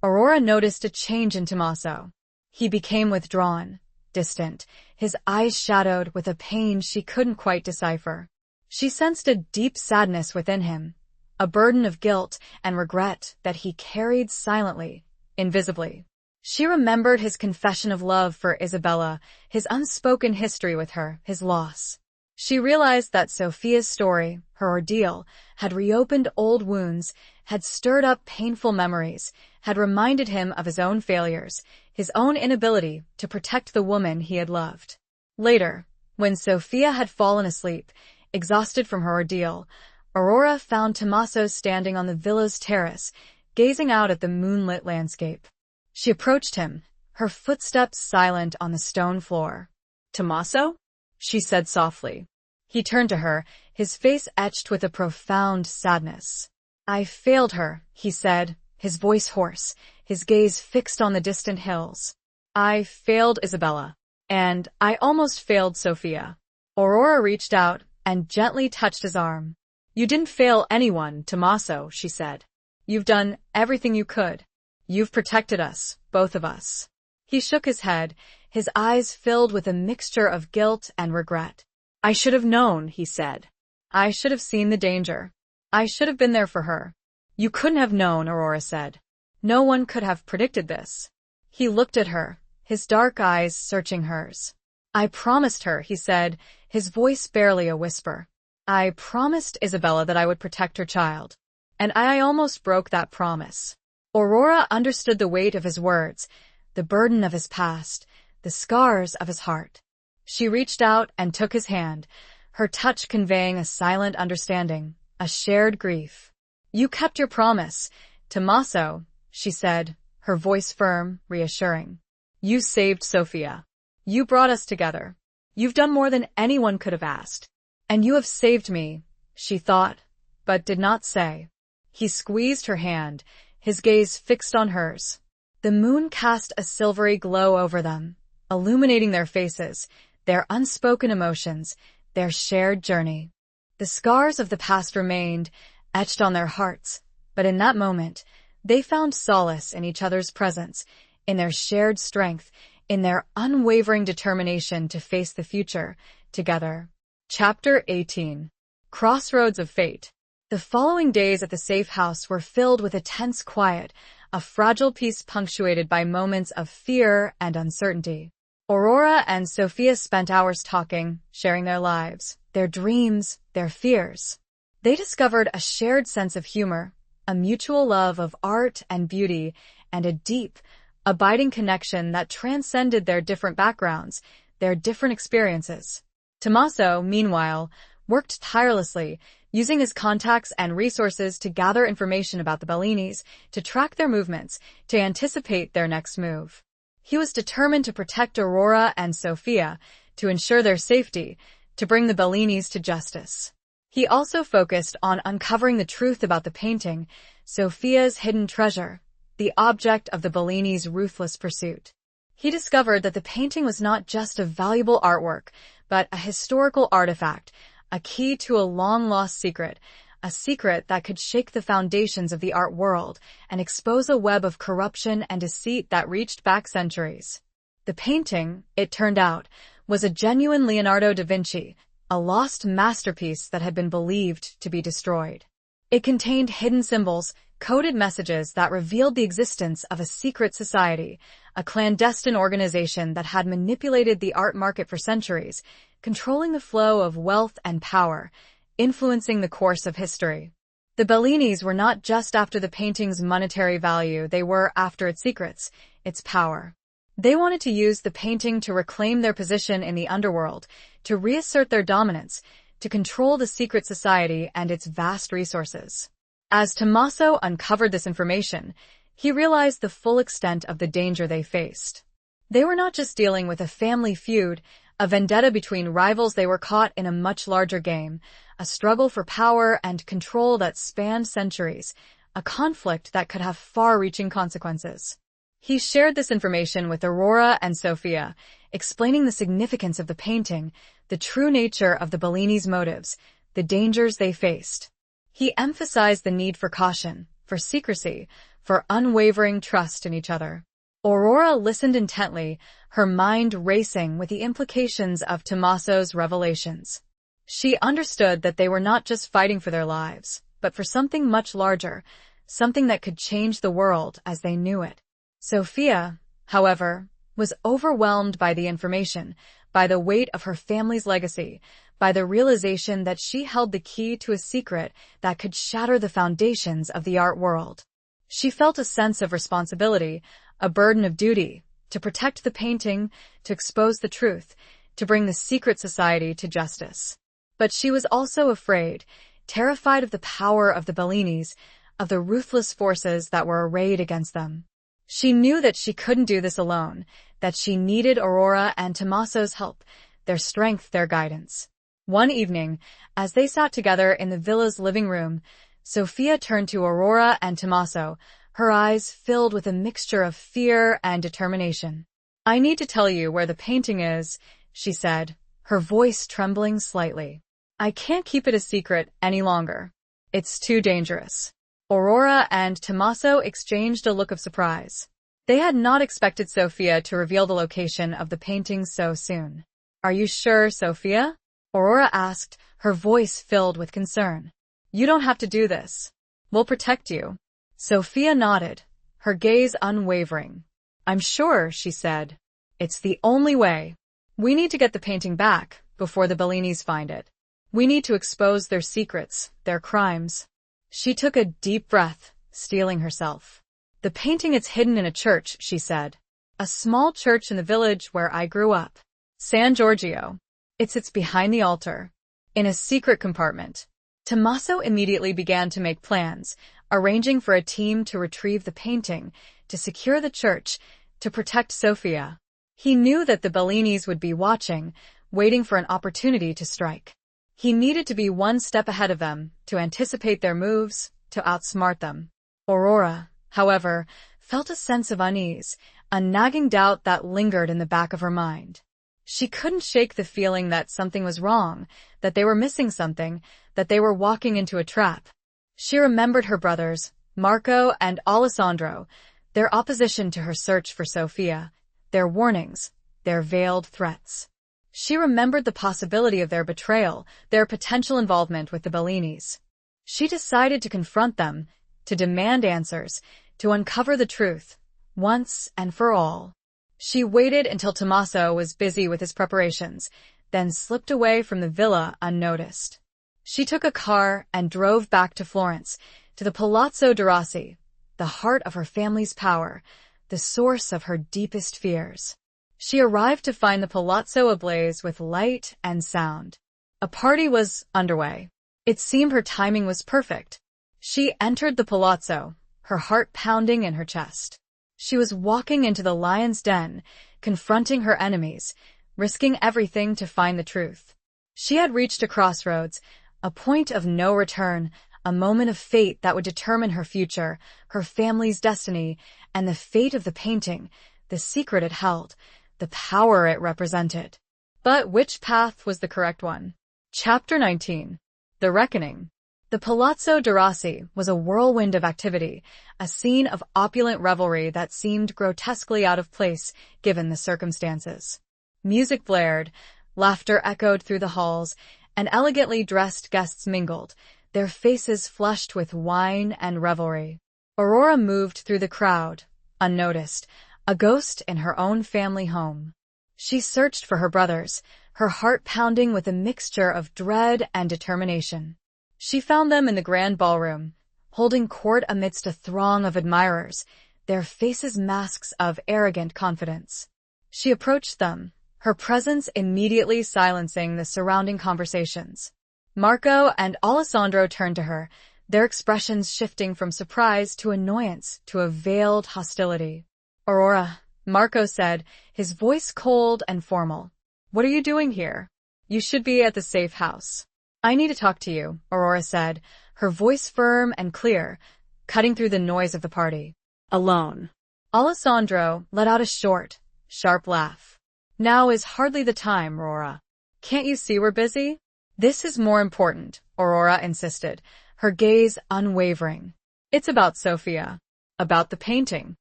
Aurora noticed a change in Tommaso. He became withdrawn, distant, his eyes shadowed with a pain she couldn't quite decipher. She sensed a deep sadness within him, a burden of guilt and regret that he carried silently, invisibly. She remembered his confession of love for Isabella, his unspoken history with her, his loss. She realized that Sophia's story, her ordeal, had reopened old wounds, had stirred up painful memories, had reminded him of his own failures, his own inability to protect the woman he had loved. Later, when Sophia had fallen asleep, exhausted from her ordeal, Aurora found Tommaso standing on the villa's terrace, gazing out at the moonlit landscape. She approached him, her footsteps silent on the stone floor. "Tommaso?" she said softly. He turned to her, his face etched with a profound sadness. "I failed her," he said, his voice hoarse, his gaze fixed on the distant hills. "I failed Isabella. And I almost failed Sophia." Aurora reached out and gently touched his arm. "You didn't fail anyone, Tommaso," she said. "You've done everything you could. You've protected us, both of us." He shook his head, his eyes filled with a mixture of guilt and regret. "I should have known," he said. "I should have seen the danger. I should have been there for her." "You couldn't have known," Aurora said. "No one could have predicted this." He looked at her, his dark eyes searching hers. "I promised her," he said, his voice barely a whisper. "I promised Isabella that I would protect her child. And I almost broke that promise." Aurora understood the weight of his words, the burden of his past, the scars of his heart. She reached out and took his hand, her touch conveying a silent understanding, a shared grief. "You kept your promise, Tommaso," she said, her voice firm, reassuring. "You saved Sophia. You brought us together. You've done more than anyone could have asked. And you have saved me," she thought, but did not say. He squeezed her hand, his gaze fixed on hers. The moon cast a silvery glow over them, illuminating their faces, their unspoken emotions, their shared journey. The scars of the past remained, etched on their hearts, but in that moment, they found solace in each other's presence, in their shared strength, in their unwavering determination to face the future, together. Chapter 18. Crossroads of Fate. The following days at the safe house were filled with a tense quiet, a fragile peace punctuated by moments of fear and uncertainty. Aurora and Sophia spent hours talking, sharing their lives, their dreams, their fears. They discovered a shared sense of humor, a mutual love of art and beauty, and a deep, abiding connection that transcended their different backgrounds, their different experiences. Tommaso, meanwhile, worked tirelessly, using his contacts and resources to gather information about the Bellinis, to track their movements, to anticipate their next move. He was determined to protect Aurora and Sophia, to ensure their safety, to bring the Bellinis to justice. He also focused on uncovering the truth about the painting, Sophia's hidden treasure, the object of the Bellinis' ruthless pursuit. He discovered that the painting was not just a valuable artwork, but a historical artifact, a key to a long-lost secret, a secret that could shake the foundations of the art world and expose a web of corruption and deceit that reached back centuries. The painting, it turned out, was a genuine Leonardo da Vinci, a lost masterpiece that had been believed to be destroyed. It contained hidden symbols, coded messages that revealed the existence of a secret society, a clandestine organization that had manipulated the art market for centuries, controlling the flow of wealth and power, influencing the course of history. The Bellinis were not just after the painting's monetary value, they were after its secrets, its power. They wanted to use the painting to reclaim their position in the underworld, to reassert their dominance, to control the secret society and its vast resources. As Tommaso uncovered this information, he realized the full extent of the danger they faced. They were not just dealing with a family feud, a vendetta between rivals. They were caught in a much larger game, a struggle for power and control that spanned centuries, a conflict that could have far-reaching consequences. He shared this information with Aurora and Sophia, explaining the significance of the painting, the true nature of the Bellini's motives, the dangers they faced. He emphasized the need for caution, for secrecy, for unwavering trust in each other. Aurora listened intently, her mind racing with the implications of Tommaso's revelations. She understood that they were not just fighting for their lives, but for something much larger, something that could change the world as they knew it. Sophia, however, was overwhelmed by the information, by the weight of her family's legacy, by the realization that she held the key to a secret that could shatter the foundations of the art world. She felt a sense of responsibility, a burden of duty, to protect the painting, to expose the truth, to bring the secret society to justice. But she was also afraid, terrified of the power of the Bellinis, of the ruthless forces that were arrayed against them. She knew that she couldn't do this alone, that she needed Aurora and Tommaso's help, their strength, their guidance. One evening, as they sat together in the villa's living room, Sophia turned to Aurora and Tommaso, her eyes filled with a mixture of fear and determination. "I need to tell you where the painting is," she said, her voice trembling slightly. "I can't keep it a secret any longer. It's too dangerous." Aurora and Tommaso exchanged a look of surprise. They had not expected Sophia to reveal the location of the painting so soon. "Are you sure, Sophia?" Aurora asked, her voice filled with concern. "You don't have to do this. We'll protect you." Sophia nodded, her gaze unwavering. "I'm sure," she said. "It's the only way. We need to get the painting back before the Bellinis find it. We need to expose their secrets, their crimes." She took a deep breath, steeling herself. "The painting is hidden in a church," she said. "A small church in the village where I grew up. San Giorgio. It sits behind the altar, in a secret compartment." Tommaso immediately began to make plans, arranging for a team to retrieve the painting, to secure the church, to protect Sophia. He knew that the Bellinis would be watching, waiting for an opportunity to strike. He needed to be one step ahead of them, to anticipate their moves, to outsmart them. Aurora, however, felt a sense of unease, a nagging doubt that lingered in the back of her mind. She couldn't shake the feeling that something was wrong, that they were missing something, that they were walking into a trap. She remembered her brothers, Marco and Alessandro, their opposition to her search for Sophia, their warnings, their veiled threats. She remembered the possibility of their betrayal, their potential involvement with the Bellinis. She decided to confront them, to demand answers, to uncover the truth, once and for all. She waited until Tommaso was busy with his preparations, then slipped away from the villa unnoticed. She took a car and drove back to Florence, to the Palazzo de Rossi, the heart of her family's power, the source of her deepest fears. She arrived to find the palazzo ablaze with light and sound. A party was underway. It seemed her timing was perfect. She entered the palazzo, her heart pounding in her chest. She was walking into the lion's den, confronting her enemies, risking everything to find the truth. She had reached a crossroads, a point of no return, a moment of fate that would determine her future, her family's destiny, and the fate of the painting, the secret it held, the power it represented. But which path was the correct one? Chapter 19. The Reckoning. The Palazzo de Rossi was a whirlwind of activity, a scene of opulent revelry that seemed grotesquely out of place given the circumstances. Music blared, laughter echoed through the halls, and elegantly dressed guests mingled, their faces flushed with wine and revelry. Aurora moved through the crowd, unnoticed, a ghost in her own family home. She searched for her brothers, her heart pounding with a mixture of dread and determination. She found them in the grand ballroom, holding court amidst a throng of admirers, their faces masks of arrogant confidence. She approached them, her presence immediately silencing the surrounding conversations. Marco and Alessandro turned to her, their expressions shifting from surprise to annoyance to a veiled hostility. Aurora, Marco said, his voice cold and formal. What are you doing here? You should be at the safe house. I need to talk to you, Aurora said, her voice firm and clear, cutting through the noise of the party. Alone. Alessandro let out a short, sharp laugh. Now is hardly the time, Aurora. Can't you see we're busy? This is more important, Aurora insisted, her gaze unwavering. It's about Sophia. About the painting.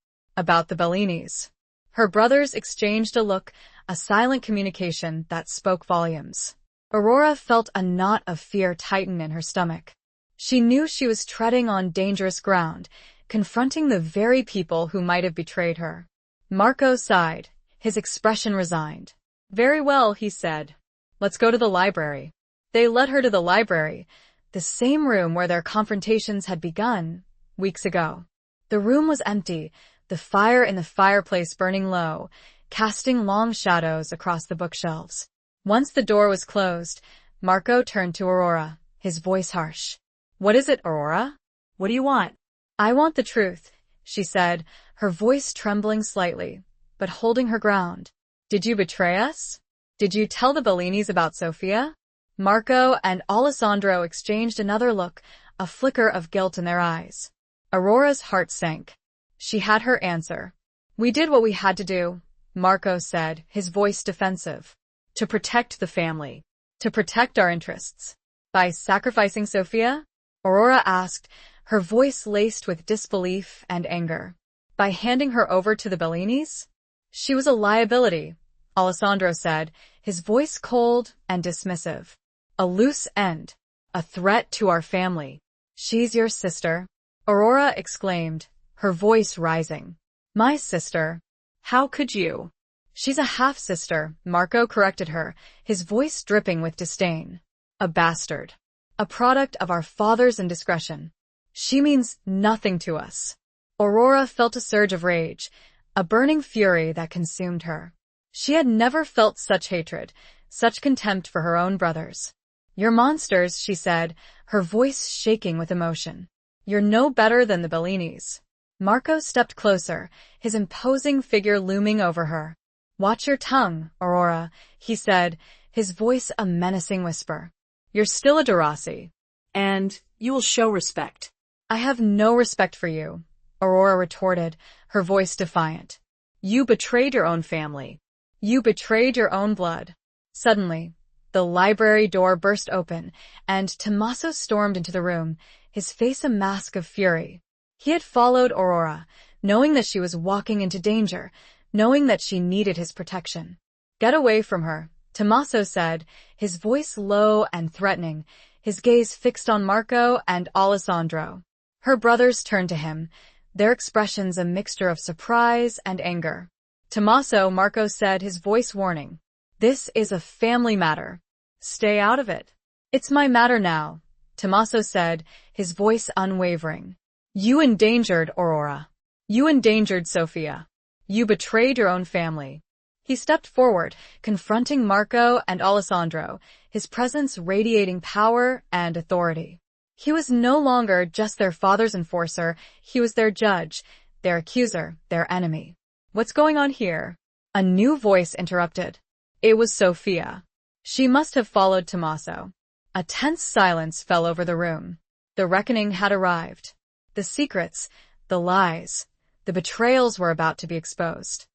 About the Bellinis. Her brothers exchanged a look, a silent communication that spoke volumes. Aurora felt a knot of fear tighten in her stomach. She knew she was treading on dangerous ground, confronting the very people who might have betrayed her. Marco sighed, his expression resigned. Very well, he said. Let's go to the library. They led her to the library, the same room where their confrontations had begun, weeks ago. The room was empty, the fire in the fireplace burning low, casting long shadows across the bookshelves. Once the door was closed, Marco turned to Aurora, his voice harsh. What is it, Aurora? What do you want? I want the truth, she said, her voice trembling slightly, but holding her ground. Did you betray us? Did you tell the Bellinis about Sophia? Marco and Alessandro exchanged another look, a flicker of guilt in their eyes. Aurora's heart sank. She had her answer. We did what we had to do, Marco said, his voice defensive. To protect the family. To protect our interests. By sacrificing Sophia? Aurora asked, her voice laced with disbelief and anger. By handing her over to the Bellinis? She was a liability, Alessandro said, his voice cold and dismissive. A loose end. A threat to our family. She's your sister, Aurora exclaimed, her voice rising. My sister? How could you? She's a half-sister, Marco corrected her, his voice dripping with disdain. A bastard. A product of our father's indiscretion. She means nothing to us. Aurora felt a surge of rage, a burning fury that consumed her. She had never felt such hatred, such contempt for her own brothers. You're monsters, she said, her voice shaking with emotion. You're no better than the Bellinis. Marco stepped closer, his imposing figure looming over her. Watch your tongue, Aurora, he said, his voice a menacing whisper. You're still a Derasi. And you will show respect. I have no respect for you, Aurora retorted, her voice defiant. You betrayed your own family. You betrayed your own blood. Suddenly, the library door burst open, and Tommaso stormed into the room, his face a mask of fury. He had followed Aurora, knowing that she was walking into danger, knowing that she needed his protection. Get away from her, Tommaso said, his voice low and threatening, his gaze fixed on Marco and Alessandro. Her brothers turned to him, their expressions a mixture of surprise and anger. Tommaso, Marco said, his voice warning. This is a family matter. Stay out of it. It's my matter now, Tommaso said, his voice unwavering. You endangered Aurora. You endangered Sophia. You betrayed your own family. He stepped forward, confronting Marco and Alessandro, his presence radiating power and authority. He was no longer just their father's enforcer, he was their judge, their accuser, their enemy. What's going on here? A new voice interrupted. It was Sophia. She must have followed Tommaso. A tense silence fell over the room. The reckoning had arrived. The secrets, the lies, the betrayals were about to be exposed.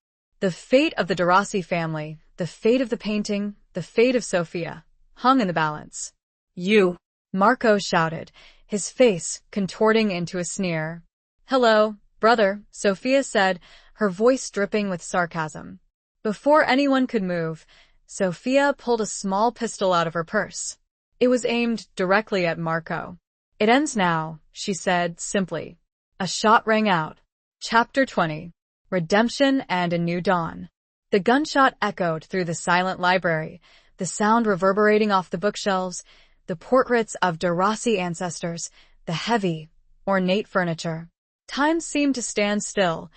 The fate of the Derasi family, the fate of the painting, the fate of Sophia, hung in the balance. You, Marco shouted, his face contorting into a sneer. Hello, brother, Sophia said, her voice dripping with sarcasm. Before anyone could move, Sophia pulled a small pistol out of her purse. It was aimed directly at Marco. It ends now, she said simply. A shot rang out. Chapter 20. Redemption and a New Dawn. The gunshot echoed through the silent library, the sound reverberating off the bookshelves, the portraits of Derasi ancestors, the heavy, ornate furniture. Time seemed to stand still,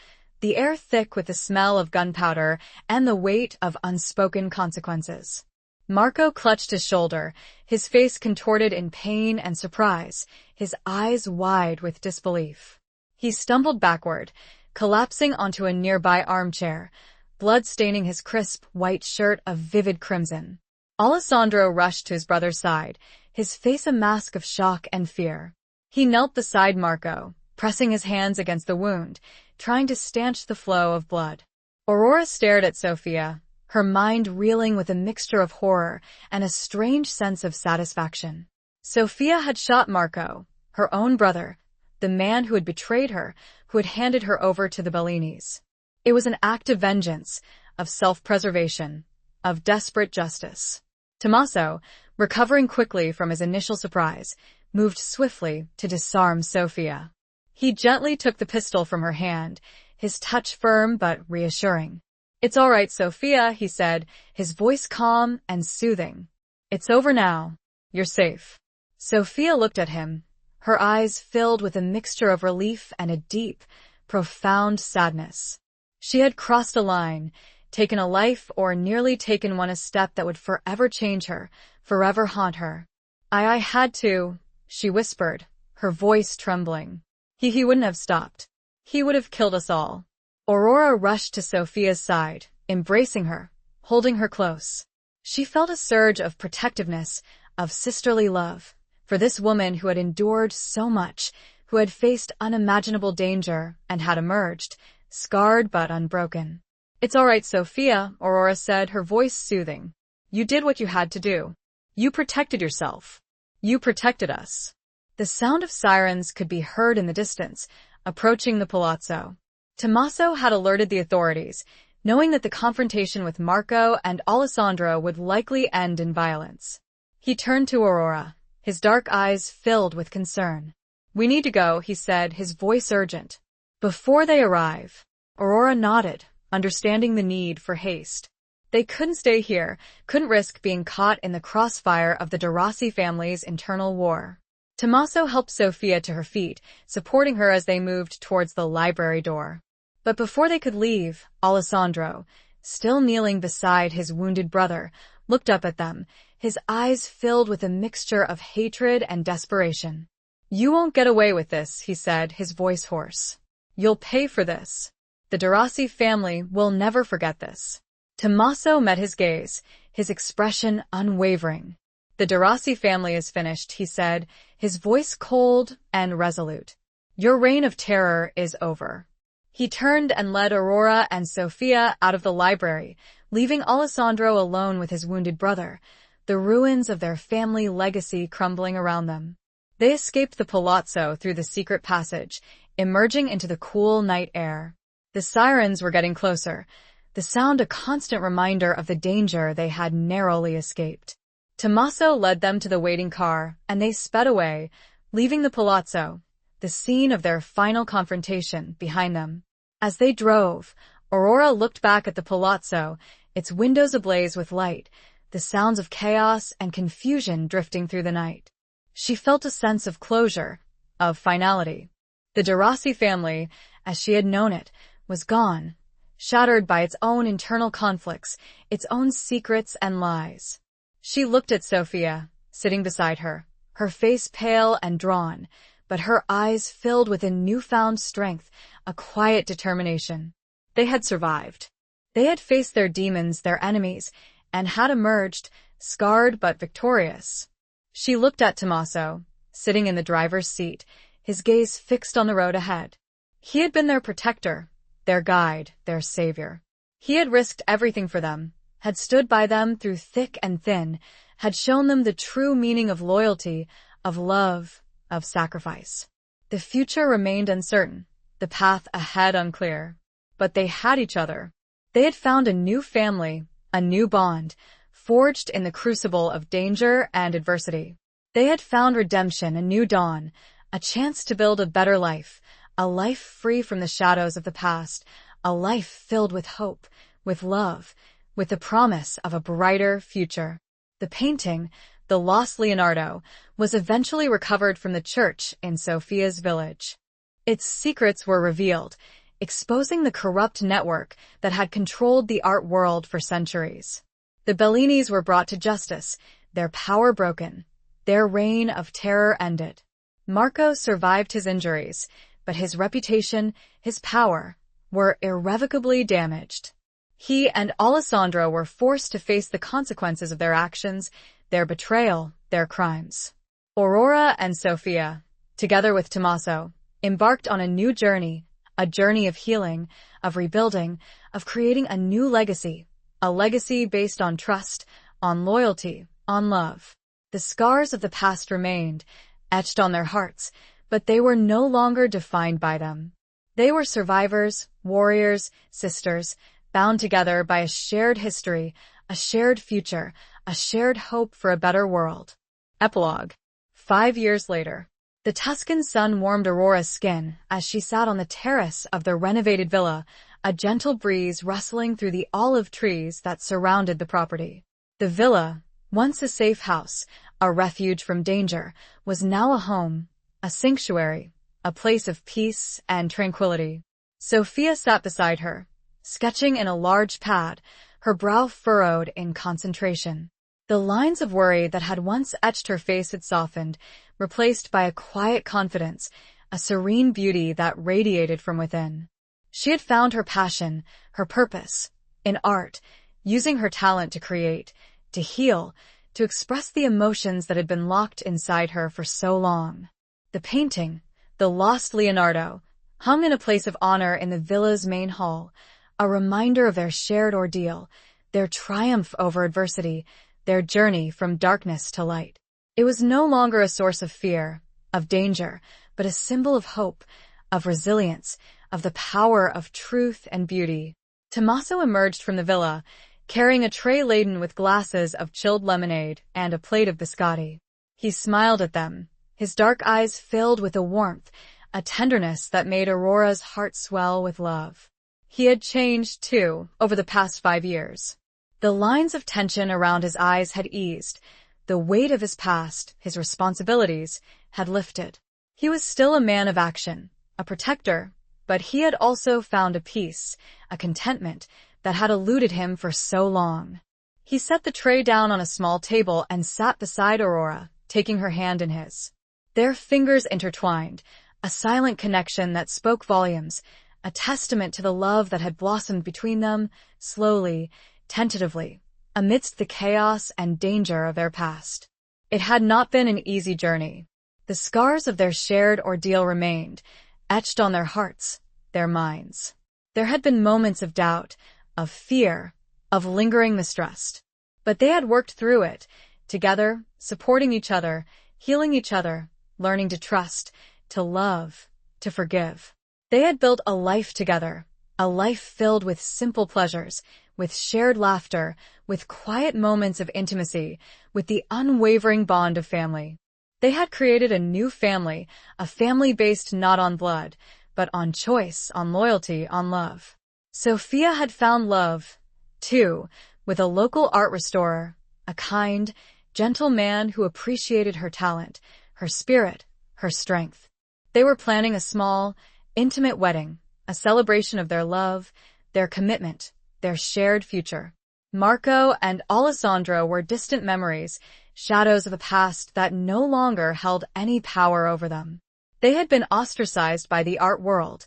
the air thick with the smell of gunpowder and the weight of unspoken consequences. Marco clutched his shoulder, his face contorted in pain and surprise, his eyes wide with disbelief. He stumbled backward, collapsing onto a nearby armchair, blood staining his crisp, white shirt of vivid crimson. Alessandro rushed to his brother's side, his face a mask of shock and fear. He knelt beside Marco, pressing his hands against the wound, trying to stanch the flow of blood. Aurora stared at Sophia, her mind reeling with a mixture of horror and a strange sense of satisfaction. Sophia had shot Marco, her own brother, the man who had betrayed her, who had handed her over to the Bellinis. It was an act of vengeance, of self-preservation, of desperate justice. Tommaso, recovering quickly from his initial surprise, moved swiftly to disarm Sophia. He gently took the pistol from her hand, his touch firm but reassuring. "It's all right, Sophia," he said, his voice calm and soothing. "It's over now. You're safe." Sophia looked at him, her eyes filled with a mixture of relief and a deep, profound sadness. She had crossed a line, taken a life or nearly taken one a step that would forever change her, forever haunt her. I had to," she whispered, her voice trembling. He wouldn't have stopped. He would have killed us all." Aurora rushed to Sophia's side, embracing her, holding her close. She felt a surge of protectiveness, of sisterly love, for this woman who had endured so much, who had faced unimaginable danger and had emerged, scarred but unbroken. "It's all right, Sophia," Aurora said, her voice soothing. "You did what you had to do. You protected yourself. You protected us." The sound of sirens could be heard in the distance, approaching the palazzo. Tommaso had alerted the authorities, knowing that the confrontation with Marco and Alessandro would likely end in violence. He turned to Aurora, his dark eyes filled with concern. "We need to go," he said, his voice urgent. "Before they arrive." Aurora nodded, understanding the need for haste. They couldn't stay here, couldn't risk being caught in the crossfire of the de Rossi family's internal war. Tommaso helped Sophia to her feet, supporting her as they moved towards the library door. But before they could leave, Alessandro, still kneeling beside his wounded brother, looked up at them, his eyes filled with a mixture of hatred and desperation. "You won't get away with this," he said, his voice hoarse. "You'll pay for this. The de Rossi family will never forget this." Tommaso met his gaze, his expression unwavering. "The de Rossi family is finished," he said, his voice cold and resolute. "Your reign of terror is over." He turned and led Aurora and Sophia out of the library, leaving Alessandro alone with his wounded brother, the ruins of their family legacy crumbling around them. They escaped the palazzo through the secret passage, emerging into the cool night air. The sirens were getting closer, the sound a constant reminder of the danger they had narrowly escaped. Tommaso led them to the waiting car, and they sped away, leaving the palazzo, the scene of their final confrontation, behind them. As they drove, Aurora looked back at the palazzo, its windows ablaze with light, the sounds of chaos and confusion drifting through the night. She felt a sense of closure, of finality. The de Rossi family, as she had known it, was gone, shattered by its own internal conflicts, its own secrets and lies. She looked at Sophia, sitting beside her, her face pale and drawn, but her eyes filled with a newfound strength, a quiet determination. They had survived. They had faced their demons, their enemies, and had emerged, scarred but victorious. She looked at Tommaso, sitting in the driver's seat, his gaze fixed on the road ahead. He had been their protector, their guide, their savior. He had risked everything for them, had stood by them through thick and thin, had shown them the true meaning of loyalty, of love, of sacrifice. The future remained uncertain, the path ahead unclear. But they had each other. They had found a new family, a new bond, forged in the crucible of danger and adversity. They had found redemption, a new dawn, a chance to build a better life, a life free from the shadows of the past, a life filled with hope, with love, with the promise of a brighter future. The painting, the lost Leonardo, was eventually recovered from the church in Sophia's village. Its secrets were revealed, exposing the corrupt network that had controlled the art world for centuries. The Bellinis were brought to justice, their power broken, their reign of terror ended. Marco survived his injuries, but his reputation, his power, were irrevocably damaged. He and Alessandro were forced to face the consequences of their actions, their betrayal, their crimes. Aurora and Sofia, together with Tommaso, embarked on a new journey, a journey of healing, of rebuilding, of creating a new legacy, a legacy based on trust, on loyalty, on love. The scars of the past remained, etched on their hearts, but they were no longer defined by them. They were survivors, warriors, sisters, bound together by a shared history, a shared future, a shared hope for a better world. Epilogue. 5 years later. The Tuscan sun warmed Aurora's skin as she sat on the terrace of the renovated villa, a gentle breeze rustling through the olive trees that surrounded the property. The villa, once a safe house, a refuge from danger, was now a home, a sanctuary, a place of peace and tranquility. Sophia sat beside her, sketching in a large pad, her brow furrowed in concentration. The lines of worry that had once etched her face had softened, replaced by a quiet confidence, a serene beauty that radiated from within. She had found her passion, her purpose, in art, using her talent to create, to heal, to express the emotions that had been locked inside her for so long. The painting, the lost Leonardo, hung in a place of honor in the villa's main hall, a reminder of their shared ordeal, their triumph over adversity, their journey from darkness to light. It was no longer a source of fear, of danger, but a symbol of hope, of resilience, of the power of truth and beauty. Tommaso emerged from the villa, carrying a tray laden with glasses of chilled lemonade and a plate of biscotti. He smiled at them, his dark eyes filled with a warmth, a tenderness that made Aurora's heart swell with love. He had changed, too, over the past 5 years. The lines of tension around his eyes had eased. The weight of his past, his responsibilities, had lifted. He was still a man of action, a protector, but he had also found a peace, a contentment that had eluded him for so long. He set the tray down on a small table and sat beside Aurora, taking her hand in his. Their fingers intertwined, a silent connection that spoke volumes, a testament to the love that had blossomed between them, slowly, tentatively, amidst the chaos and danger of their past. It had not been an easy journey. The scars of their shared ordeal remained, etched on their hearts, their minds. There had been moments of doubt, of fear, of lingering mistrust. But they had worked through it, together, supporting each other, healing each other, learning to trust, to love, to forgive. They had built a life together, a life filled with simple pleasures, with shared laughter, with quiet moments of intimacy, with the unwavering bond of family. They had created a new family, a family based not on blood, but on choice, on loyalty, on love. Sophia had found love, too, with a local art restorer, a kind, gentle man who appreciated her talent, her spirit, her strength. They were planning a small, intimate wedding, a celebration of their love, their commitment, their shared future. Marco and Alessandro were distant memories, shadows of a past that no longer held any power over them. They had been ostracized by the art world,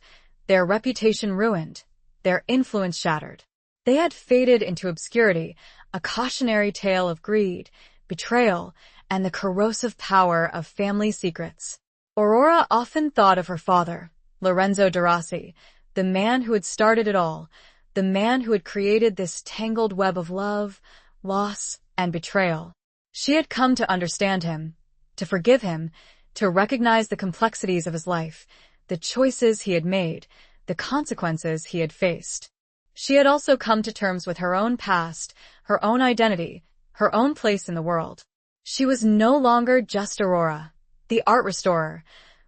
their reputation ruined, their influence shattered. They had faded into obscurity, a cautionary tale of greed, betrayal, and the corrosive power of family secrets. Aurora often thought of her father, Lorenzo de Rossi, the man who had started it all, the man who had created this tangled web of love, loss, and betrayal. She had come to understand him, to forgive him, to recognize the complexities of his life, the choices he had made, the consequences he had faced. She had also come to terms with her own past, her own identity, her own place in the world. She was no longer just Aurora, the art restorer,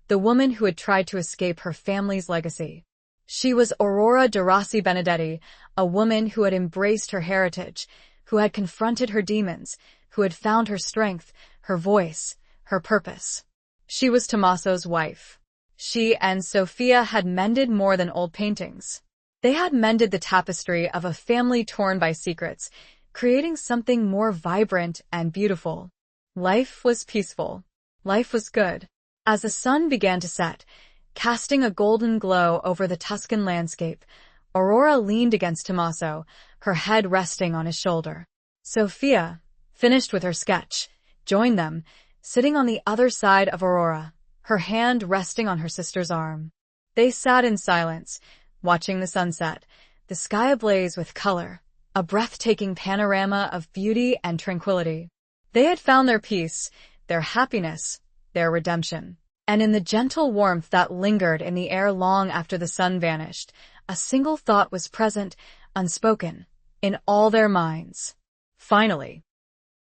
the woman who had tried to escape her family's legacy. She was Aurora de Rossi Benedetti, a woman who had embraced her heritage, who had confronted her demons, who had found her strength, her voice, her purpose. She was Tommaso's wife. She and Sophia had mended more than old paintings. They had mended the tapestry of a family torn by secrets, creating something more vibrant and beautiful. Life was peaceful. Life was good. As the sun began to set, casting a golden glow over the Tuscan landscape, Aurora leaned against Tommaso, her head resting on his shoulder. Sophia, finished with her sketch, joined them, sitting on the other side of Aurora, her hand resting on her sister's arm. They sat in silence, watching the sunset, the sky ablaze with color, a breathtaking panorama of beauty and tranquility. They had found their peace, their happiness, their redemption. And in the gentle warmth that lingered in the air long after the sun vanished, a single thought was present, unspoken, in all their minds. Finally,